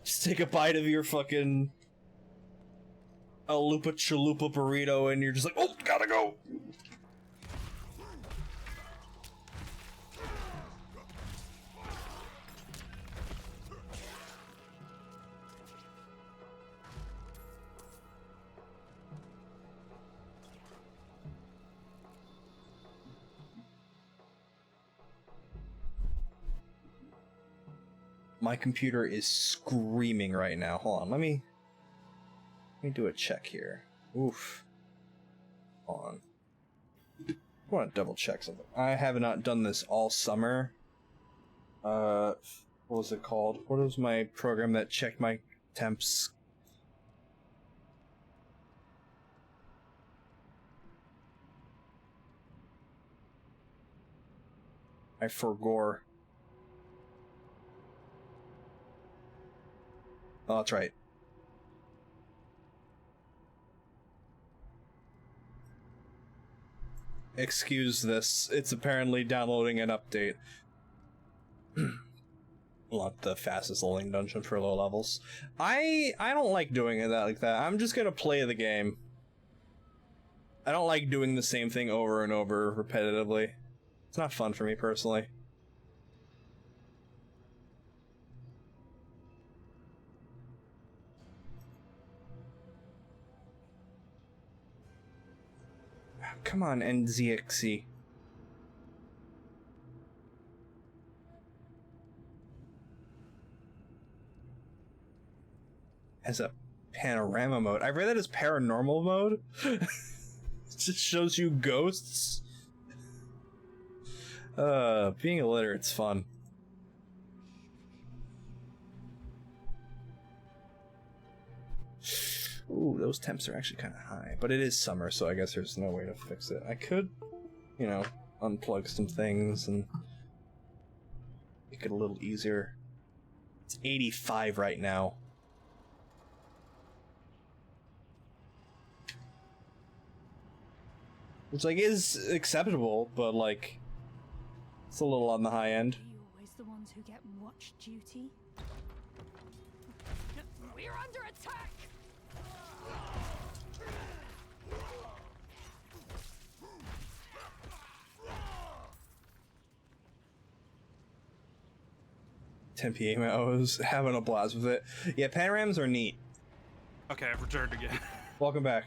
Just take a bite of your fucking Alupa Chalupa burrito and you're just like, oh, gotta go. My computer is screaming right now. Hold on, let me do a check here. Oof. Hold on. I want to double check something. I have not done this all summer. What was it called? What was my program that checked my temps? I forgot. Oh, that's right. Excuse this. It's apparently downloading an update. Not the fastest loading dungeon for low levels. I don't like doing it like that. I'm just gonna play the game. I don't like doing the same thing over and over repetitively. It's not fun for me personally. Come on, NZXC. Has a panorama mode. I read that as paranormal mode. It just shows you ghosts. Being illiterate's fun. Ooh, those temps are actually kind of high. But it is summer, so I guess there's no way to fix it. I could, you know, unplug some things and make it a little easier. It's 85 right now. Which, like, is acceptable, but, like, it's a little on the high end. Are you always the ones who get watch duty? We're under attack! Tempe I was having a blast with it. Yeah, panoramas are neat. Okay, I've returned again. Welcome back.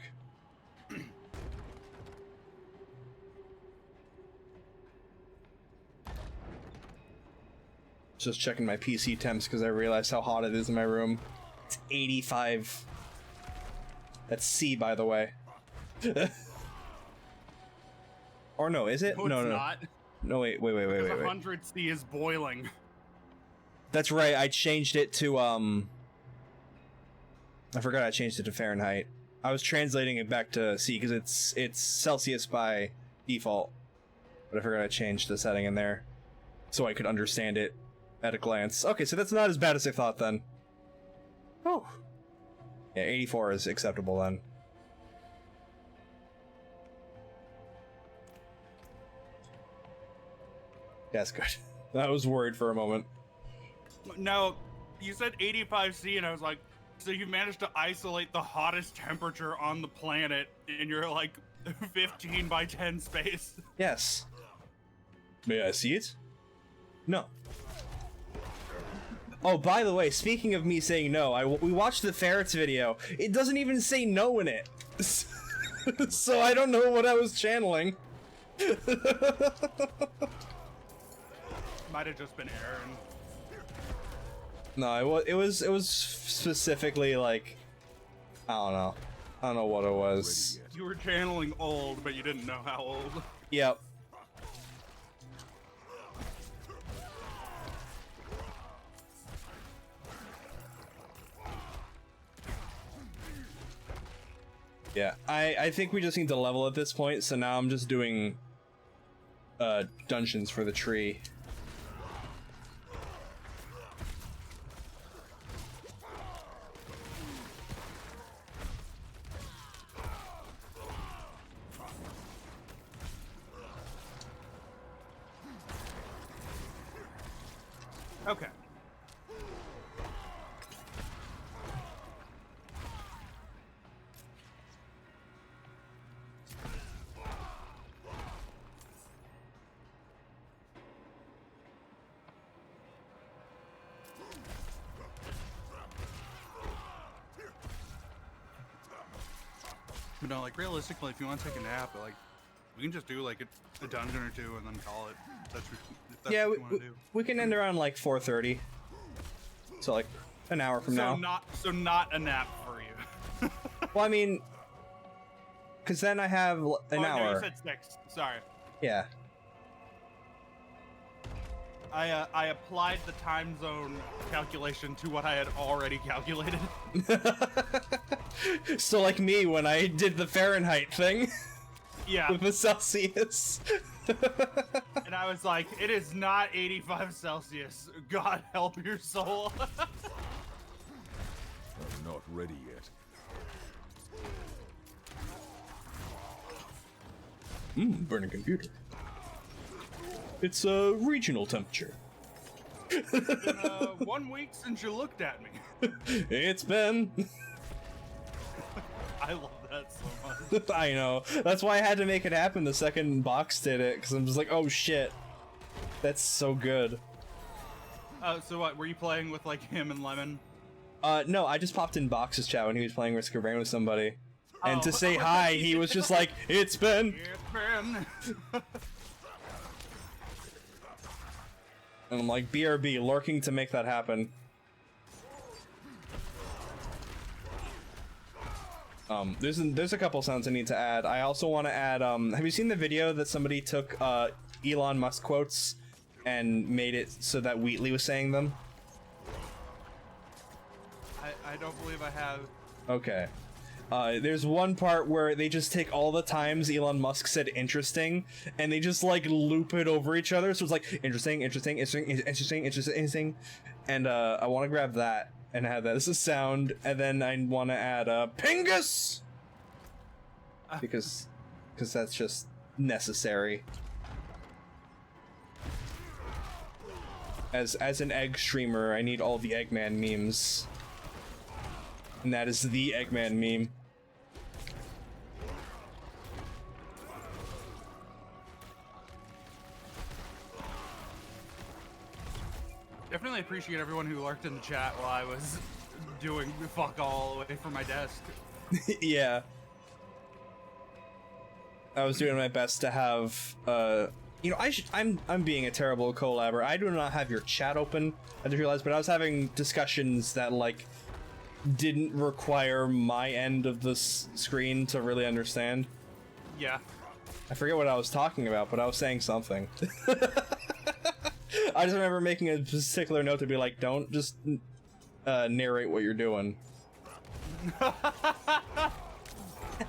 Just checking my PC temps because I realized how hot it is in my room. It's 85. That's C, by the way. Or no, is it? No, No, it's no. not. No, wait. 100 C is boiling. That's right, I changed it to, I forgot I changed it to Fahrenheit. I was translating it back to C because it's Celsius by default. But I forgot I changed the setting in there so I could understand it at a glance. Okay, so that's not as bad as I thought then. Oh. Yeah, 84 is acceptable then. That's good. I was worried for a moment. No, you said 85C, and I was like, so you managed to isolate the hottest temperature on the planet in your, like, 15 by 10 space. Yes. May I see it? No. Oh, by the way, speaking of me saying no, we watched the ferrets video. It doesn't even say no in it. So I don't know what I was channeling. Might have just been Aaron. No, it was specifically like, I don't know what it was. You were channeling old, but you didn't know how old. Yep. Yeah, I think we just need to level at this point, so now I'm just doing dungeons for the tree. Okay. But no, like realistically, if you want to take a nap, like we can just do like a dungeon or two and then call it. If that's Yeah, what you want to do. we can end around like 4:30. So like an hour from now. Not a nap for you. Well, I mean, because then I have an hour. No, you said 6. Sorry. Yeah. I applied the time zone calculation to what I had already calculated. So like me when I did the Fahrenheit thing. Yeah. With the Celsius. And I was like, it is not 85 Celsius. God help your soul. I'm not ready yet. Burning computer. It's a regional temperature. It's been 1 week since you looked at me. It's been. I love that so much. I know. That's why I had to make it happen the second Box did it, because I'm just like, oh shit. That's so good. So what, were you playing with like him and Lemon? No, I just popped in Box's chat when he was playing Risk of Rain with somebody. And to Oh. say hi, he was just like, it's been. It's been. And I'm like, BRB, lurking to make that happen. There's a couple sounds I need to add. I also want to add, have you seen the video that somebody took, Elon Musk quotes and made it so that Wheatley was saying them? I don't believe I have. Okay. There's one part where they just take all the times Elon Musk said interesting, and they just like loop it over each other. So it's like interesting, interesting, interesting, interesting, interesting, interesting. And I want to grab that and have that as a sound, and then I want to add Pingus! Because that's just necessary. As an egg streamer, I need all the Eggman memes. And that is the Eggman meme. Definitely appreciate everyone who lurked in the chat while I was doing fuck all away from my desk. Yeah. I was doing my best to have, you know, I'm being a terrible collaborator. I do not have your chat open, I just realized, but I was having discussions that, like, didn't require my end of the screen to really understand. Yeah. I forget what I was talking about, but I was saying something. I just remember making a particular note to be like, don't just narrate what you're doing.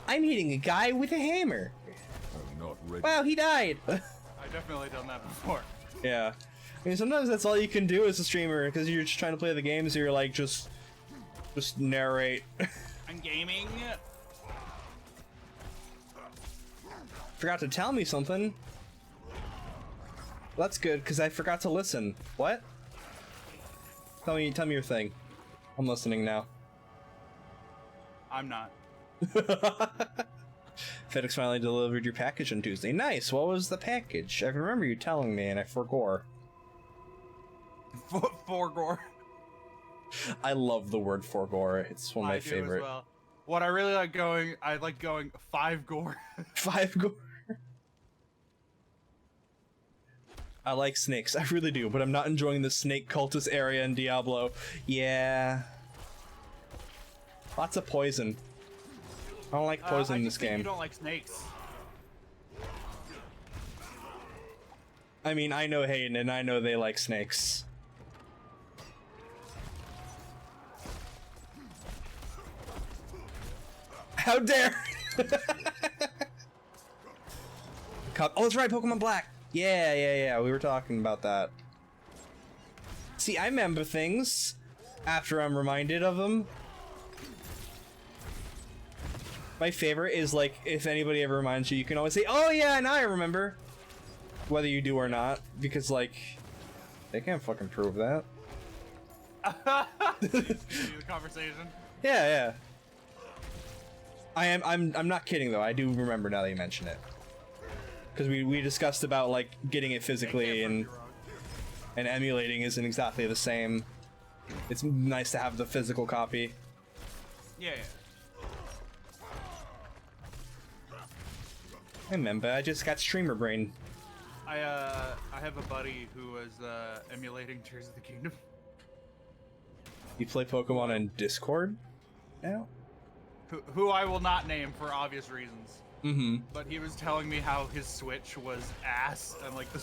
I'm hitting a guy with a hammer. I'm not ready. Wow, he died. I've definitely done that before. Yeah. I mean, sometimes that's all you can do as a streamer, because you're just trying to play the game, so you're like, just narrate. I'm gaming. Forgot to tell me something. Well, that's good, because I forgot to listen. What? Tell me your thing. I'm listening now. I'm not. FedEx finally delivered your package on Tuesday. Nice. What was the package? I remember you telling me, and I forgot. Forgore. I love the word forgore. It's one of my favorite. As well. What I really like going, I like going 5 gore. 5 gore. I like snakes, I really do, but I'm not enjoying the snake cultist area in Diablo. Yeah. Lots of poison. I don't like poison in this game. You don't like snakes. I mean, I know Hayden, and I know they like snakes. How dare! Oh, that's right, Pokemon Black! Yeah, we were talking about that. See, I remember things after I'm reminded of them. My favorite is, like, if anybody ever reminds you, you can always say, oh yeah, and I remember. Whether you do or not, because, like, They can't fucking prove that. The conversation. Yeah. I'm not kidding though. I do remember now that you mention it. Because we discussed about like getting it physically and emulating isn't exactly the same. It's nice to have the physical copy. Yeah. Hey, remember, I just got streamer brain. I have a buddy who was emulating Tears of the Kingdom. You play Pokemon in Discord now? Who I will not name for obvious reasons. Mm-hmm. But he was telling me how his Switch was ass, and like the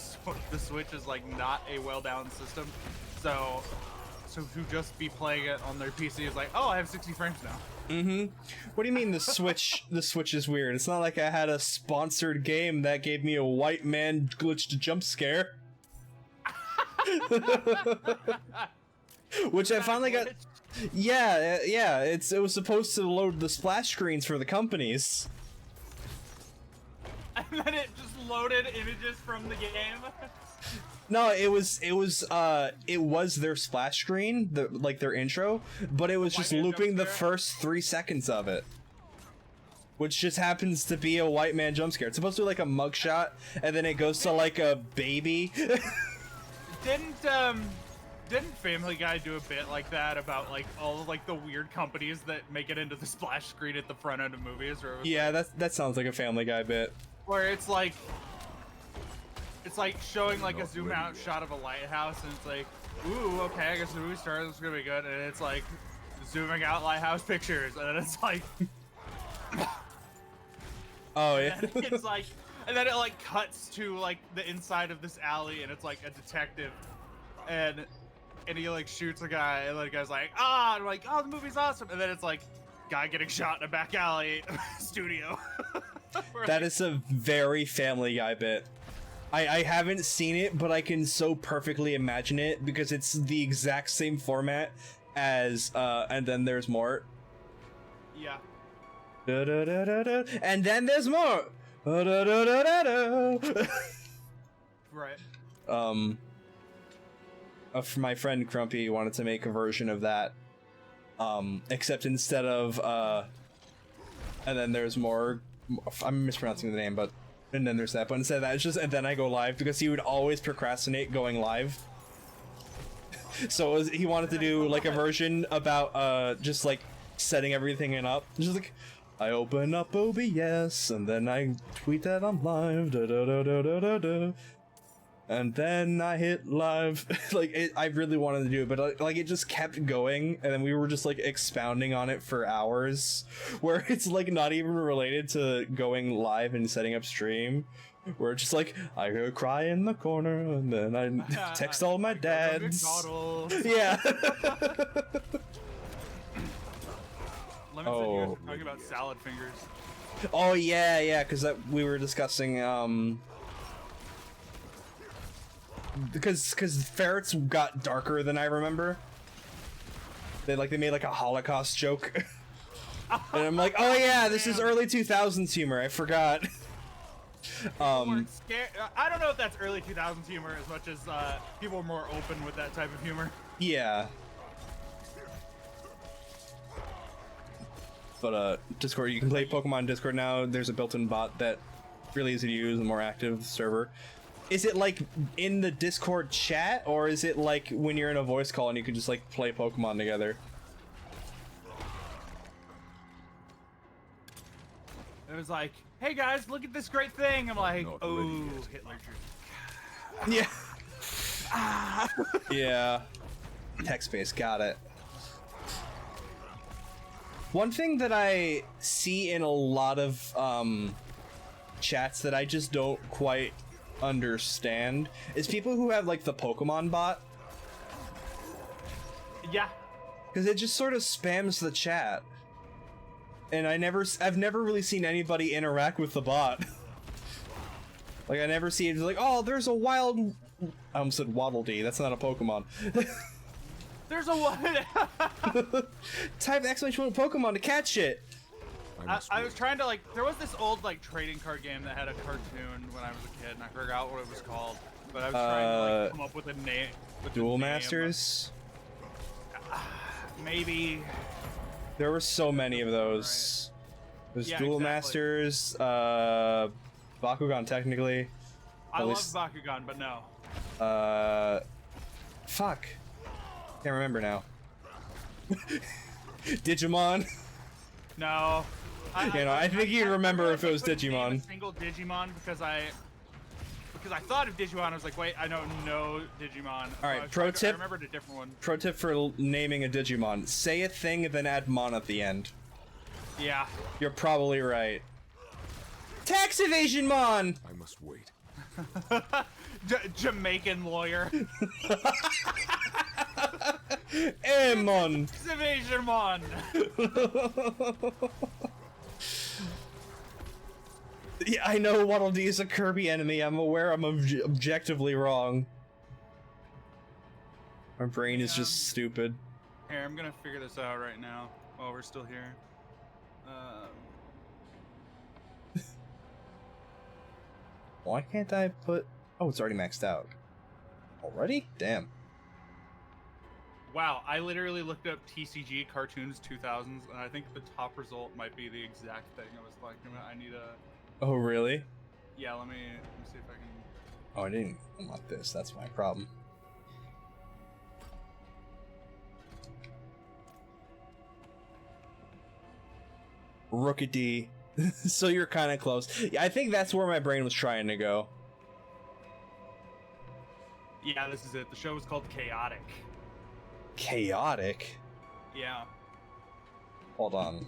Switch is like not a well-balanced system. So to just be playing it on their PC is like, oh, I have 60 frames now. Mm-hmm. What do you mean the Switch? The Switch is weird. It's not like I had a sponsored game that gave me a white man glitched jump scare. Which I finally got. Yeah. It was supposed to load the splash screens for the companies. And then it just loaded images from the game. No, it was their splash screen, their intro, but it was just looping the first 3 seconds of it. Which just happens to be a white man jump scare. It's supposed to be like a mugshot, and then it goes to like a baby. Didn't Family Guy do a bit like that about like all of like the weird companies that make it into the splash screen at the front end of movies? Or yeah, that sounds like a Family Guy bit. Where it's like showing like a zoom out shot of a lighthouse, and it's like, ooh, okay, I guess the movie started, this is gonna be good, and it's like zooming out lighthouse pictures, and then it's like, oh yeah, and it's like, and then it like cuts to like the inside of this alley, and it's like a detective, and he like shoots a guy, and the guy's like, and I'm like, oh, the movie's awesome, and then it's like, guy getting shot in a back alley studio. That is a very Family Guy bit. I haven't seen it, but I can so perfectly imagine it because it's the exact same format as And Then There's More. Yeah. And then there's more. Right. My friend Crumpy wanted to make a version of that. Except instead of And Then There's More, I'm mispronouncing the name, but and then there's that, but instead of that, it's just And Then I Go Live, because he would always procrastinate going live. So he wanted to do like a version about just like setting everything up. Just like, I open up OBS and then I tweet that I'm live, and then I hit live. I really wanted to do it, but like it just kept going, and then we were just like expounding on it for hours, where it's like not even related to going live and setting up stream. Where it's just like, I go cry in the corner, and then I text all my dads. Yeah. Lemon said you guys were talking about salad fingers. Oh yeah, because we were discussing because ferrets got darker than I remember. They made like a Holocaust joke. And I'm like, oh yeah, this is early 2000s humor, I forgot. I don't know if that's early 2000s humor as much as people were more open with that type of humor. Yeah. But Discord, you can play Pokemon Discord now. There's a built-in bot that really easy to use, a more active server. Is it like in the Discord chat, or is it like when you're in a voice call and you can just like play Pokemon together? It was like, hey guys, look at this great thing. I'm like, oh, Hitler. Yeah. Yeah. Text-based, got it. One thing that I see in a lot of chats that I just don't quite understand is people who have like the Pokemon bot. Yeah. Because it just sort of spams the chat. And I've never really seen anybody interact with the bot. Like, I never see it like, oh, there's a wild... I almost said Waddle Dee, that's not a Pokemon. There's a what? Type exclamation point Pokemon to catch it. I was trying to, like, there was this old, like, trading card game that had a cartoon when I was a kid, and I forgot what it was called. But I was trying to, like, come up with a name. Duel Masters? Maybe. There were so many of those. There's Duel Masters, Bakugan technically. I love Bakugan, but no. Fuck. Can't remember now. Digimon. No. I think you remember if it was Digimon. A single Digimon because I thought of Digimon. I was like, wait, I don't know Digimon. All right, pro tip. I remembered a different one. Pro tip for naming a Digimon: say a thing, then add mon at the end. Yeah. You're probably right. Tax evasion mon. I must wait. Jamaican lawyer. Hey mon. Tax evasion mon. Yeah, I know Waddle Dee is a Kirby enemy. I'm aware I'm objectively wrong. My brain is just stupid. Here, I'm gonna figure this out right now while we're still here. Why can't I put... Oh, it's already maxed out. Already? Damn. Wow, I literally looked up TCG Cartoons 2000s, and I think the top result might be the exact thing I was talking about. I need a... Oh, really? Yeah, let me see if I can... Oh, I didn't unlock this. That's my problem. Rookity. So you're kind of close. Yeah, I think that's where my brain was trying to go. Yeah, this is it. The show was called Chaotic. Chaotic? Yeah. Hold on.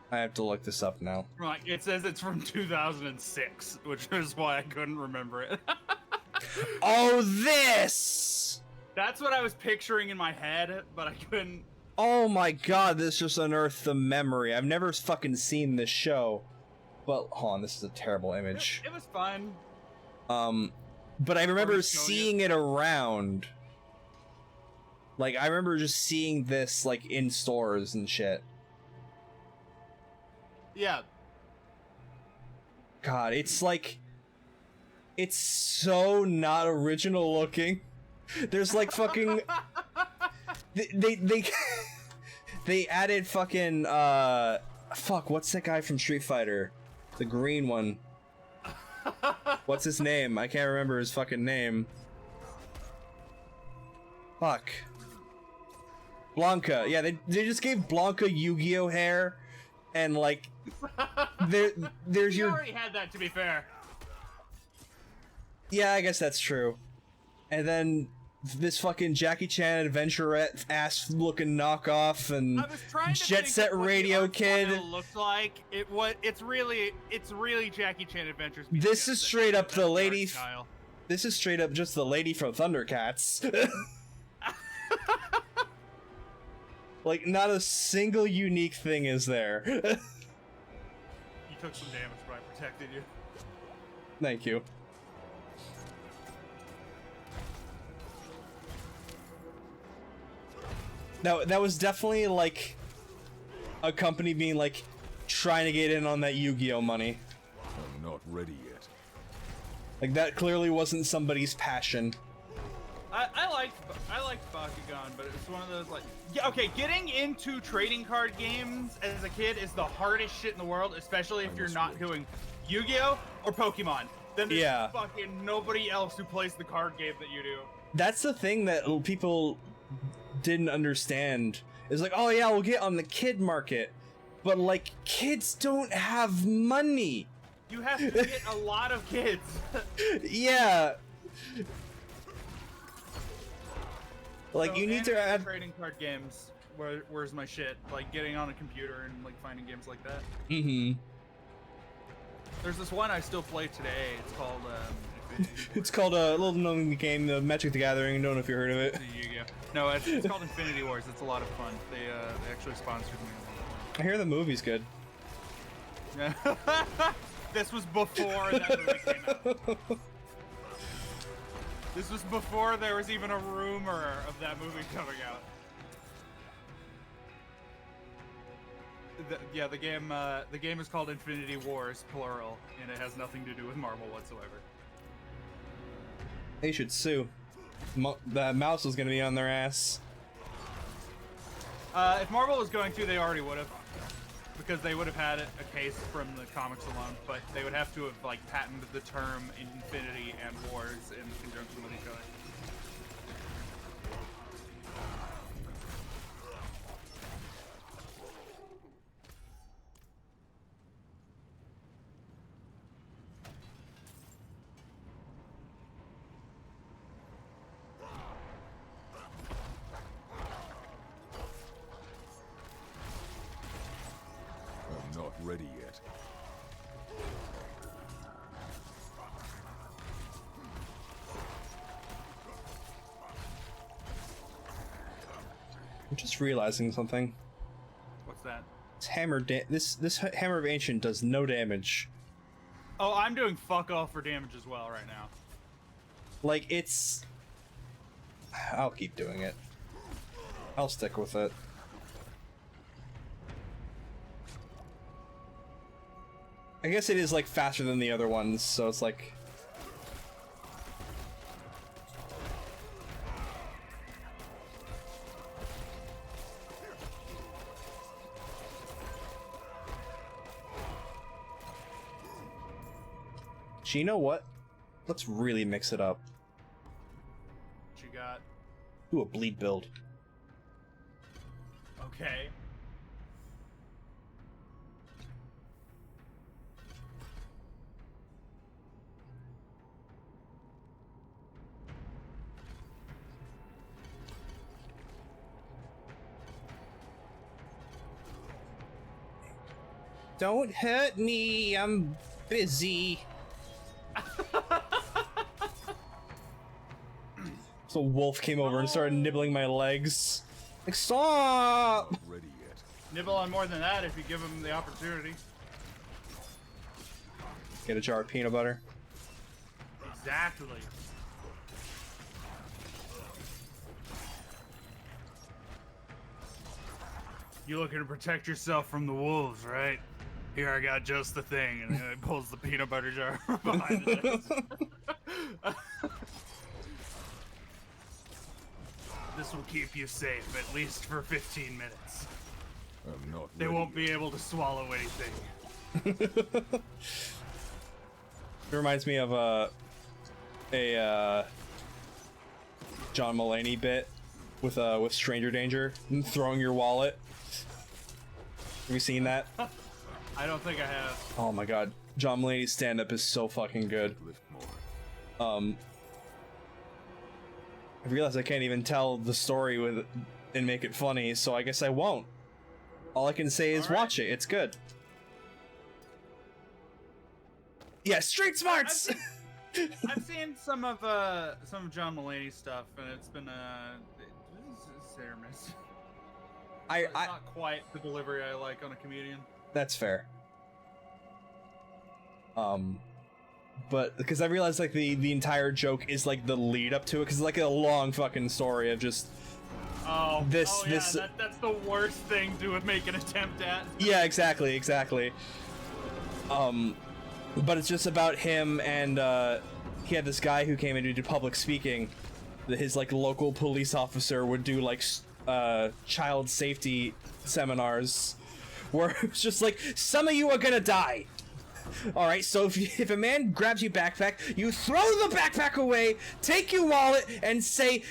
I have to look this up now. Like, it says it's from 2006, which is why I couldn't remember it. Oh, this! That's what I was picturing in my head, but I couldn't... Oh my god, this just unearthed the memory. I've never fucking seen this show. But, hold on, this is a terrible image. It was fun. But I remember seeing it around. Like, I remember just seeing this, like, in stores and shit. Yeah. God, it's like... It's so not original looking. There's, like, fucking... They added fucking, fuck, what's that guy from Street Fighter? The green one. What's his name? I can't remember his fucking name. Fuck. Blanca. Yeah, they just gave Blanca Yu-Gi-Oh hair, and like, there's You your... already had that, to be fair. Yeah, I guess that's true. And then this fucking Jackie Chan adventurette ass looking knockoff and Jet Set Radio Kid Looked like it's really Jackie Chan Adventures. This is straight up the lady. This is straight up just the lady from Thundercats. Like, not a single unique thing is there. You took some damage, but I protected you. Thank you. No, that was definitely like a company being like trying to get in on that Yu-Gi-Oh money. I'm not ready yet. Like, that clearly wasn't somebody's passion. I liked Bakugan, but it's one of those, like, yeah, okay, getting into trading card games as a kid is the hardest shit in the world, especially if you're not doing Yu-Gi-Oh or Pokemon. Then there's fucking nobody else who plays the card game that you do. That's the thing that people didn't understand. Is like, oh yeah, we'll get on the kid market, but like, kids don't have money. You have to get a lot of kids. Yeah. Like, So you need to add trading card games. Where's my shit? Like getting on a computer and like finding games like that. Mm-hmm. There's this one I still play today. It's called It's called a little known game, the Magic the Gathering. Don't know if you heard of it. Yu-Gi-Oh. No, it's called Infinity Wars. It's a lot of fun. They actually sponsored me. I hear the movie's good. This was before that movie came out. This was before there was even a rumor of that movie coming out. Yeah, the game is called Infinity Wars, plural, and it has nothing to do with Marvel whatsoever. They should sue. The mouse was gonna be on their ass. If Marvel was going to, they already would have, because they would have had a case from the comics alone. But they would have to have like patented the term Infinity and Wars in conjunction with each other. I'm not ready yet. I'm just realizing something. What's that? This hammer of ancient does no damage. Oh, I'm doing fuck all for damage as well right now. Like it's. I'll keep doing it. I'll stick with it. I guess it is like faster than the other ones, so it's like. So you know what? Let's really mix it up. What you got? Do a bleed build. Okay. Don't hurt me, I'm busy. So Wolf came over and started nibbling my legs. Like, stop! Not ready yet. Nibble on more than that if you give him the opportunity. Get a jar of peanut butter. Exactly. You looking to protect yourself from the wolves, right? Here, I got just the thing, and he pulls the peanut butter jar from behind it. This will keep you safe, at least for 15 minutes. I'm not They ready won't be yet. able to swallow anything. It reminds me of a John Mulaney bit with Stranger Danger, throwing your wallet. Have you seen that? I don't think I have. Oh my god, John Mulaney's stand-up is so fucking good. Lift more. I realize I can't even tell the story and make it funny, so I guess I won't. All I can say is All right. watch it. It's good. Yeah, street smarts. I've seen some of John Mulaney's stuff, and it's been it's hit or miss. It's not quite the delivery I like on a comedian. That's fair. But because I realized like the entire joke is like the lead up to it, because it's like a long fucking story of just this. That's the worst thing to make an attempt at. Yeah, exactly. But it's just about him, and he had this guy who came in to do public speaking. His like local police officer would do like child safety seminars, where it's just like, some of you are gonna die. All right, so if a man grabs your backpack, you throw the backpack away, take your wallet, and say,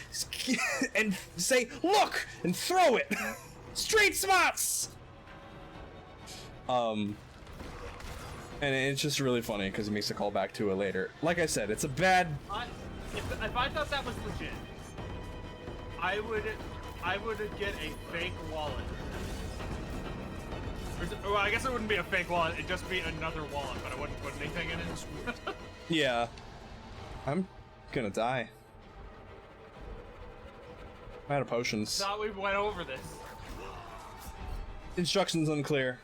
look, and throw it. Street smarts. And it's just really funny because he makes a call back to it later. Like I said, it's a bad. If I thought that was legit, I would get a fake wallet. Well, I guess it wouldn't be a fake wallet, it'd just be another wallet, but I wouldn't put anything in it. Yeah. I'm gonna die. I'm out of potions. Thought we went over this. Instructions unclear.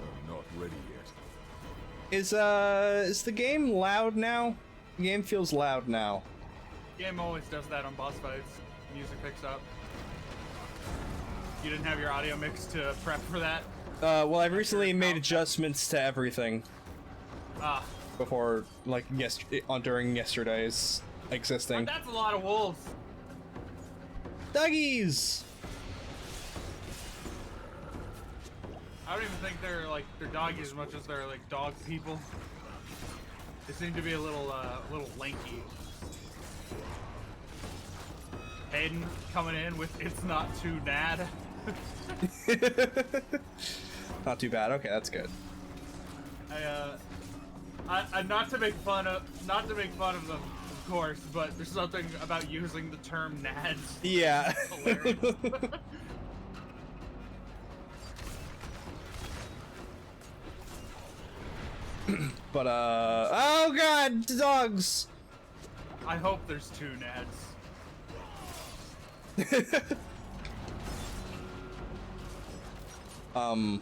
I'm not ready yet. Is the game loud now? The game feels loud now. Game always does that on boss fights. Music picks up. You didn't have your audio mix to prep for that? Well, I've recently made adjustments to everything. Ah. Before, like, during yesterday's existing. But that's a lot of wolves. Duggies! I don't even think they're doggies as much as they're like dog people. They seem to be a little lanky. Hayden coming in with "It's not too nad." Not too bad. Okay, that's good. I not to make fun of them, of course, but there's something about using the term nads. Yeah. Hilarious. But oh god, dogs. I hope there's two nads. I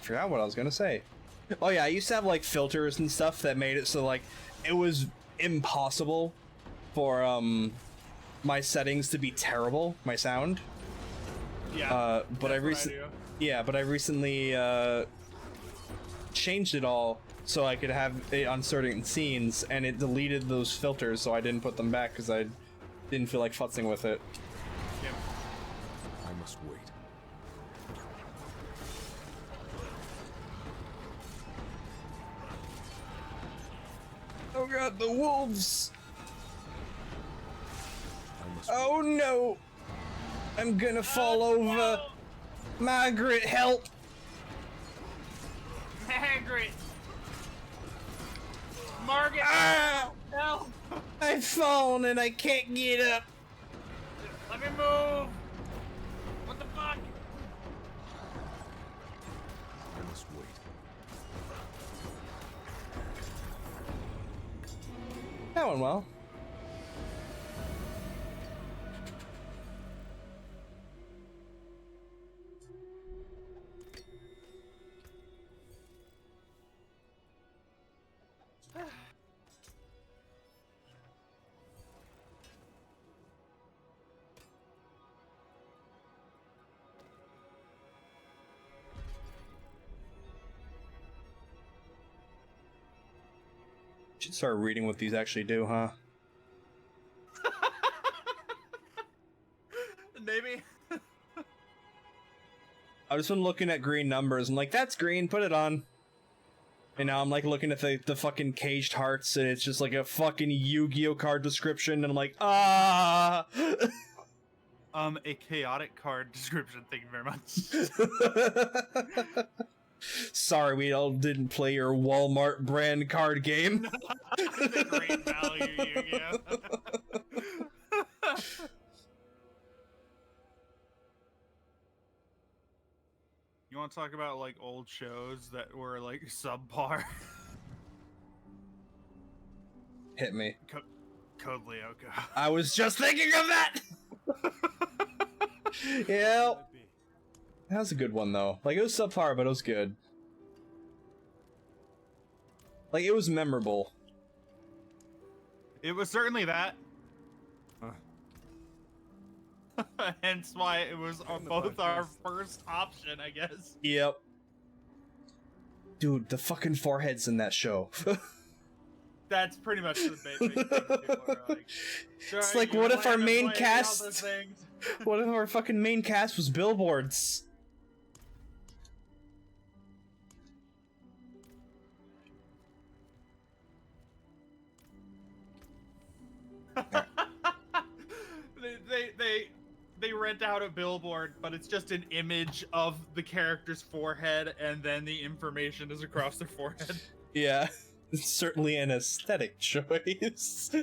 forgot what I was gonna say. Oh yeah, I used to have like filters and stuff that made it so like it was impossible for my settings to be terrible, my sound. Yeah. But I recently changed it all so I could have it on certain scenes, and it deleted those filters, so I didn't put them back because I didn't feel like futzing with it. Yep. I must wait. Oh god, the wolves! Oh no! I'm gonna fall over! No. Margaret, help! Margaret! Margaret! Ah! Help! I've fallen and I can't get up! Let me move! What the fuck? I must wait. That went well. Should start reading what these actually do, huh? Maybe. I've just been looking at green numbers and like, that's green, put it on. And now I'm like looking at the fucking caged hearts and it's just like a fucking Yu-Gi-Oh card description and I'm like, ah! A chaotic card description, thank you very much. Sorry, we all didn't play your Walmart brand card game. The great value Yu-Gi-Oh! You want to talk about like old shows that were like subpar? Hit me. Code Lyoko. I was just thinking of that! Yeah. That was a good one though. Like, it was subpar, but it was good. Like, it was memorable. It was certainly that. Hence why it was both our first option, I guess. Yep. Dude, the fucking foreheads in that show. That's pretty much the big thing. People are like, It's like, what if our main cast... What if our fucking main cast was billboards? They rent out a billboard, but it's just an image of the character's forehead, and then the information is across their forehead. Yeah, it's certainly an aesthetic choice.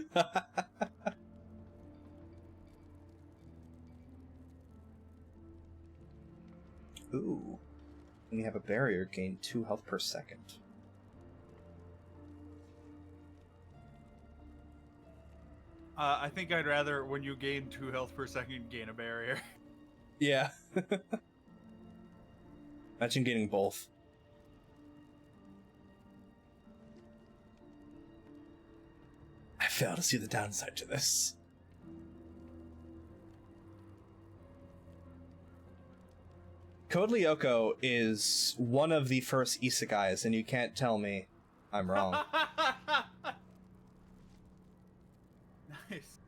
Ooh. When you have a barrier, gain 2 health per second. I think I'd rather, when you gain 2 health per second, gain a barrier. Yeah. Imagine getting both. I fail to see the downside to this. Code Lyoko is one of the first isekais, and you can't tell me I'm wrong. Nice.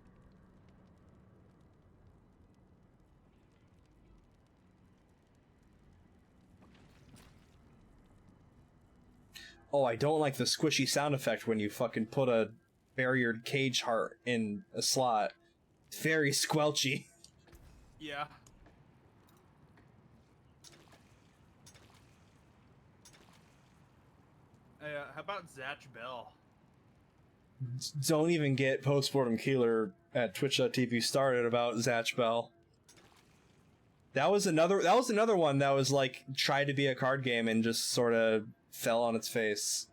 Oh, I don't like the squishy sound effect when you fucking put a barriered cage heart in a slot. It's very squelchy. Yeah. How about Zatch Bell? Don't even get Postmortem Keeler at Twitch.tv started about Zatch Bell. That was another one that was like tried to be a card game and just sort of fell on its face.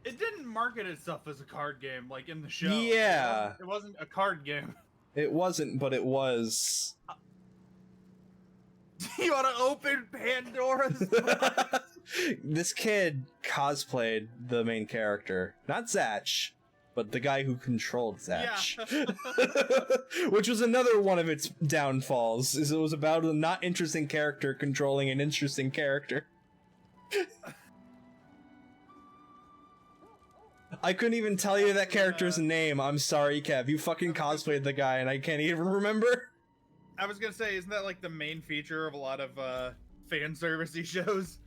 It didn't market itself as a card game like in the show. Yeah. It wasn't a card game. It wasn't, but it was. You want to open Pandora's box? This kid cosplayed the main character. Not Zatch, but the guy who controlled Zatch. Yeah. Which was another one of its downfalls, is it was about a not interesting character controlling an interesting character. I couldn't even tell you that character's name. I'm sorry, Kev. You fucking cosplayed the guy and I can't even remember. I was gonna say, isn't that like the main feature of a lot of fan servicey shows?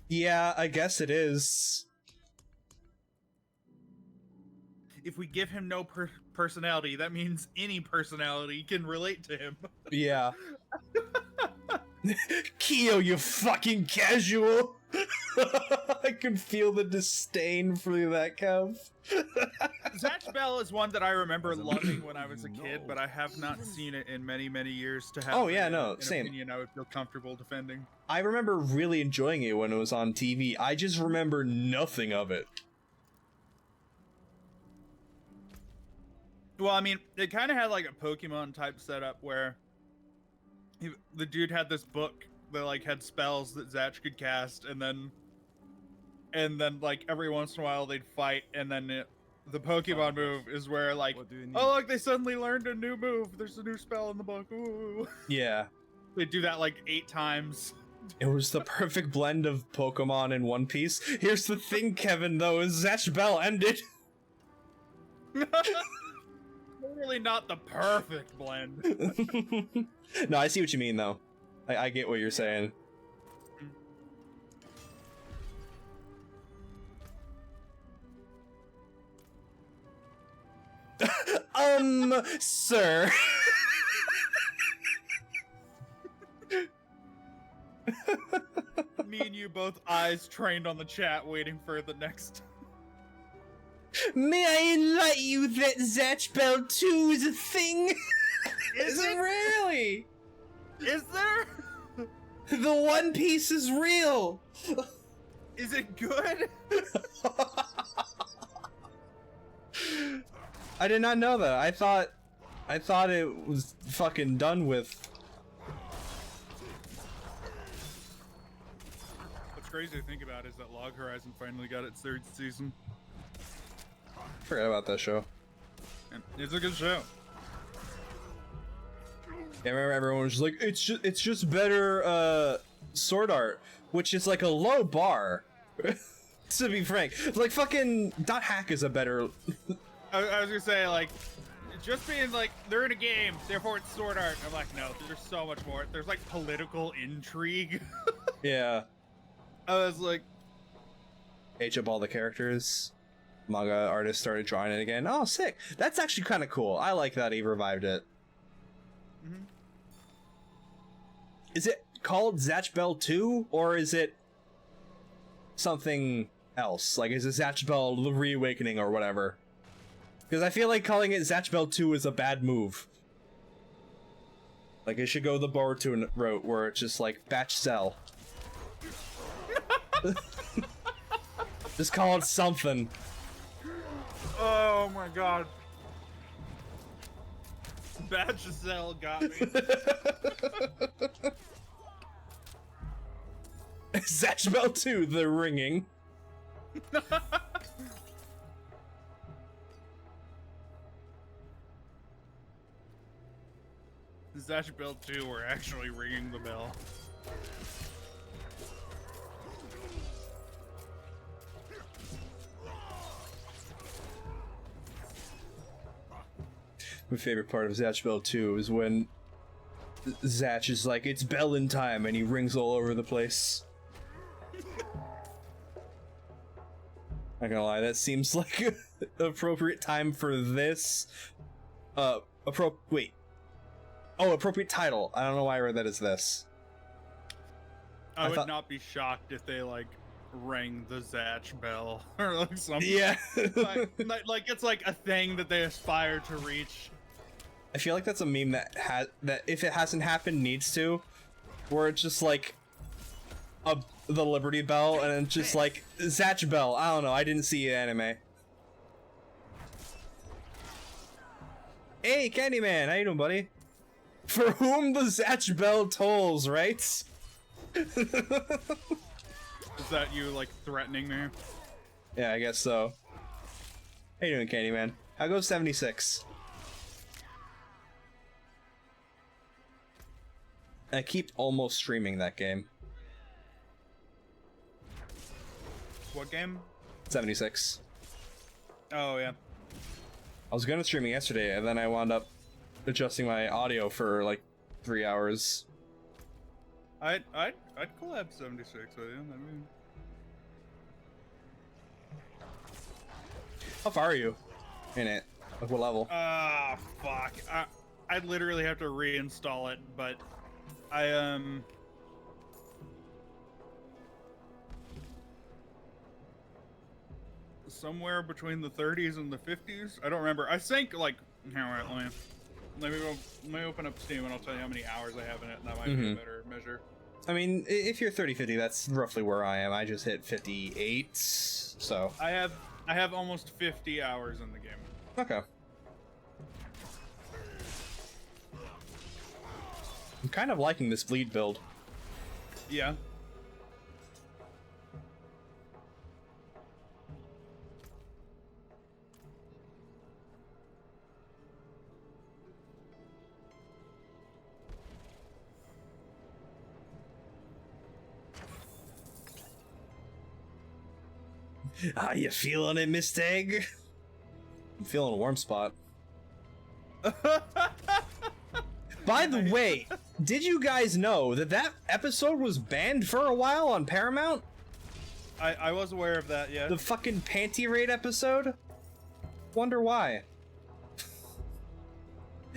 Yeah, I guess it is. If we give him no personality, that means any personality can relate to him. Yeah. Kyo, you fucking casual! I can feel the disdain for that, Kev. Zatch Bell is one that I remember loving when I was a kid, but I have not seen it in many, many years to have an same. opinion I would feel comfortable defending. I remember really enjoying it when it was on TV. I just remember nothing of it. Well, I mean, it kind of had like a Pokemon type setup where the dude had this book that like had spells that Zatch could cast, and then like every once in a while they'd fight, and then the Pokemon move is where like, oh look, they suddenly learned a new move. There's a new spell in the book. Ooh. Yeah. They do that like 8 times. It was the perfect blend of Pokemon and One Piece. Here's the thing, Kevin, though, is Zatch Bell ended. Really not the perfect blend. No, I see what you mean, though. I get what you're saying. Sir. Me and you both eyes trained on the chat waiting for the next. May I enlighten you that Zatch Bell 2 is a thing? Is it really? Is there? The One Piece is real. Is it good? I did not know that. I thought it was fucking done with. What's crazy to think about is that Log Horizon finally got its 3rd season. Forgot about that show. And it's a good show. I remember everyone was just like, it's just better sword art, which is like a low bar. To be frank, like fucking Dot Hack is a better. I was gonna say, like, just being like, they're in a game, therefore it's sword art. I'm like, no, there's so much more. There's like political intrigue. Yeah. I was like, Age up all the characters. Manga artists started drawing it again. Oh, sick. That's actually kind of cool. I like that he revived it. mm-hmm. Is it called Zatch Bell 2, or is it something else? Like, is it Zatch Bell The Reawakening or whatever? Because I feel like calling it Zatch Bell 2 is a bad move. Like, it should go the Boruto route, where it's just like, batch cell. Just call it something. oh my god. Batch Cell got me. Zatch Bell 2, The Ringing. Zatch Bell 2 were actually ringing the bell. My favorite part of Zatch Bell 2 is when Zatch is like, it's bellin' time, and he rings all over the place. Not gonna lie, that seems like an appropriate time for this. Wait. Oh, appropriate title. I don't know why I read that as this. I would not be shocked if they, like, rang the Zatch bell or like something. Yeah. like it's like a thing that they aspire to reach. I feel like that's a meme that if it hasn't happened needs to, where it's just like the Liberty Bell and it's just like Zatch Bell. I don't know. I didn't see anime. Hey, Candyman, how you doing, buddy? For whom the Zatch Bell tolls, right? Is that you like threatening me? Yeah, I guess so. How you doing, Candyman? How goes 76? I keep almost streaming that game. What game? 76. Oh yeah. I was gonna stream it yesterday, and then I wound up adjusting my audio for like 3 hours. I'd collab 76 with you. I mean, how far are you in it? Like what level? Fuck. I'd literally have to reinstall it, but I somewhere between the 30s and the 50s. I don't remember. I think like here, let me open up Steam and I'll tell you how many hours I have in it, and that might be a better measure. I mean, if you're 30-50, that's roughly where I am. I just hit 58, so I have almost 50 hours in the game. Okay. I'm kind of liking this bleed build. Yeah. Ah, you feeling it, Miss Egg? I'm feeling a warm spot. By the way, did you guys know that episode was banned for a while on Paramount? I was aware of that, yeah. The fucking panty raid episode? Wonder why.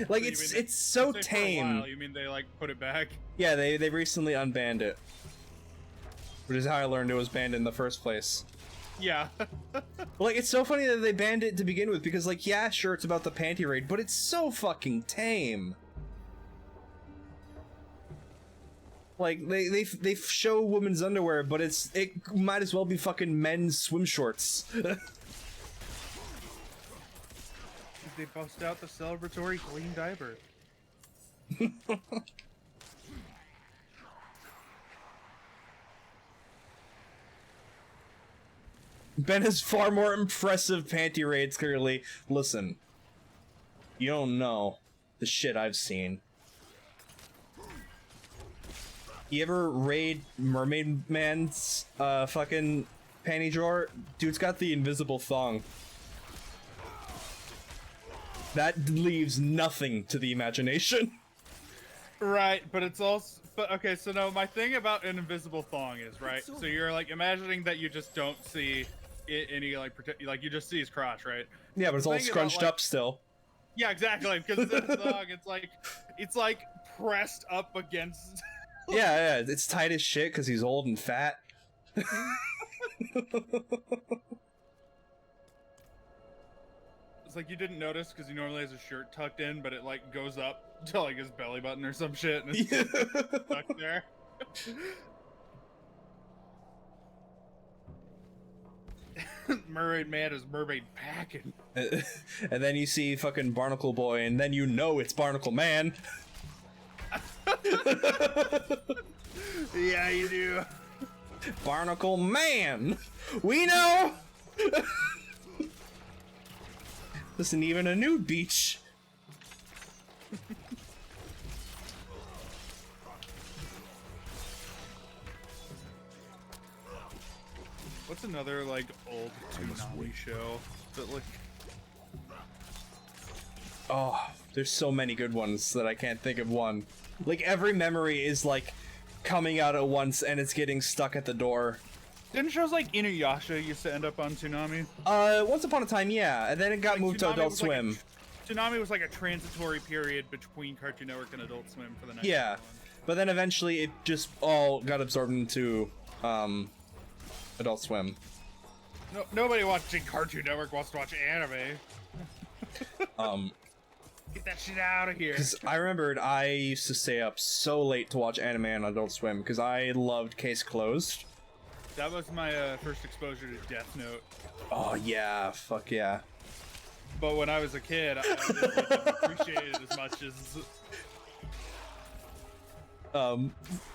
Like, it's so tame. For a while, you mean they like put it back? Yeah, they recently unbanned it. Which is how I learned it was banned in the first place. Yeah. Like, it's so funny that they banned it to begin with, because, like, yeah, sure, it's about the panty raid, but it's so fucking tame. Like, they show women's underwear, but it might as well be fucking men's swim shorts. They bust out the celebratory clean diaper. Ben has far more impressive panty raids, clearly. Listen, you don't know the shit I've seen. You ever raid Mermaid Man's fucking panty drawer? Dude's got the invisible thong. That leaves nothing to the imagination. Right, but it's also... But okay, so no, my thing about an invisible thong is, right? So you're like imagining that you just don't see any like like you just see his crotch, right? Yeah, but it's all scrunched up still. Yeah, exactly. Because it's a thong. It's like pressed up against. Yeah, it's tight as shit because he's old and fat. It's like you didn't notice because he normally has his shirt tucked in, but it like goes up to like his belly button or some shit, and it's stuck there. Mermaid Man is mermaid packing. And then you see fucking Barnacle Boy, and then you know it's Barnacle Man. Yeah, you do. Barnacle Man! We know! Listen, even a nude beach. What's another like old Toonami show that like? Oh, there's so many good ones that I can't think of one. Like every memory is like coming out at once and it's getting stuck at the door. Didn't shows like Inuyasha used to end up on Toonami? Once upon a time, yeah, and then it got Like, moved to Toonami Adult was like Swim. Toonami was like a transitory period between Cartoon Network and Adult Swim for the next Yeah, one. but then eventually it just all got absorbed into Adult Swim. No, nobody watching Cartoon Network wants to watch anime. Get that shit out of here. Because I remembered I used to stay up so late to watch anime on Adult Swim because I loved Case Closed. That was my first exposure to Death Note. Oh yeah, fuck yeah. But when I was a kid, I didn't appreciate it as much as...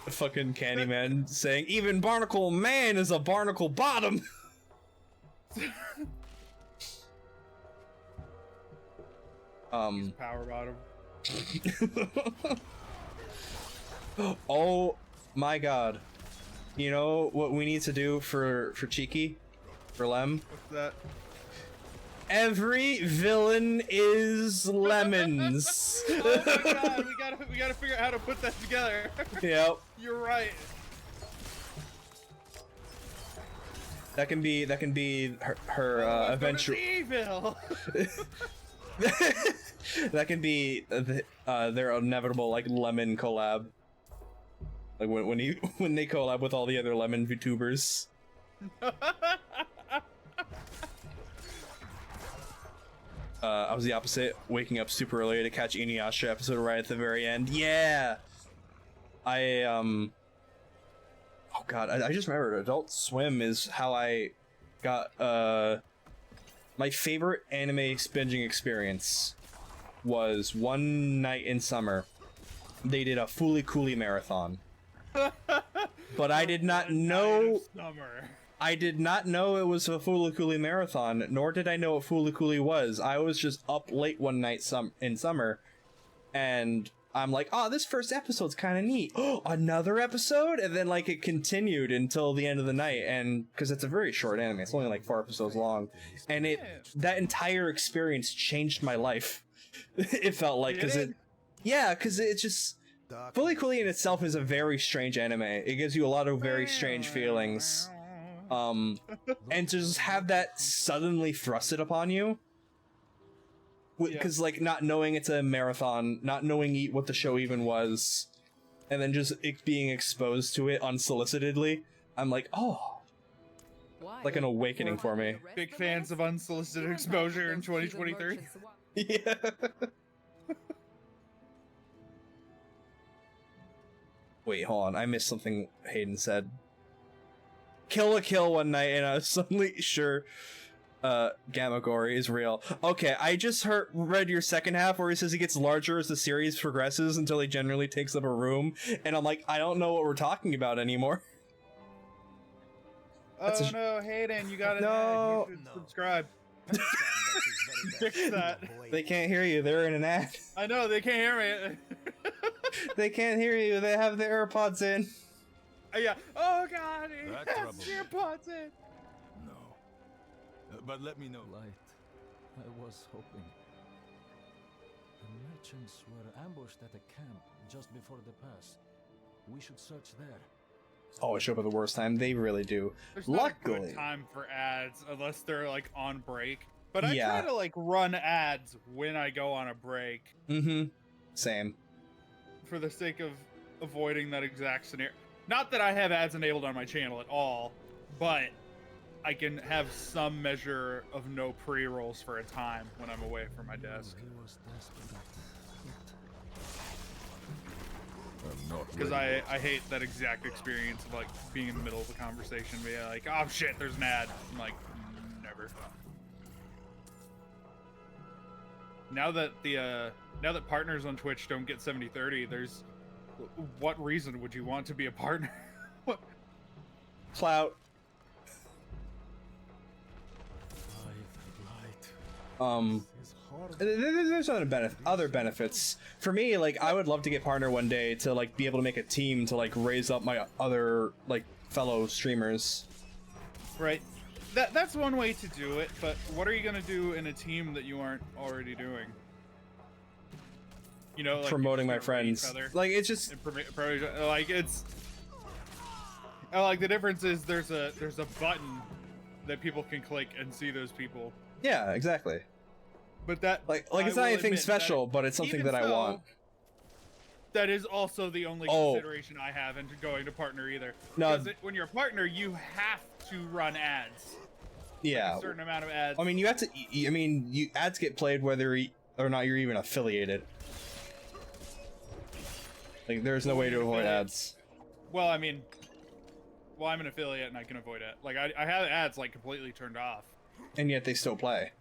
Fucking Candyman saying, even Barnacle Man is a Barnacle Bottom! Power Bottom. Oh my god. You know what we need to do for Cheeky? For Lem? What's that? Every villain is lemons. Oh my god, we gotta figure out how to put that together. Yep. You're right. That can be her eventual. Evil. That can be their inevitable like lemon collab. Like when they collab with all the other lemon VTubers. I was the opposite, waking up super early to catch Inuyasha episode right at the very end. Yeah, oh god, I just remembered Adult Swim is how I got my favorite anime binging experience was one night in summer. They did a Fooly Cooly marathon. But I did not know I did not know it was a Fooly Cooly marathon, nor did I know what Fooly Cooly was. I was just up late one night in summer, and I'm like, oh, this first episode's kind of neat. Oh, another episode? And then, like, it continued until the end of the night, and because it's a very short anime, it's only like 4 episodes long, and that entire experience changed my life. It felt like, because it's just... Fooly Cooly in itself is a very strange anime. It gives you a lot of very strange feelings. And to just have that suddenly thrusted upon you, because like not knowing it's a marathon, not knowing what the show even was, and then just it being exposed to it unsolicitedly, I'm like, oh, like an awakening for me. Big fans of unsolicited exposure in 2023. Yeah. Wait, hold on. I missed something Hayden said. Kill a kill one night, and I was suddenly sure Gamagori is real. Okay, I just read your second half where he says he gets larger as the series progresses until he generally takes up a room, and I'm like, I don't know what we're talking about anymore. Oh no, Hayden, you got it. No. You should subscribe. Fix that. They can't hear you. They're in an ad. I know, they can't hear me. They can't hear you. They have their AirPods in. Yeah. Oh god, he has AirPods in. No. But let me know. Light. I was hoping. The merchants were ambushed at a camp just before the pass. We should search there. Oh, I show up at the worst time. They really do. There's Luckily, not a good time for ads unless they're like on break. But I try to like run ads when I go on a break. Mm-hmm. Same. For the sake of avoiding that exact scenario. Not that I have ads enabled on my channel at all, but I can have some measure of no pre-rolls for a time when I'm away from my desk. Because I hate that exact experience of like being in the middle of a conversation, being like, oh shit, there's an ad. I'm like, never. Now that partners on Twitch don't get 70/30, there's what reason would you want to be a partner? What? Clout. There's other benefits for me. Like, I would love to get partner one day to like be able to make a team to like raise up my other like fellow streamers. Right. That's one way to do it, but what are you gonna do in a team that you aren't already doing? You know, like promoting my friends. Like it's just like it's like the difference is there's a button that people can click and see those people. Yeah, exactly. But that like it's not anything special, but it's something that I want. That is also the only consideration I have into going to partner either. No, because when you're a partner, you have to run ads. Yeah, like a certain amount of ads. I mean, you have to. I mean, ads get played whether or not you're even affiliated. Like, there's no way to avoid ads. Well, I mean, I'm an affiliate and I can avoid it. Like, I have ads like completely turned off. And yet they still play.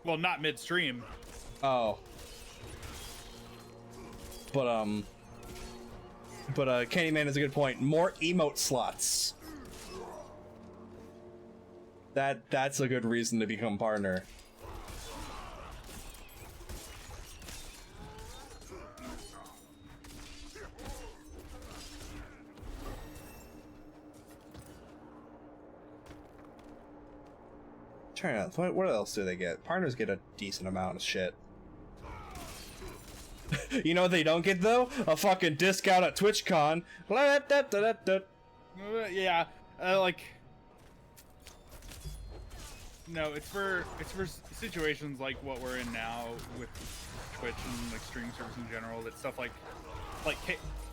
Well, not midstream. Oh. But Candyman is a good point. More emote slots. That's a good reason to become partner. Trying to, what else do they get? Partners get a decent amount of shit. You know what they don't get though? A fucking discount at TwitchCon. Yeah, like. No, it's for situations like what we're in now with Twitch and like streaming service in general. That stuff like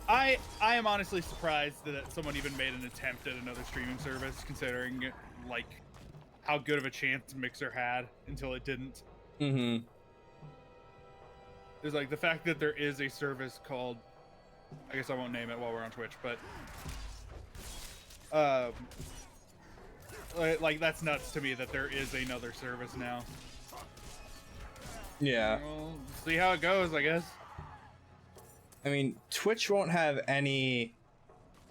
I am honestly surprised that someone even made an attempt at another streaming service, considering like how good of a chance Mixer had until it didn't. Mm-hmm. There's like the fact that there is a service called, I guess I won't name it while we're on Twitch, but like that's nuts to me that there is another service now. Yeah. We'll see how it goes, I guess. I mean, Twitch won't have any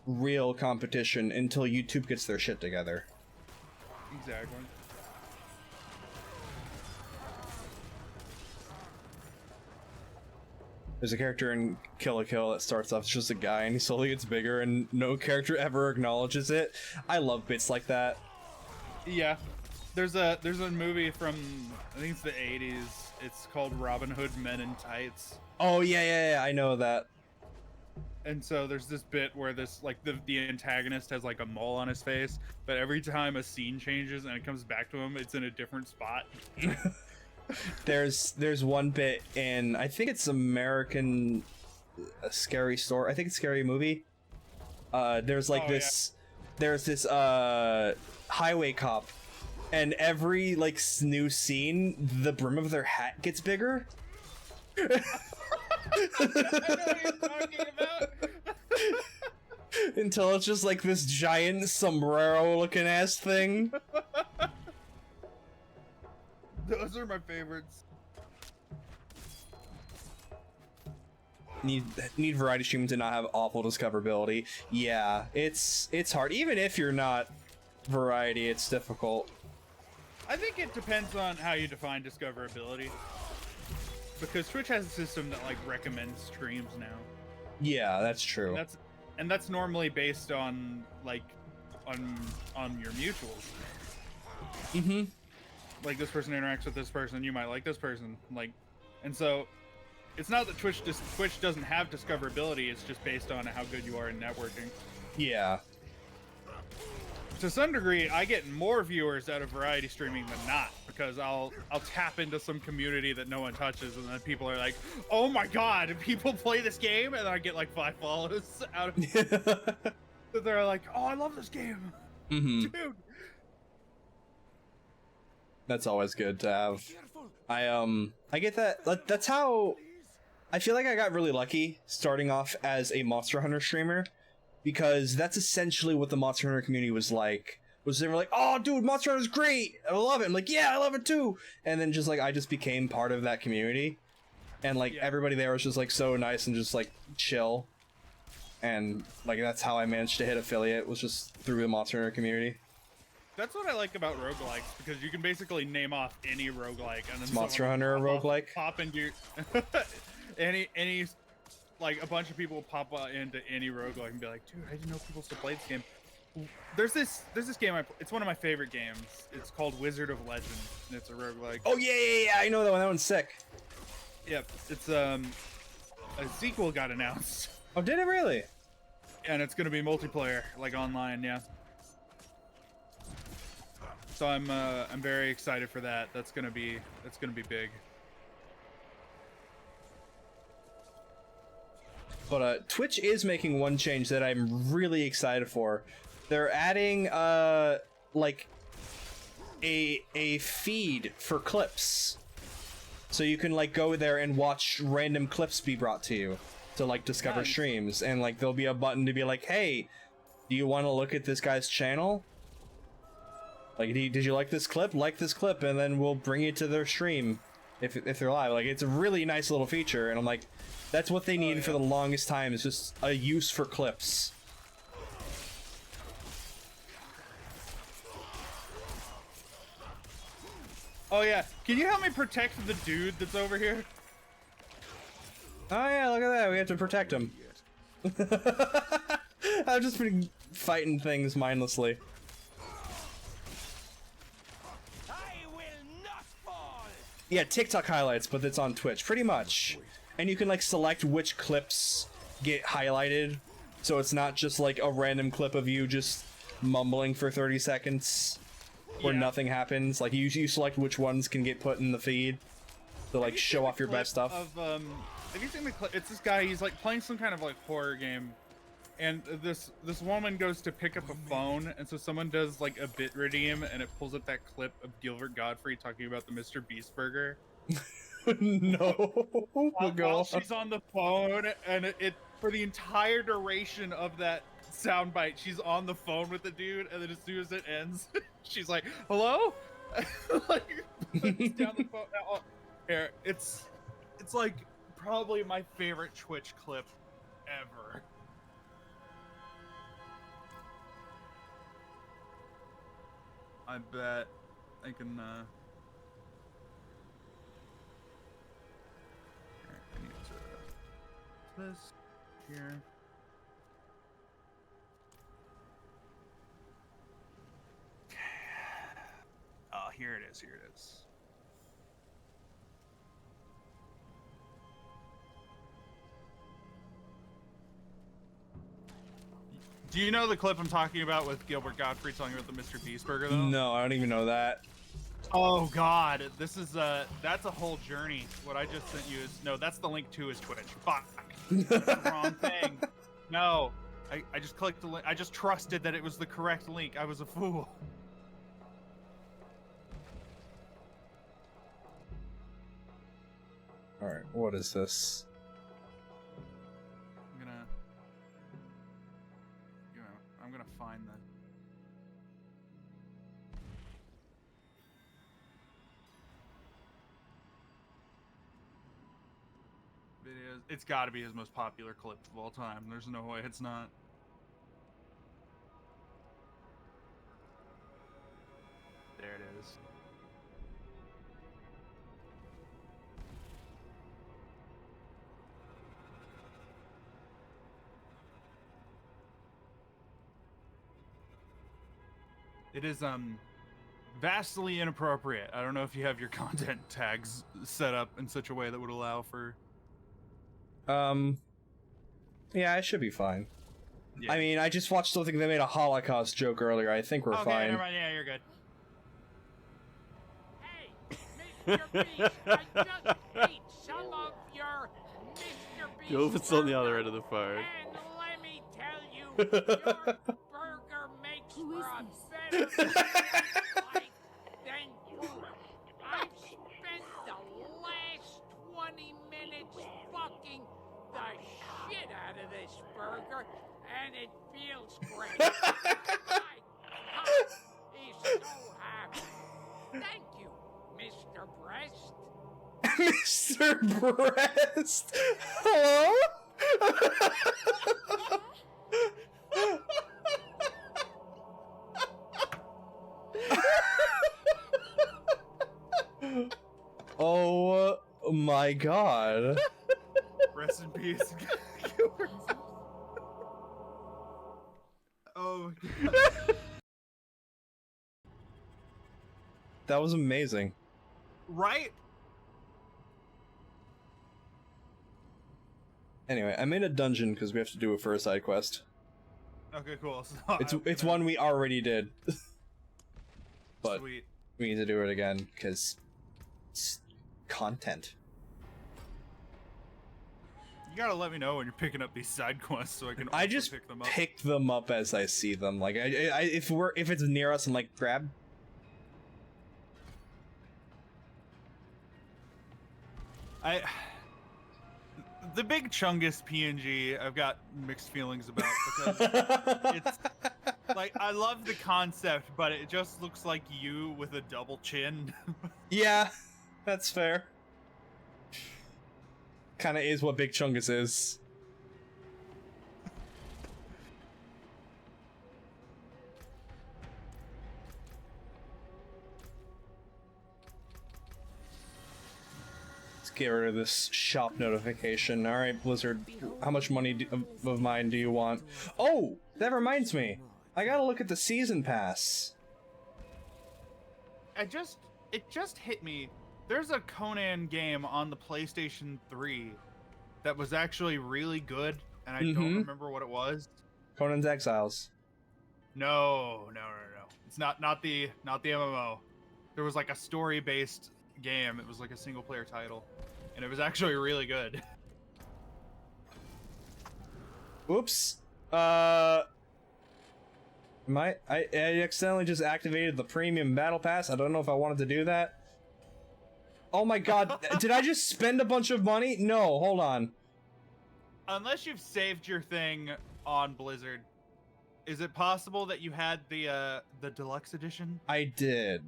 real competition until YouTube gets their shit together. Exactly. There's a character in Kill la Kill that starts off as just a guy and he slowly gets bigger and no character ever acknowledges it. I love bits like that. Yeah. There's a movie from, I think it's the 80s. It's called Robin Hood Men in Tights. Oh yeah, I know that. And so there's this bit where this like the antagonist has like a mole on his face, but every time a scene changes and it comes back to him, it's in a different spot. There's one bit in, I think it's American Scary Story. I think it's Scary Movie. There's like there's this highway cop, and every like new scene, the brim of their hat gets bigger. I know what you're talking about. Until it's just like this giant sombrero looking ass thing. Those are my favorites. Need variety streaming to not have awful discoverability. Yeah, it's hard. Even if you're not variety, it's difficult. I think it depends on how you define discoverability. Because Twitch has a system that like recommends streams now. Yeah, that's true. And that's normally based on like on your mutuals. Mm-hmm. Like this person interacts with this person, you might like this person. Like, and so it's not that Twitch doesn't have discoverability, it's just based on how good you are in networking. Yeah. To some degree, I get more viewers out of variety streaming than not, because I'll tap into some community that no one touches, and then people are like, "Oh my god, people play this game," and then I get like 5 follows out of it. They're like, "Oh, I love this game, dude." That's always good to have. I get that. That's how I feel like I got really lucky starting off as a Monster Hunter streamer. Because that's essentially what the Monster Hunter community was like. Was they were like, "Oh, dude, Monster Hunter's great! I love it!" I'm like, "Yeah, I love it too!" And then just like, I just became part of that community. And like, everybody there was just like so nice and just like chill. And like, that's how I managed to hit affiliate, was just through the Monster Hunter community. That's what I like about roguelikes, because you can basically name off any roguelike. And then Monster Hunter a roguelike? Pop into any like a bunch of people pop into any roguelike and be like, "Dude, I didn't know people still play this game." There's this game it's one of my favorite games. It's called Wizard of Legend, and it's a roguelike. Oh yeah, I know that one. That one's sick. Yep, it's a sequel got announced. Oh, did it really? And it's gonna be multiplayer, like online, yeah. So I'm very excited for that. That's gonna be big. But Twitch is making one change that I'm really excited for. They're adding like a feed for clips, so you can like go there and watch random clips be brought to you to like discover streams, and like there'll be a button to be like, hey, do you want to look at this guy's channel? Like, did you like this clip? Like this clip, and then we'll bring you to their stream if they're live. Like, it's a really nice little feature, and I'm like, that's what they needed for the longest time, is just a use for clips. Oh yeah, can you help me protect the dude that's over here? Oh yeah, look at that, we have to protect him. I've just been fighting things mindlessly. Yeah, TikTok highlights, but it's on Twitch, pretty much. And you can like select which clips get highlighted, so it's not just like a random clip of you just mumbling for 30 seconds where nothing happens. Like you select which ones can get put in the feed to like show off your best stuff. Have you seen the clip? It's this guy, he's like playing some kind of like horror game, and this woman goes to pick up a phone, and so someone does like a bit redeem, and it pulls up that clip of Gilbert Gottfried talking about the Mr. Beast burger. No. While she's on the phone, and it for the entire duration of that soundbite, she's on the phone with the dude, and then as soon as it ends, she's like, "Hello," like puts down the phone. Here, it's like probably my favorite Twitch clip ever. I bet I can. I need to this here. Okay. Oh, here it is. Here it is. Do you know the clip I'm talking about with Gilbert Gottfried talking about the Mr. Beast burger, though? No, I don't even know that. Oh God, this is that's a whole journey. What I just sent you is no, that's the link to his Twitch. Fuck, that's the wrong thing. No, I just clicked the link. I just trusted that it was the correct link. I was a fool. All right, what is this? I'm gonna find the videos. It's got to be his most popular clip of all time. There's no way it's not. There it is. It is vastly inappropriate. I don't know if you have your content tags set up in such a way that would allow for. Yeah, I should be fine. Yeah. I mean, I just watched something that made a Holocaust joke earlier. I think we're fine. Never mind. Yeah, you're good. Hey, Mr. Beast, I just ate some of your Mr. Beast Jove's on the other end of the phone. And let me tell you, your burger makes for a better life than you. I've spent the last 20 minutes fucking the shit out of this burger, and it feels great. My heart is so happy. Thank you, Mr. Breast. Mr. Breast? Hello? Oh my god. Rest in peace. Oh That was amazing. Right? Anyway, I made a dungeon because we have to do it for a side quest. Okay, cool. So It's one we already did. But Sweet. we need to do it again because it's content. You gotta let me know when you're picking up these side quests so I can. I also just pick them up. pick them up as I see them. Like if it's near us, I'm like grab. The big Chungus PNG, I've got mixed feelings about because it's like I love the concept, but it just looks like you with a double chin. Yeah, that's fair. Kind of is what Big Chungus is. Get rid of this shop notification. Alright, Blizzard, how much money of mine do you want? Oh, that reminds me. I gotta look at the season pass. It just hit me. There's a Conan game on the PlayStation 3 that was actually really good, and I don't remember what it was. Conan's Exiles. No. It's not the MMO. There was like a story-based game. It was like a single-player title. And it was actually really good. Oops. I accidentally just activated the premium battle pass. I don't know if I wanted to do that. Oh my god, did I just spend a bunch of money? No, hold on. Unless you've saved your thing on Blizzard, is it possible that you had the deluxe edition? I did.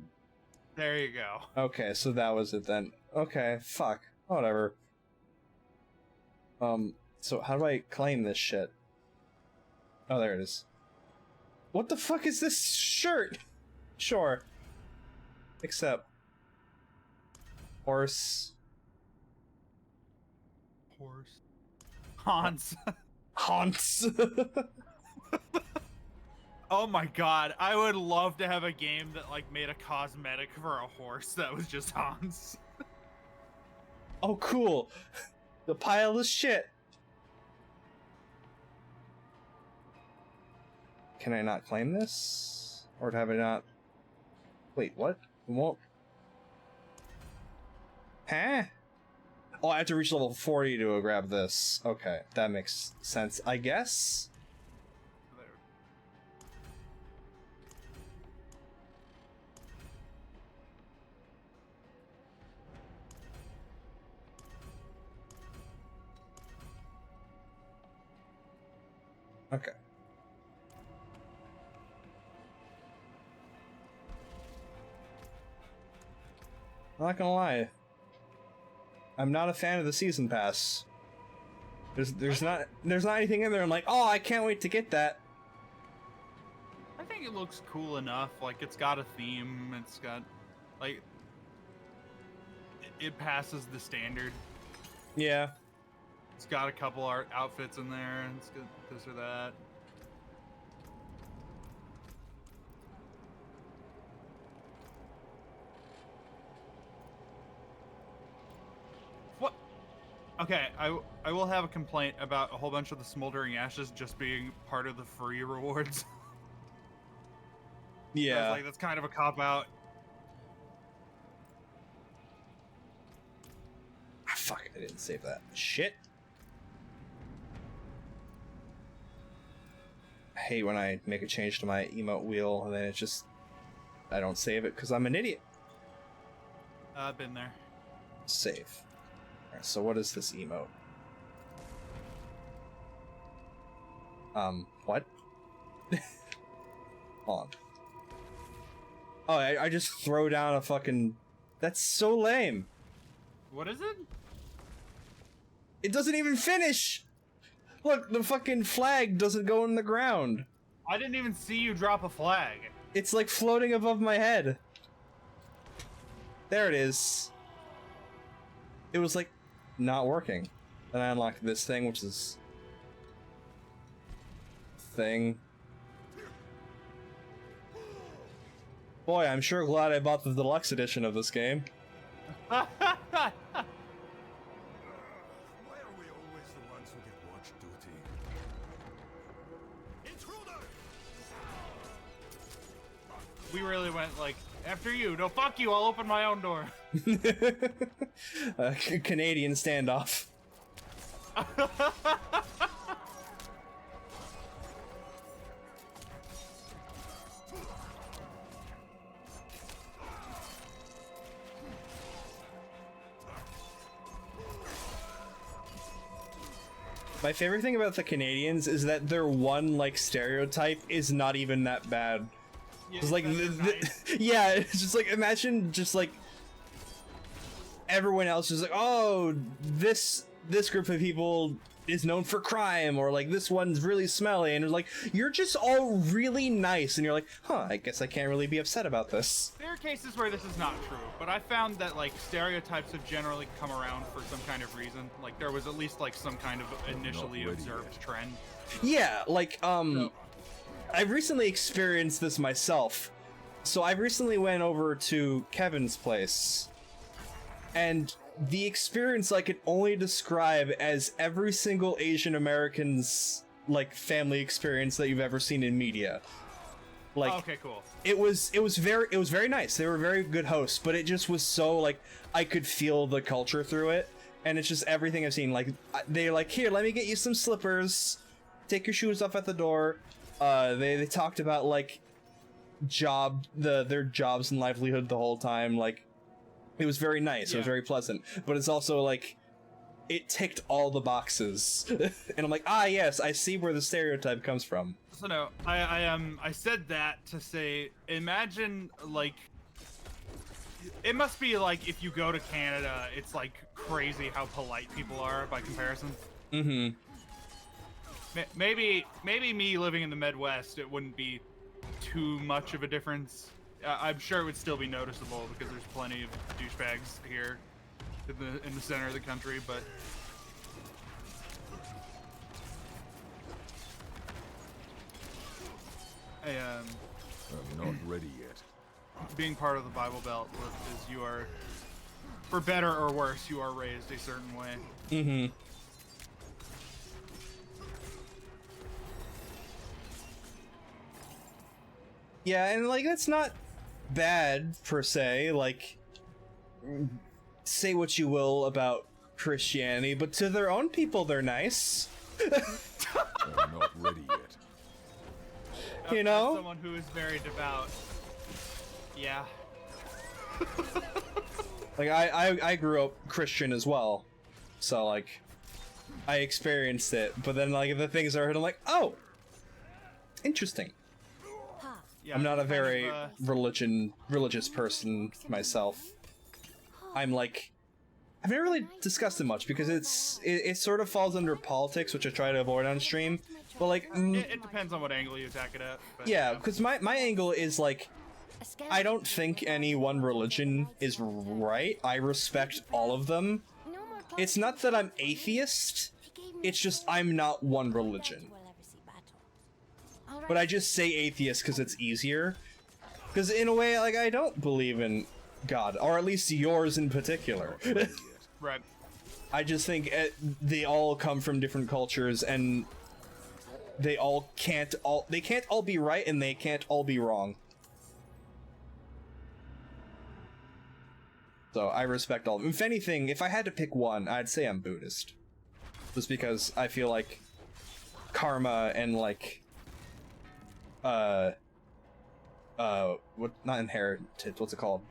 There you go. Okay, so that was it then. Okay, fuck. Whatever. So how do I claim this shit? Oh, there it is. What the fuck is this shirt? Sure. Except... Horse. Hans. Hans. Oh my god, I would love to have a game that like made a cosmetic for a horse that was just Hans. Oh, cool. The pile of shit. Can I not claim this? Or have I not... Wait, what? It won't... Huh? Oh, I have to reach level 40 to grab this. Okay, that makes sense, I guess? Okay. I'm not gonna lie. I'm not a fan of the season pass. There's not anything in there I'm like, oh, I can't wait to get that. I think it looks cool enough. Like it's got a theme. It's got like it passes the standard. Yeah. It's got a couple art outfits in there, and it's got this or that. What? Okay, I will have a complaint about a whole bunch of the Smoldering Ashes just being part of the free rewards. Yeah. Like that's kind of a cop-out. Ah, fuck, I didn't save that. Shit. I hate when I make a change to my emote wheel and then it just... I don't save it because I'm an idiot. I've been there. Save. Alright, so what is this emote? What? Hold on. Oh, I just throw down a fucking... That's so lame. What is it? It doesn't even finish! Look, the fucking flag doesn't go in the ground. I didn't even see you drop a flag. It's like floating above my head. There it is. It was like not working. Then I unlocked this thing, which is thing. Boy, I'm sure glad I bought the deluxe edition of this game. Why are we always the ones who get watch duty? Intruder! We really went like, after you. No, fuck you. I'll open my own door. Canadian standoff. My favorite thing about the Canadians is that their one, like, stereotype is not even that bad. Yeah, It's like, yeah, it's just like, imagine just like, everyone else is like, oh, this group of people is known for crime, or like, this one's really smelly, and it's like, you're just all really nice, and you're like, huh, I guess I can't really be upset about this. There are cases where this is not true, but I found that like stereotypes have generally come around for some kind of reason. Like there was at least like some kind of initially observed trend. Yeah, like, I've recently experienced this myself. So I recently went over to Kevin's place, and the experience I could only describe as every single Asian American's, like, family experience that you've ever seen in media. Like, oh, okay, cool. It was very nice. They were very good hosts, but it just was so, like, I could feel the culture through it, and it's just everything I've seen. Like, they're like, here, let me get you some slippers, take your shoes off at the door. They talked about, like, their jobs and livelihood the whole time. Like, it was very nice. Yeah. It was very pleasant, but it's also like, it ticked all the boxes. And I'm like, ah, yes, I see where the stereotype comes from. So no, I said that to say, imagine, like, it must be like if you go to Canada, it's like crazy how polite people are by comparison. Mm-hmm. Maybe me living in the Midwest, it wouldn't be too much of a difference. I'm sure it would still be noticeable because there's plenty of douchebags here in the center of the country, but I'm not ready yet. Being part of the Bible Belt is you are, for better or worse, you are raised a certain way. Mm-hmm. Yeah, and like that's not bad per se. Like, say what you will about Christianity, but to their own people, they're nice. I'm not ready yet. You know, as someone who is very devout. Yeah. Like I grew up Christian as well, so like I experienced it. But then like the things I heard, I'm like, oh, interesting. Yeah, I'm not a very religious person myself. I'm like, I've never really discussed it much because it sort of falls under politics, which I try to avoid on stream. But like, it depends on what angle you attack it at. But, yeah, because my angle is like, I don't think any one religion is right. I respect all of them. It's not that I'm atheist. It's just I'm not one religion. But I just say atheist because it's easier. Because in a way, like, I don't believe in God, or at least yours in particular. Right. I just think they all come from different cultures, and they can't all be right, and they can't all be wrong. So I respect all of them. If anything, if I had to pick one, I'd say I'm Buddhist. Just because I feel like karma and like what, not inherited, what's it called?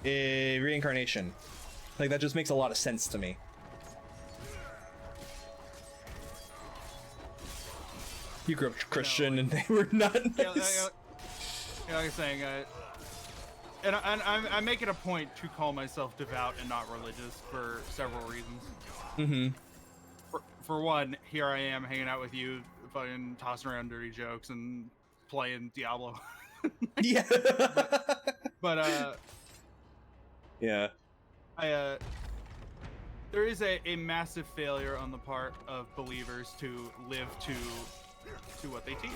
Reincarnation. Like, that just makes a lot of sense to me. You grew up Christian and they were not nice. Yeah, like I'm saying, and I make it a point to call myself devout and not religious for several reasons. Mm-hmm. For one, here I am hanging out with you, fucking tossing around dirty jokes and playing Diablo. Yeah. But yeah. There is a massive failure on the part of believers to live to what they teach.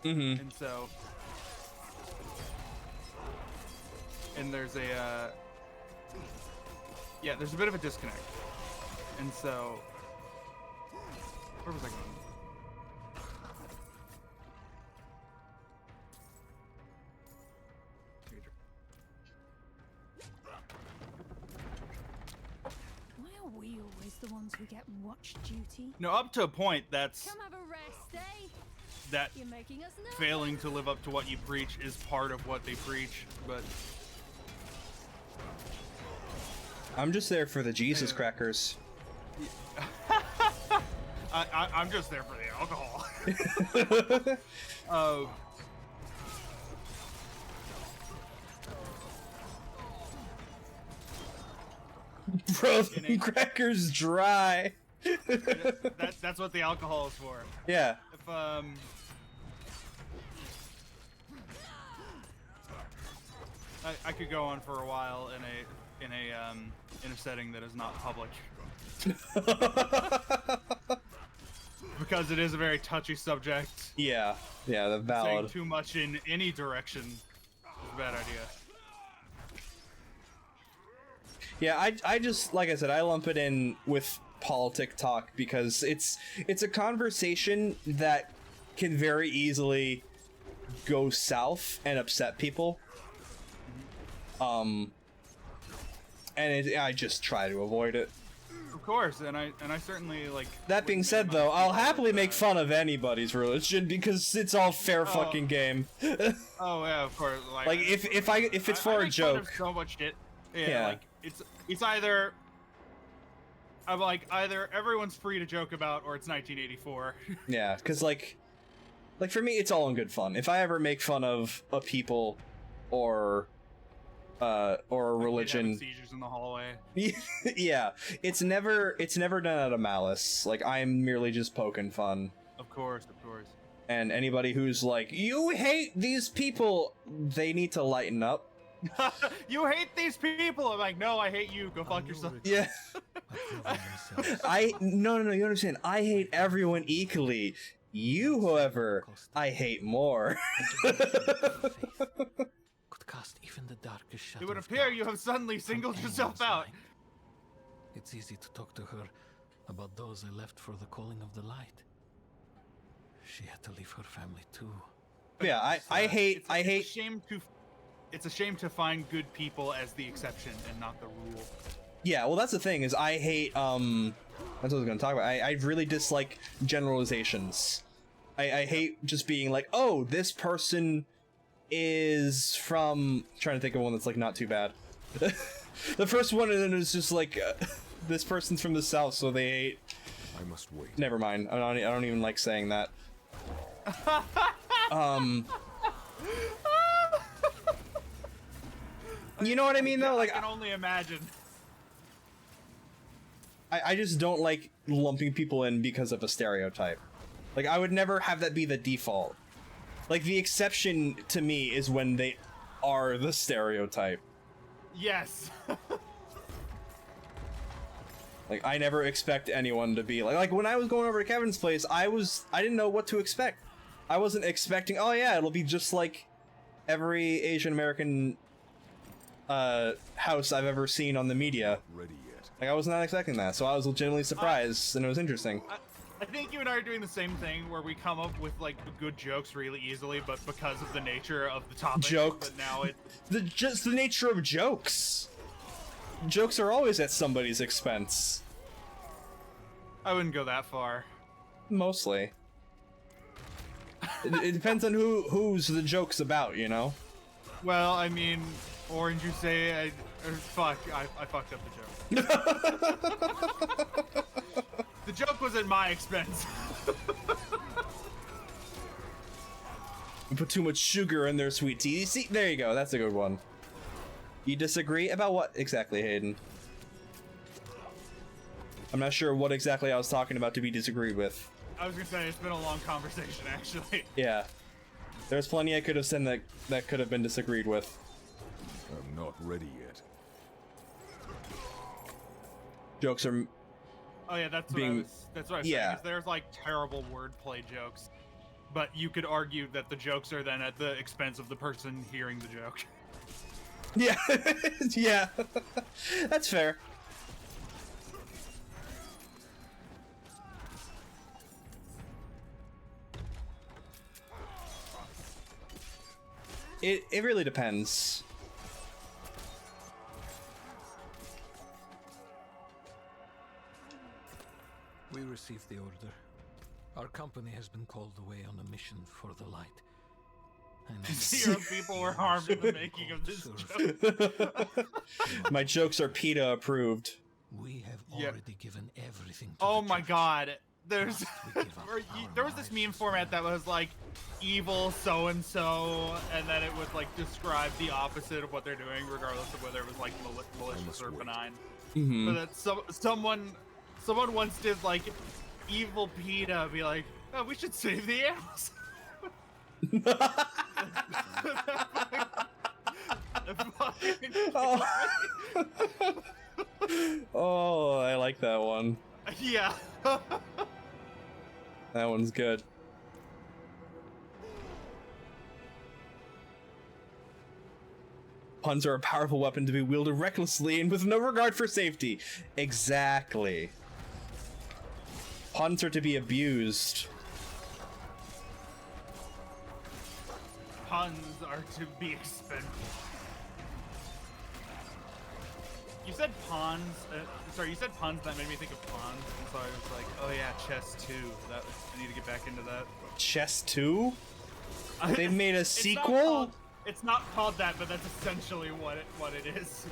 Mm-hmm. And so and there's a yeah, there's a bit of a disconnect, and so where was I going? Why are we always the ones who get watch duty? No, up to a point, that's Come have a rest, eh? that You're making us nervous. failing to live up to what you preach is part of what they preach, but I'm just there for the Jesus crackers. I'm just there for the alcohol. Bro, the crackers dry. That's what the alcohol is for. Yeah. If I could go on for a while in a setting that is not public. Because it is a very touchy subject. Yeah, the valid. Saying too much in any direction is a bad idea. Yeah, I just, like I said, I lump it in with politic talk because it's a conversation that can very easily go south and upset people. And I just try to avoid it. Of course, and I certainly like. That being said, though, I'll happily make fun of anybody's religion because it's all fair fucking game. Oh yeah, of course. Like if it's for a joke. So much shit. Yeah. Like it's either. I'm like either everyone's free to joke about or it's 1984. Yeah, because like for me, it's all in good fun. If I ever make fun of a people or a religion, seizures in the hallway. Yeah, it's never done out of malice. Like I'm merely just poking fun. Of course. And anybody who's like, you hate these people, they need to lighten up. You hate these people. I'm like, no, I hate you. Go fuck yourself. Yeah. No, you understand. I hate everyone equally. You, however, I hate more. Cast even the darkest shadow. It would appear you have suddenly singled yourself out. It's easy to talk to her about those I left for the calling of the light. She had to leave her family too. Yeah, I hate. It's a shame to find good people as the exception and not the rule. Yeah, well, that's the thing is I hate. That's what I was going to talk about. I really dislike generalizations. I hate just being like, oh, this person is from. I'm trying to think of one that's like not too bad. The first one is just like this person's from the south, so they hate. I must wait. Never mind. I don't even like saying that. You know what I mean, though? Like I can only imagine. I just don't like lumping people in because of a stereotype. Like, I would never have that be the default. Like, the exception to me is when they are the stereotype. Yes. Like, I never expect anyone to be like when I was going over to Kevin's place, I didn't know what to expect. I wasn't expecting, oh yeah, it'll be just like every Asian American house I've ever seen on the media. Ready yet? Like, I was not expecting that, so I was legitimately surprised, and it was interesting. I think you and I are doing the same thing, where we come up with like good jokes really easily, but because of the nature of the topic, Jokes. But now it just the nature of jokes. Jokes are always at somebody's expense. I wouldn't go that far. Mostly. It depends on who's the joke's about, you know? Well, I mean, Orange, you say I fucked up the joke. The joke was at my expense. You put too much sugar in their sweet tea. See, there you go. That's a good one. You disagree about what exactly, Hayden? I'm not sure what exactly I was talking about to be disagreed with. I was gonna say, it's been a long conversation, actually. Yeah. There's plenty I could have said that could have been disagreed with. I'm not ready yet. Jokes are... Oh yeah, that's what I was saying. Is there's like terrible wordplay jokes, but you could argue that the jokes are then at the expense of the person hearing the joke. Yeah, yeah, that's fair. It really depends. We received the order. Our company has been called away on a mission for the light. And 0 people were harmed in the making of this joke. My jokes are PETA approved. We have already given everything to Oh the my church. god. There was this meme format that was like evil so and so, and then it would like describe the opposite of what they're doing, regardless of whether it was like malicious or benign. Mm-hmm. So that someone once did like evil PETA be like, oh, we should save the animals. Oh, I like that one. Yeah. That one's good. Puns are a powerful weapon to be wielded recklessly and with no regard for safety. Exactly. Puns are to be abused. Puns are to be expended. You said pawns. Sorry, you said puns. That made me think of pawns, and so I was like, "Oh yeah, chess 2." I need to get back into that. Chess 2? They made a It's sequel? It's not called that, but that's essentially what it is.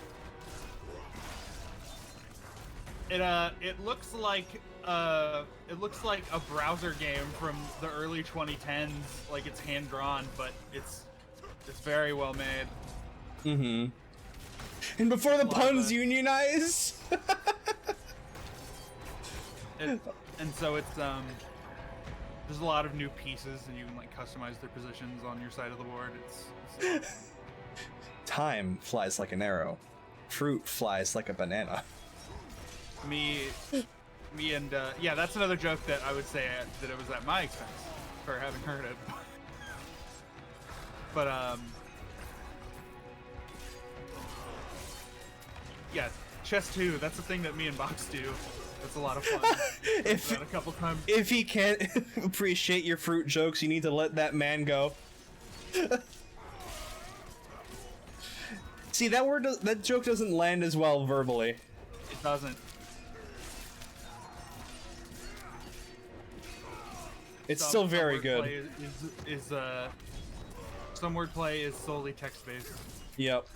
It looks like a browser game from the early 2010s. Like it's hand drawn, but it's very well made. Mm-hmm. And before the puns unionize. And so it's there's a lot of new pieces, and you can like customize their positions on your side of the board. It's Time flies like an arrow. Fruit flies like a banana. me and yeah, that's another joke that I would say that it was at my expense for having heard it. But yeah, chess 2, that's the thing that me and Box do. That's a lot of fun. If a couple times. If he can't appreciate your fruit jokes, you need to let that man go. See, that joke doesn't land as well verbally. It doesn't. It's still very good. Some wordplay is solely text-based. Yep.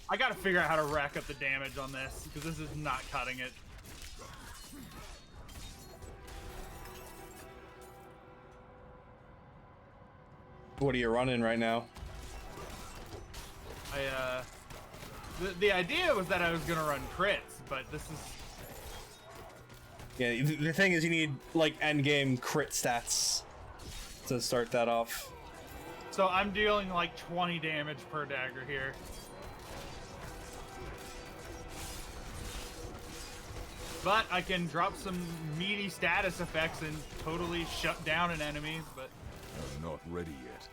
I gotta figure out how to rack up the damage on this, because this is not cutting it. What are you running right now? The idea was that I was gonna run crits, but this is... Yeah, the thing is you need, like, endgame crit stats to start that off. So I'm dealing like 20 damage per dagger here. But I can drop some meaty status effects and totally shut down an enemy, but... I'm not ready yet.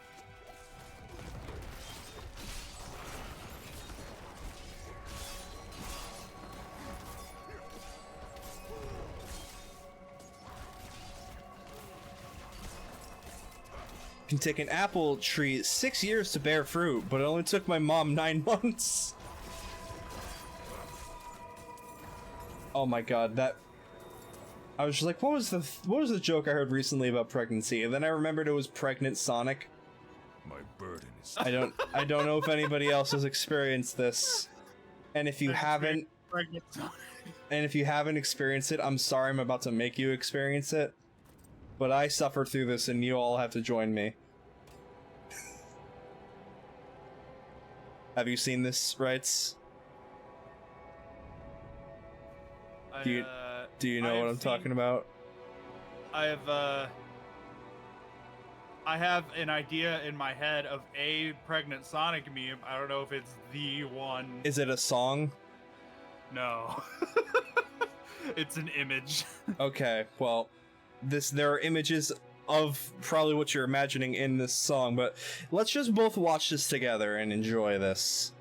Can take an apple tree 6 years to bear fruit, but it only took my mom 9 months. Oh my god, that... I was just like, what was the joke I heard recently about pregnancy? And then I remembered it was Pregnant Sonic. My burden is... I don't know if anybody else has experienced this. And if you haven't... Pregnant Sonic. And if you haven't experienced it, I'm sorry I'm about to make you experience it. But I suffer through this and you all have to join me. Have you seen this, Rights? Do you know what I'm talking about? I have an idea in my head of a Pregnant Sonic meme. I don't know if it's the one. Is it a song? No. It's an image. Okay, well, there are images of probably what you're imagining in this song, but let's just both watch this together and enjoy this.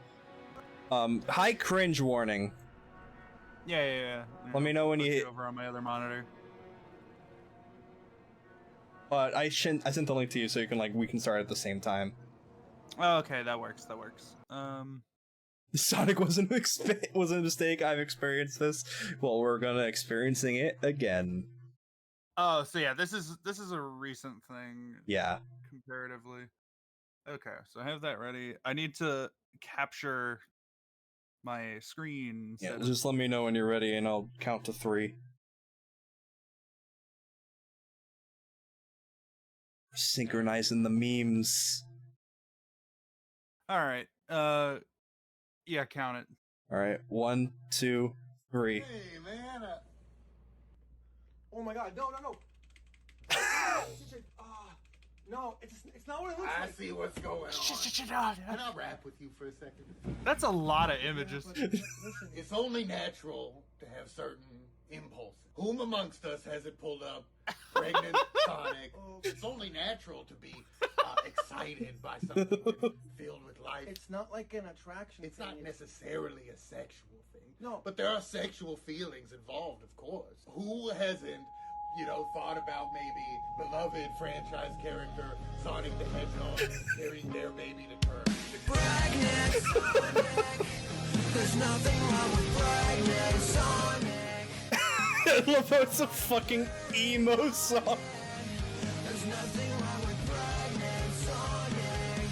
High cringe warning. Yeah. Let me know when Put you you hit. over on my other monitor. But I sent the link to you so you can we can start at the same time. Oh, okay, that works. Sonic wasn't a mistake. I've experienced this. Well, we're gonna experiencing it again. Oh, so yeah, this is a recent thing. Yeah. Comparatively. Okay, so I have that ready. I need to capture my screen. Yeah. Just let me know when you're ready, and I'll count to 3. Synchronizing the memes. All right. Yeah, count it. All right. 1, 2, 3. Hey, man. Oh my God! No! No, it's not what it looks like. I see what's going on. Can I rap with you for a second? That's a lot of images. It's only natural to have certain impulses. Whom amongst us hasn't pulled up pregnant Sonic? It's only natural to be excited by something filled with life. It's not like an attraction. It's not necessarily a sexual thing. No. But there are sexual feelings involved, of course. Who hasn't, thought about maybe beloved franchise character Sonic the Hedgehog carrying their baby to term? Pregnant Sonic. There's nothing wrong with pregnant Sonic. I love how it's a fucking emo song. There's nothing wrong with pregnant Sonic.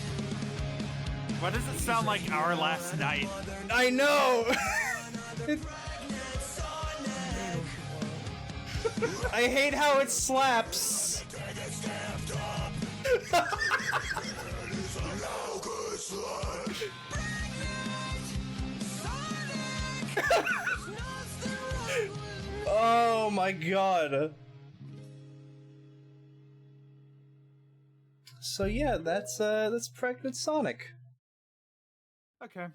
Why does it sound like Our Last Night? I know! I hate how it slaps. Oh my God. So yeah, that's Pregnant Sonic. Okay.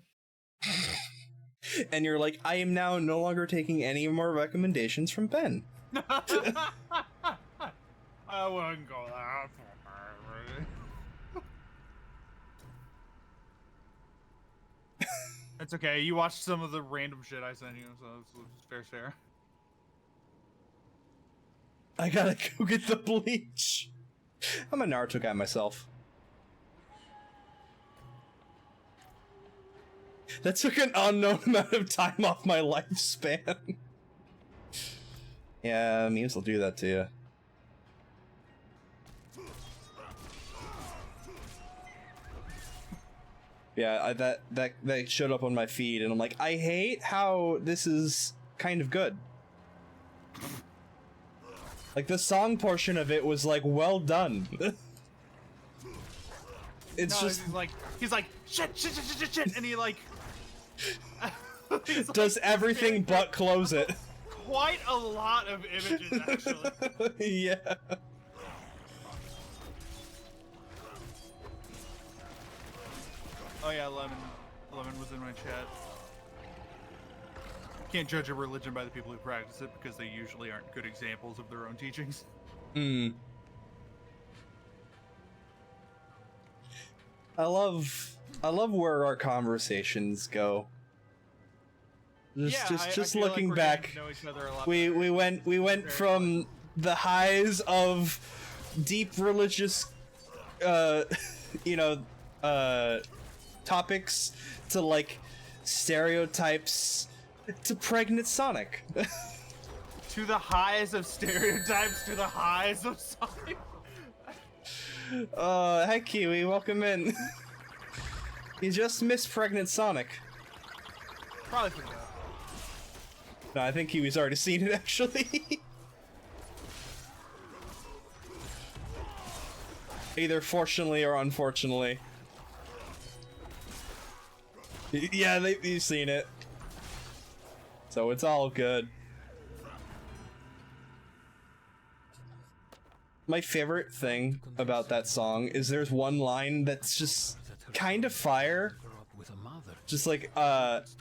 And you're like, I am now no longer taking any more recommendations from Ben. I wouldn't go that far. It's okay. You watched some of the random shit I sent you, so it's fair share. I gotta go get the bleach. I'm a Naruto guy myself. That took an unknown amount of time off my lifespan. Yeah, memes will do that to you. Yeah, that showed up on my feed, and I'm like, I hate how this is kind of good. Like, the song portion of it was like, well done. It's no, just he's like shit, and he like does everything but close it. Quite a lot of images, actually. Yeah. Oh yeah, Lemon was in my chat. Can't judge a religion by the people who practice it because they usually aren't good examples of their own teachings. Hmm. I love where our conversations go. Just looking back, we went from the highs of deep religious, topics to like stereotypes to Pregnant Sonic. To the highs of stereotypes, to the highs of Sonic. Hi Kiwi, welcome in. You just missed Pregnant Sonic. Probably for that. No, I think Kiwi's already seen it, actually. Either fortunately or unfortunately. Yeah, you've seen it. So it's all good. My favorite thing about that song is there's one line that's just kind of fire. Just like, I'm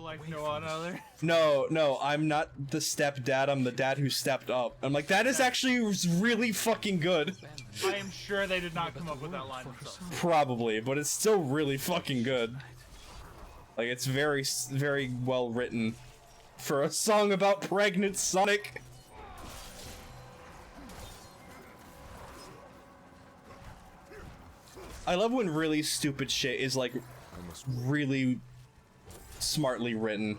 like no one other. No, I'm not the stepdad, I'm the dad who stepped up. I'm like, that is actually really fucking good. I am sure they did not come up with that line themselves. Probably, but it's still really fucking good. Like, it's very, very well written for a song about pregnant Sonic. I love when really stupid shit is, like, really smartly written.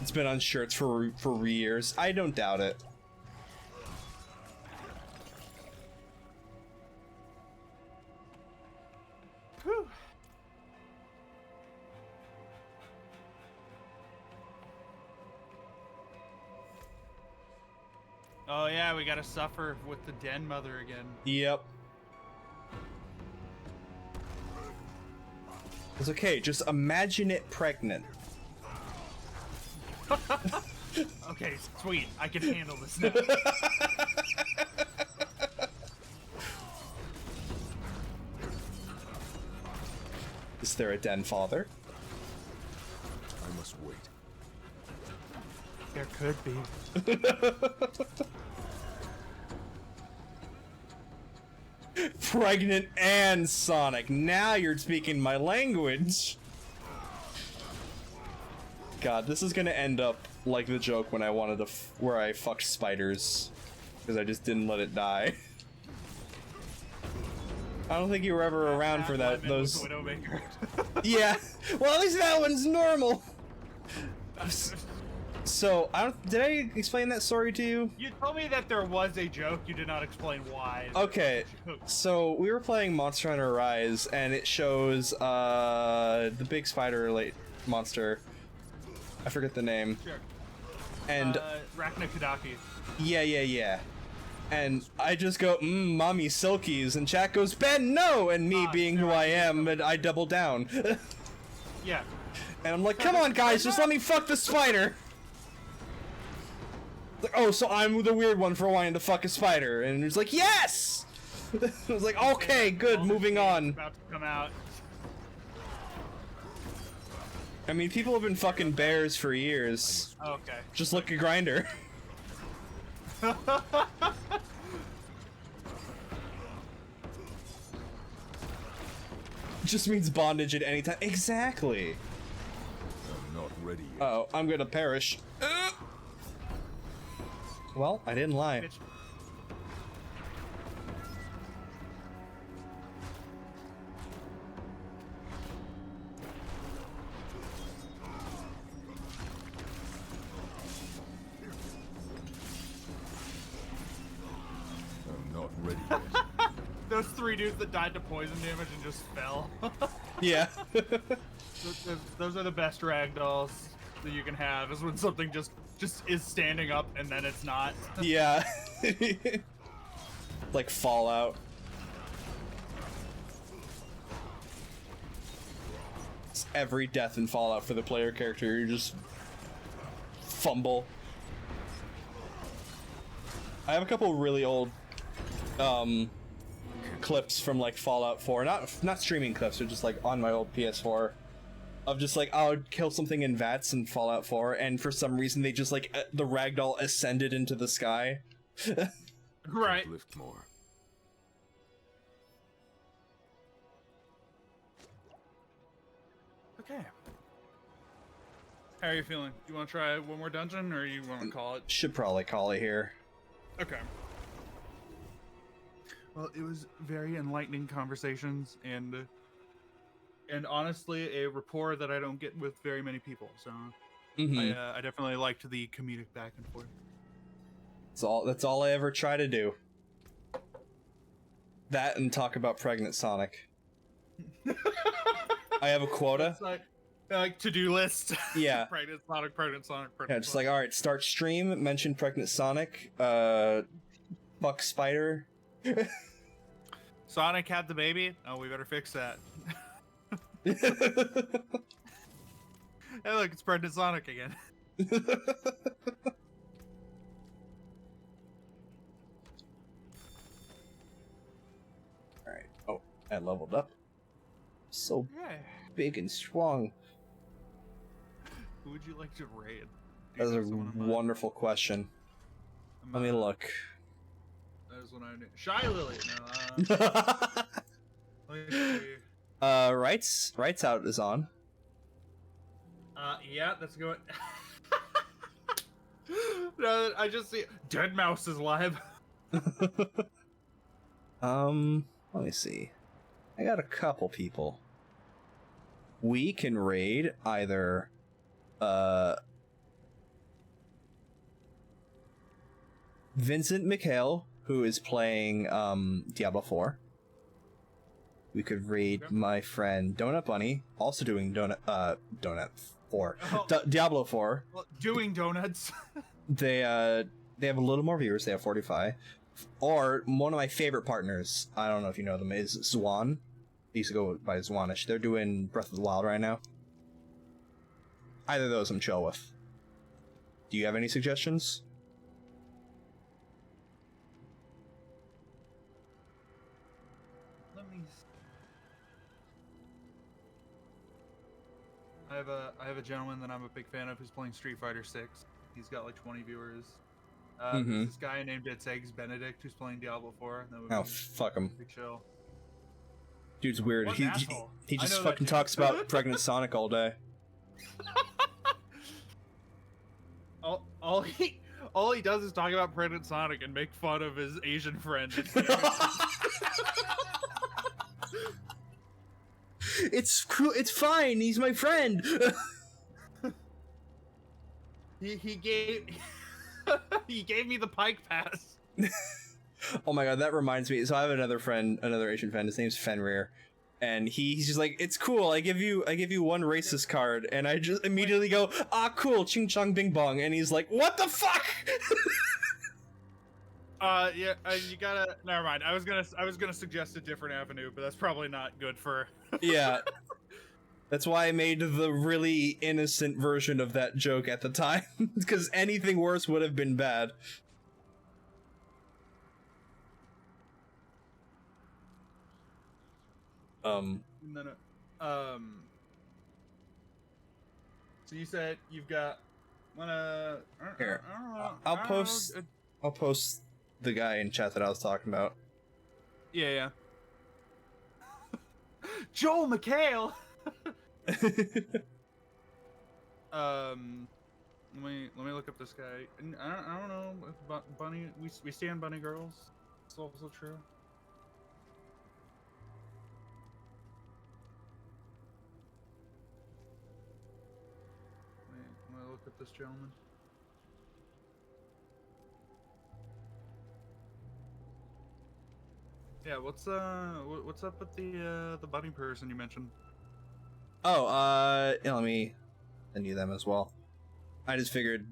It's been on shirts for years. I don't doubt it. Whew. Oh yeah, we gotta suffer with the den mother again. Yep. It's okay, just imagine it pregnant. Okay, sweet. I can handle this now. Is there a den father? I must wait. There could be. Pregnant and Sonic. Now you're speaking my language. God, this is gonna end up like the joke when I wanted to where I fucked spiders because I just didn't let it die. I don't think you were ever around for that. Those. Yeah. Well, at least that one's normal. So I don't. Did I explain that story to you? You told me that there was a joke. You did not explain why. Okay. So we were playing Monster Hunter Rise, and it shows the big spider monster. I forget the name. Sure. And Rachna Kadaki. Yeah. And I just go, mommy silkies, and chat goes, Ben, no! And me being who I am, and I double down. Yeah. And I'm like, come on, guys, just let me fuck the spider. Like, oh, so I'm the weird one for wanting to fuck a spider. And he's like, yes! I was like, okay, good, moving on. About to come out. I mean, people have been fucking bears for years. Okay. Just look at Grinder. Just means bondage at any time. Exactly. I'm not ready yet. Uh-oh, I'm gonna perish. Well, I didn't lie. I'm not ready yet. Those 3 dudes that died to poison damage and just fell. Yeah. Those are the best ragdolls that you can have, is when something just is standing up and then it's not. Yeah. Like Fallout. It's every death in Fallout for the player character, you just fumble. I have a couple really old clips from like Fallout 4, not streaming clips, but just like on my old PS4 of just like I would kill something in vats in Fallout 4, and for some reason they just like the ragdoll ascended into the sky. Right. Lift more. Okay. How are you feeling? You want to try one more dungeon, or you want to call it? Should probably call it here. Okay. Well, it was very enlightening conversations, and honestly, a rapport that I don't get with very many people. So, I definitely liked the comedic back and forth. That's all I ever try to do. That and talk about pregnant Sonic. I have a quota. Like to-do list. Yeah. Pregnant Sonic, pregnant Sonic, Yeah, pregnant just Sonic. like, alright, start stream, mention pregnant Sonic, fuck spider. Sonic had the baby? Oh, we better fix that. Hey, look, it's pregnant Sonic again. Alright. Oh, I leveled up. So Yeah. big and strong. Who would you like to raid? That's a wonderful question. Let me look. That is what I need. Shy Lily. No. Let me see. Rights Out is on. Yeah, that's going. No, I just see Dead Mouse is live. Let me see. I got a couple people. We can raid either Vincent McHale, who is playing Diablo 4. We could raid my friend Donut Bunny, also doing Donut 4. Diablo 4. Well, doing donuts. They have a little more viewers, they have 45. Or one of my favorite partners, I don't know if you know them, is Zwan. They used to go by Zwanish. They're doing Breath of the Wild right now. Either of those I'm chill with. Do you have any suggestions? Let me see. I have a gentleman that I'm a big fan of who's playing Street Fighter 6. He's got like 20 viewers. There's this guy named It's Eggs Benedict who's playing Diablo 4. Oh, fuck him. Big chill. Dude's weird. What He an asshole. just I know fucking that talks dude. about pregnant Sonic all day. All he does is talk about pregnant Sonic and make fun of his Asian friend. It's cool. It's fine. He's my friend. he gave he gave me the Pike Pass. Oh my god, that reminds me. So I have another friend, another Asian friend. His name's Fenrir, and he's just like, "It's cool. I give you one racist card," and I just immediately go, "Ah, cool, ching chong bing bong," and he's like, "What the fuck?" Yeah, you gotta. Never mind. I was gonna suggest a different avenue, but that's probably not good for. Yeah. That's why I made the really innocent version of that joke at the time, because anything worse would have been bad. No. So you said you've got. Here, I'll post the guy in chat that I was talking about. Yeah. Joel McHale. Let me look up this guy. I don't know if Bunny. We stand Bunny girls. It's also true. Wait, let me look at this gentleman. Yeah, what's up with the bunny person you mentioned? Oh, yeah, let me send you them as well. I just figured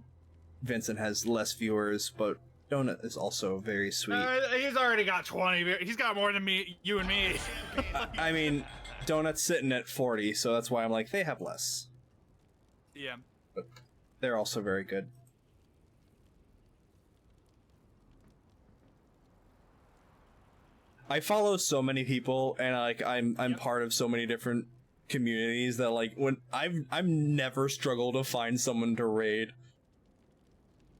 Vincent has less viewers, but Donut is also very sweet. He's already got 20. He's got more than me, you and me. I mean, Donut's sitting at 40, so that's why I'm like, they have less. Yeah. But they're also very good. I follow so many people, and like I'm part of so many different communities that like when I've never struggled to find someone to raid.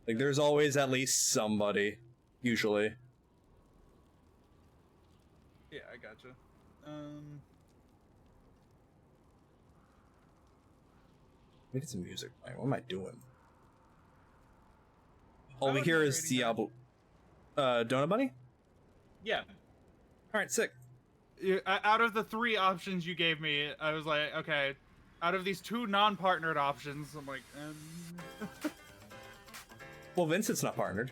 Like there's always at least somebody, usually. Yeah, I gotcha. Let me get some music. What am I doing? All we hear is Diablo. Donut Bunny? Yeah. Alright, sick. Out of the 3 options you gave me, I was like, okay. Out of these 2 non-partnered options, I'm like, Well, Vincent's not partnered.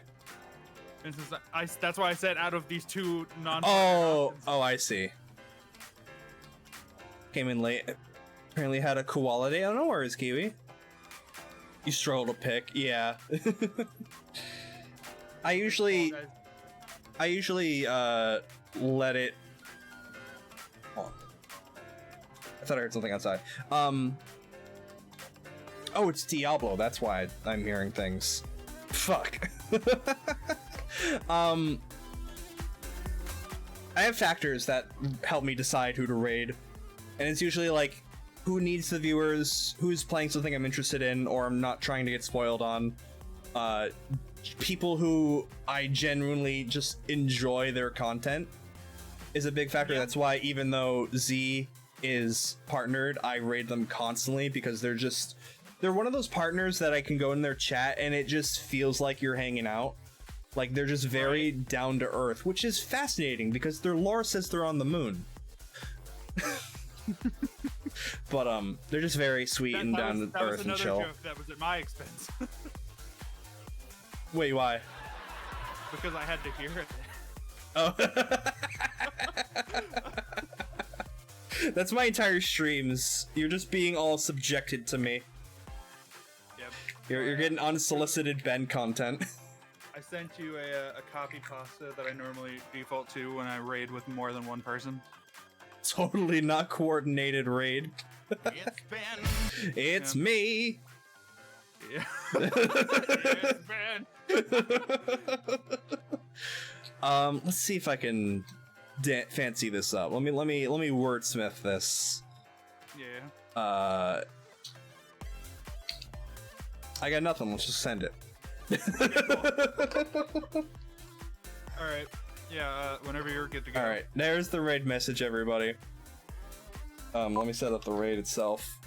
Vincent's not, that's why I said out of these 2 non-partnered options. Oh, I see. Came in late. Apparently had a koala day. I don't know where is Kiwi. You struggle to pick. Yeah. I usually let it. Oh. I thought I heard something outside. Oh, it's Diablo. That's why I'm hearing things. Fuck. I have factors that help me decide who to raid, and it's usually like who needs the viewers, who's playing something I'm interested in or I'm not trying to get spoiled on. people who I genuinely just enjoy their content is a big factor. That's why even though Z is partnered, I raid them constantly because they're one of those partners that I can go in their chat and it just feels like you're hanging out. Like they're just very down to earth, which is fascinating because their lore says they're on the moon. But they're just very sweet and down to earth and chill. Joke that was at my expense. Wait, why? Because I had to hear it. Oh. That's my entire streams. You're just being all subjected to me. Yep. You're getting unsolicited Ben content. I sent you a copy pasta that I normally default to when I raid with more than one person. Totally not coordinated raid. It's Ben. It's me. Yeah. It's Ben. Let's see if I can fancy this up. Let me wordsmith this. Yeah. I got nothing. Let's just send it. All right. Yeah. Whenever you're good to go. All right. There's the raid message, everybody. Let me set up the raid itself.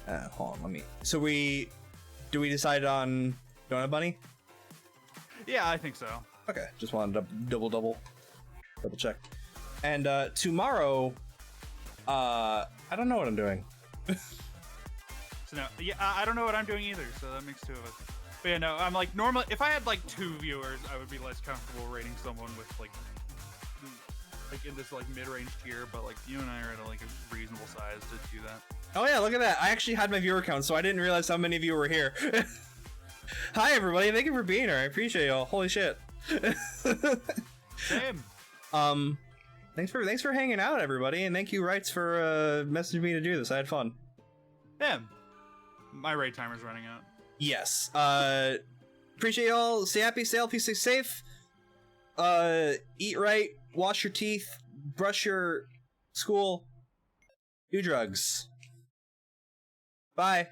Hold on. Let me. So do we decide on Donut Bunny? Yeah, I think so. Okay. Just wanted to double check. And tomorrow, I don't know what I'm doing. So no, yeah, I don't know what I'm doing either. So that makes two of us. But yeah, no, I'm like normally if I had like 2 viewers, I would be less comfortable rating someone with like in this like mid-range tier. But like you and I are at like a reasonable size to do that. Oh yeah, look at that! I actually had my viewer count, so I didn't realize how many of you were here. Hi everybody, thank you for being here. I appreciate y'all. Holy shit. Same. Thanks for hanging out, everybody, and thank you, Rights, for messaging me to do this. I had fun. Yeah. My raid timer's running out. Yes. Appreciate y'all. Stay happy, stay healthy, stay safe. Eat right, wash your teeth, brush your school, do drugs. Bye.